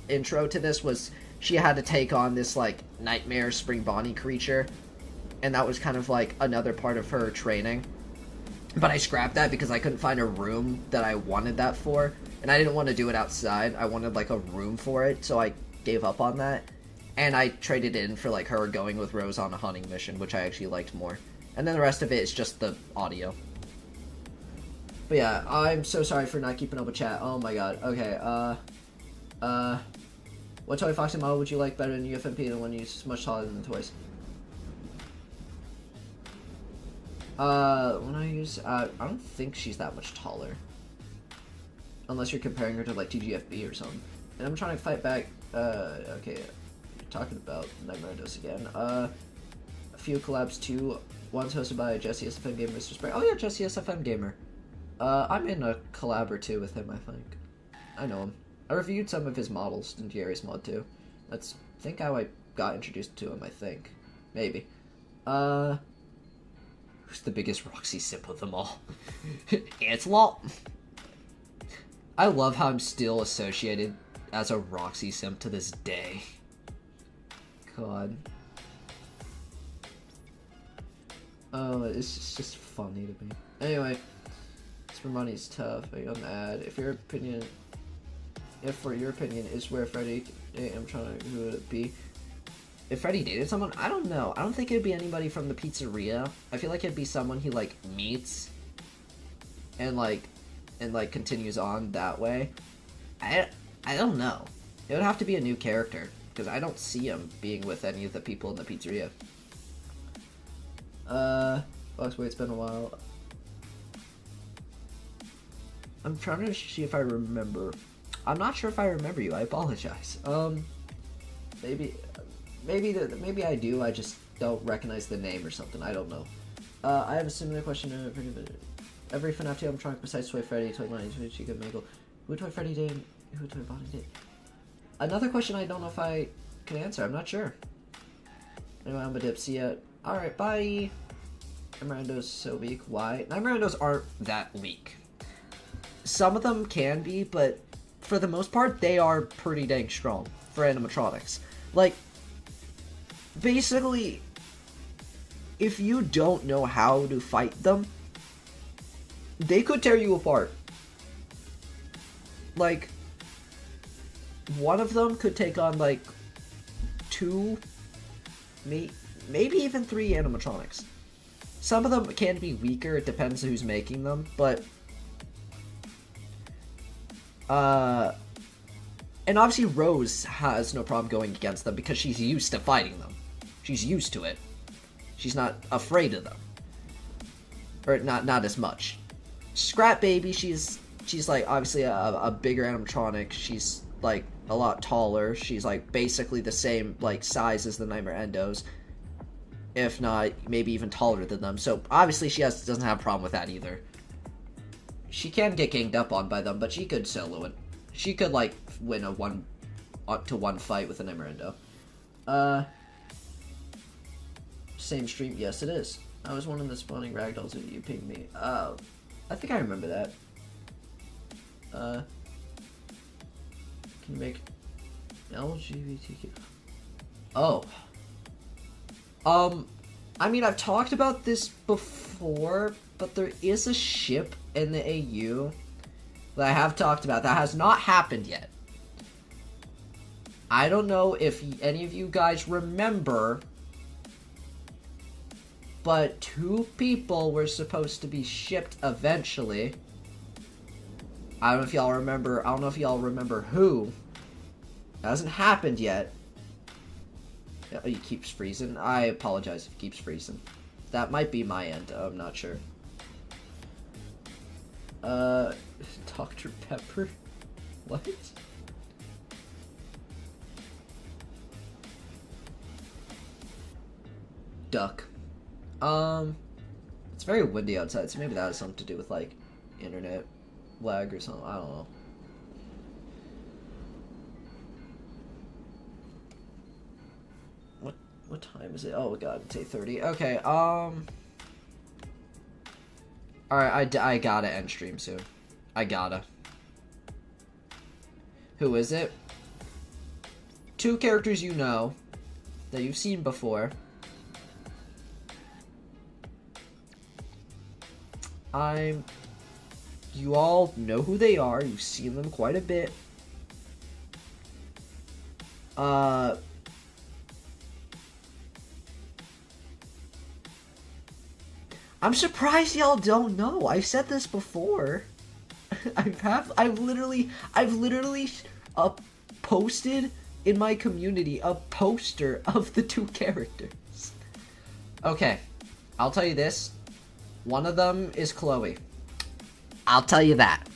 intro to this was she had to take on this, like, nightmare Spring Bonnie creature. And that was kind of like another part of her training. But I scrapped that because I couldn't find a room that I wanted that for. And I didn't want to do it outside. I wanted, like, a room for it. So I gave up on that. And I traded in for, like, her going with Rose on a hunting mission, which I actually liked more. And then the rest of it is just the audio. But yeah, I'm so sorry for not keeping up with chat. Oh my god. Okay, what Toy Foxy model would you like better than UFMP than one uses much taller than the toys? When I use, I don't think she's that much taller. Unless you're comparing her to, like, TGFB or something. And I'm trying to fight back, okay, you're talking about Nightmare Dose again. A few collabs too. One's hosted by Jesse SFM Gamer, Mr. Spray. Oh yeah, Jesse SFM Gamer. I'm in a collab or two with him, I think. I know him. I reviewed some of his models in Gary's mod too. That's, I think, how I got introduced to him, I think. Maybe. Who's the biggest Roxy simp of them all? It's Law. I love how I'm still associated as a Roxy simp to this day. God. Oh, it's just funny to me. Anyway, for money's tough. I'm mad. If for your opinion is where Freddy, I'm trying to, who would it be? If Freddy dated someone, I don't know. I don't think it'd be anybody from the pizzeria. I feel like it'd be someone he, like, meets and continues on that way. I don't know. It would have to be a new character because I don't see him being with any of the people in the pizzeria. Wait, it's been a while. I'm trying to see if I remember. I'm not sure if I remember you. I apologize. Maybe I do. I just don't recognize the name or something. I don't know. I have a similar question. Every FNAF 2 I'm trying besides Toy Freddy, Toy Bonnie, Toy Chica, Mangle. Who Toy Freddy did? Who Toy Bonnie did? Another question I don't know if I can answer. I'm not sure. Anyway, I'm a dipsy yet. Alright, bye. Nightmarando's so weak. Why? Nightmarandos aren't that weak. Some of them can be, but for the most part, they are pretty dang strong for animatronics. Like, basically, if you don't know how to fight them, they could tear you apart. Like, one of them could take on, like, 2, maybe even 3 animatronics. Some of them can be weaker, it depends who's making them, but and obviously Rose has no problem going against them because she's used to fighting them. She's used to it. She's not afraid of them. Or not as much. Scrap Baby, she's like obviously a bigger animatronic. She's like a lot taller. She's like basically the same like size as the Nightmare Endos. If not, maybe even taller than them. So obviously she doesn't have a problem with that either. She can get ganged up on by them, but she could solo it. She could, like, win a 1-to-1 fight with an Emerendo. Same stream? Yes, it is. I was one of the spawning ragdolls that you pinged me. I think I remember that. Can you make LGBTQ? Oh. I mean, I've talked about this before, but there is a ship in the AU that I have talked about that has not happened yet. I don't know if any of you guys remember, but 2 people were supposed to be shipped eventually. I don't know if y'all remember who. It hasn't happened yet. Oh, he keeps freezing. I apologize if he keeps freezing. That might be my end. I'm not sure. Dr. Pepper? What? Duck. It's very windy outside, so maybe that has something to do with, like, internet lag or something. I don't know. What time is it? Oh god, it's 8:30. Okay, alright, I gotta end stream soon. I gotta. Who is it? 2 characters you know, that you've seen before. You all know who they are, you've seen them quite a bit. I'm surprised y'all don't know. I've said this before. I've literally posted in my community a poster of the 2 characters. Okay, I'll tell you this. One of them is Chloe. I'll tell you that.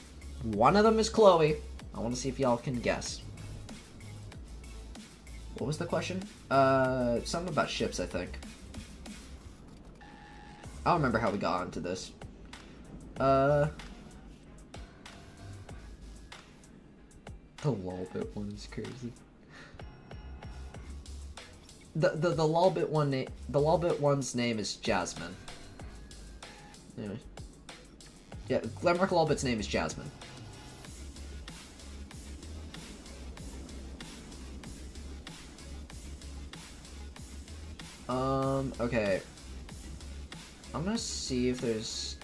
One of them is Chloe. I want to see if y'all can guess. What was the question? Something about ships, I think. I don't remember how we got onto this. The lolbit one is crazy. The lolbit one's name is Jasmine. Anyway. Yeah, Glamrock Lolbit's name is Jasmine. Okay. I'm gonna see if there's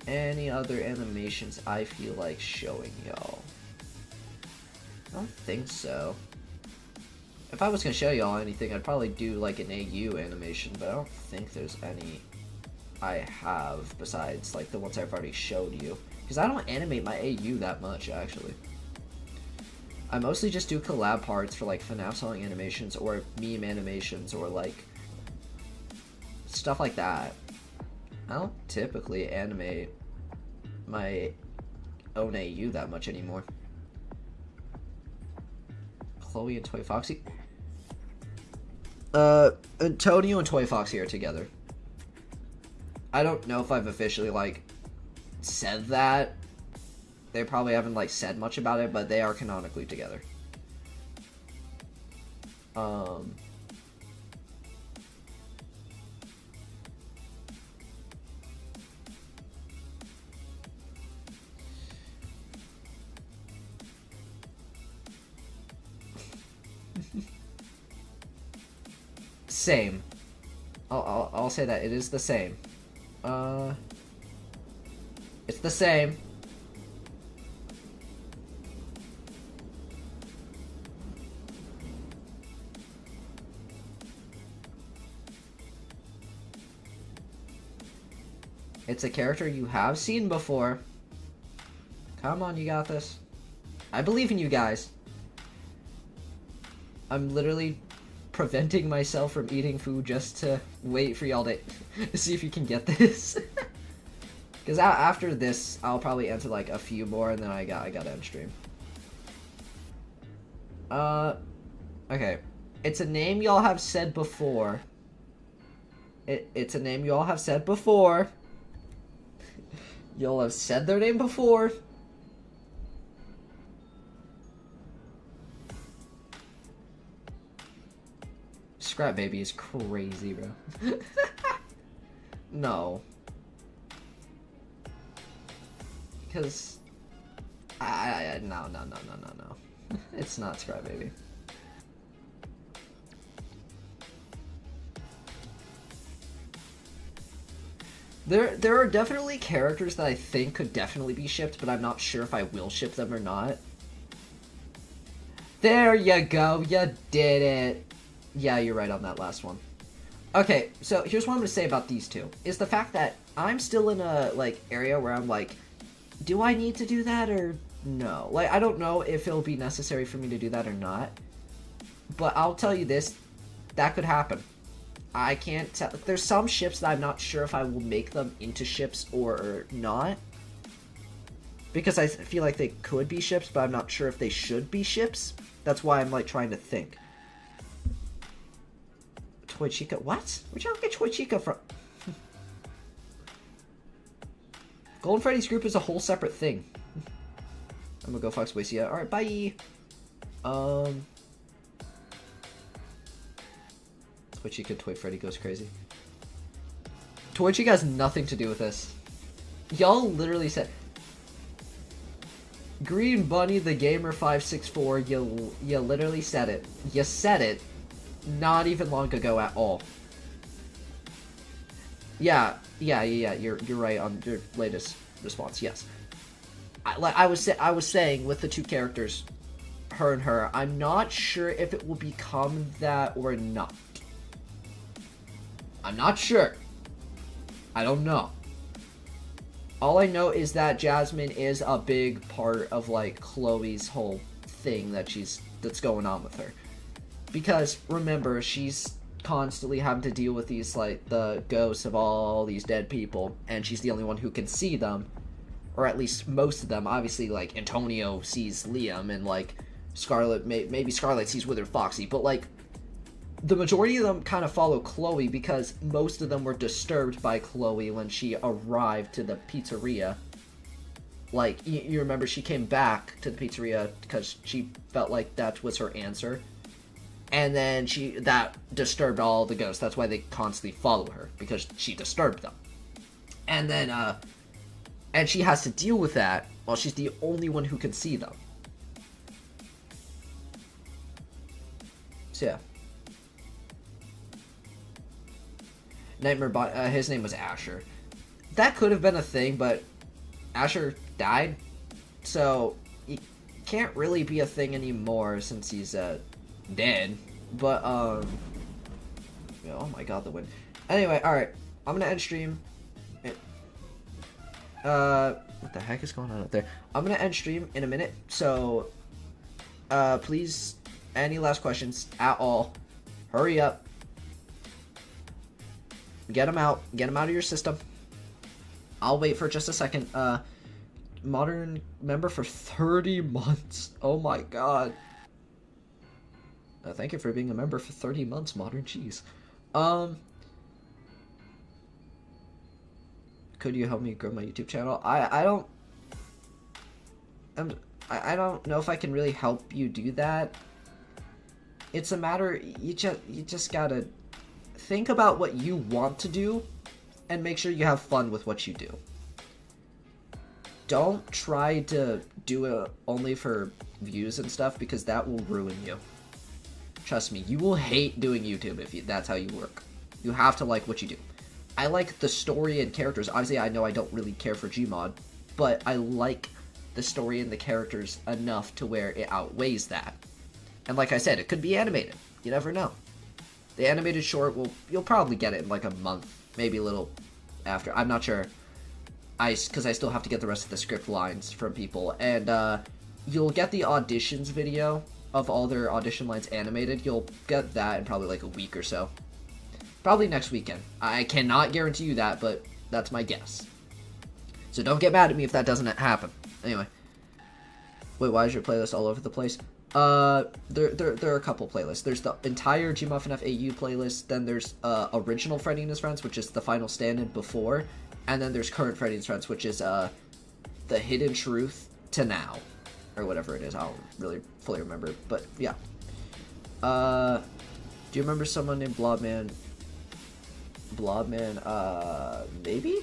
any other animations I feel like showing y'all. I don't think so. If I was gonna show y'all anything, I'd probably do like an AU animation, but I don't think there's any I have besides like the ones I've already showed you. Because I don't animate my AU that much, actually. I mostly just do collab parts for like FNAF song animations or meme animations or like stuff like that. I don't typically animate my own AU that much anymore. Chloe and Toy Foxy. Antonio and Toy Foxy are together. I don't know if I've officially like said that. They probably haven't like said much about it, but they are canonically together. Same. I'll say that it is the same. It's the same. It's a character you have seen before. Come on, you got this. I believe in you guys. I'm literally preventing myself from eating food just to wait for y'all to see if you can get this. Because after this, I'll probably enter like a few more, and then I gotta end stream. Okay. It's a name y'all have said before. It's a name y'all have said before. Y'all have said their name before. Scrap Baby is crazy, bro. No. Because no. It's not Crybaby. There are definitely characters that I think could definitely be shipped, but I'm not sure if I will ship them or not. There you go, you did it. Yeah, you're right on that last one. Okay, so here's what I'm gonna say about these two, is the fact that I'm still in a, like, area where I'm like, do I need to do that or no? Like, I don't know if it'll be necessary for me to do that or not, but I'll tell you this, that could happen. I can't tell. There's some ships that I'm not sure if I will make them into ships or not, because I feel like they could be ships, but I'm not sure if they should be ships. That's why I'm, like, trying to think. Toy Chica? What? Where'd y'all get Toy Chica from? Golden Freddy's group is a whole separate thing. I'm gonna go Fox Waste. Yeah. Alright, bye! Toy Chica, Toy Freddy goes crazy. Toy Chica has nothing to do with this. Y'all literally said... Green Bunny the Gamer 564, you literally said it. You said it not even long ago at all. Yeah, you're right on your latest response, yes. I was saying with the two characters, her and her, I'm not sure if it will become that or not. I'm not sure. I don't know. All I know is that Jasmine is a big part of, like, Chloe's whole thing that's going on with her. Because, remember, she's constantly having to deal with these, like, the ghosts of all these dead people, and she's the only one who can see them. Or at least most of them. Obviously, like, Antonio sees Liam, and, like, Scarlet, maybe Scarlet sees Wither Foxy, but, like, the majority of them kind of follow Chloe because most of them were disturbed by Chloe when she arrived to the pizzeria. Like, you remember she came back to the pizzeria because she felt like that was her answer. And then that disturbed all the ghosts. That's why they constantly follow her, because she disturbed them. And then, and she has to deal with that while she's the only one who can see them. So, yeah. Nightmare his name was Asher. That could have been a thing, but Asher died, so he can't really be a thing anymore since he's dead. But oh my god, the wind. Anyway, all right, I'm gonna end stream. What the heck is going on out there? I'm gonna end stream in a minute, so please, any last questions at all, hurry up. Get them out of your system. I'll wait for just a second. Modern member for 30 months. Oh my god. Thank you for being a member for 30 months, Modern. Jeez. Could you help me grow my YouTube channel? I don't know if I can really help you do that. It's a matter, you just gotta think about what you want to do and make sure you have fun with what you do. Don't try to do it only for views and stuff, because that will ruin you. Trust me, you will hate doing YouTube if that's how you work. You have to like what you do. I like the story and characters. Obviously, I know I don't really care for Gmod, but I like the story and the characters enough to where it outweighs that. And like I said, it could be animated. You never know. The animated short, you'll probably get it in like a month, maybe a little after. I'm not sure. Because I still have to get the rest of the script lines from people. And you'll get the auditions video of all their audition lines animated. You'll get that in probably like a week or so. Probably next weekend. I cannot guarantee you that, but that's my guess. So don't get mad at me if that doesn't happen. Anyway. Wait, why is your playlist all over the place? There are a couple playlists. There's the entire Gmuffin FAU playlist, then there's original Freddy and His Friends, which is the final stand-in before, and then there's current Freddy and His Friends, which is the Hidden Truth to now, or whatever it is. I don't really fully remember, but yeah. Do you remember someone named Blobman? Blobman, maybe?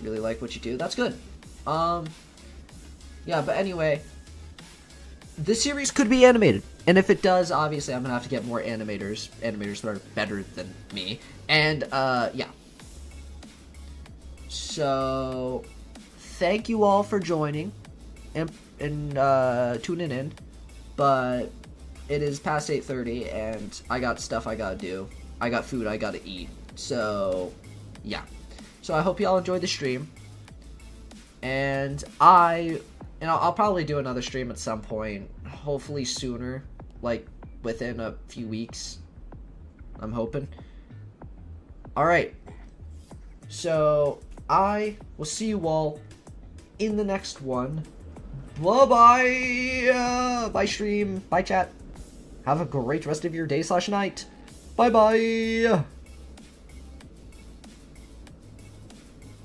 really like what you do. That's good. Yeah, but anyway, this series could be animated. And if it does, obviously, I'm going to have to get more animators that are better than me. And, yeah. So, thank you all for joining and tuning in. But it is past 8:30, and I got stuff I gotta do. I got food I gotta eat. So, yeah. So I hope y'all enjoyed the stream. And I'll probably do another stream at some point. Hopefully sooner. Like, within a few weeks. I'm hoping. Alright. So, I will see you all in the next one. Bye-bye! Bye, stream. Bye, chat. Have a great rest of your day/night. Bye-bye!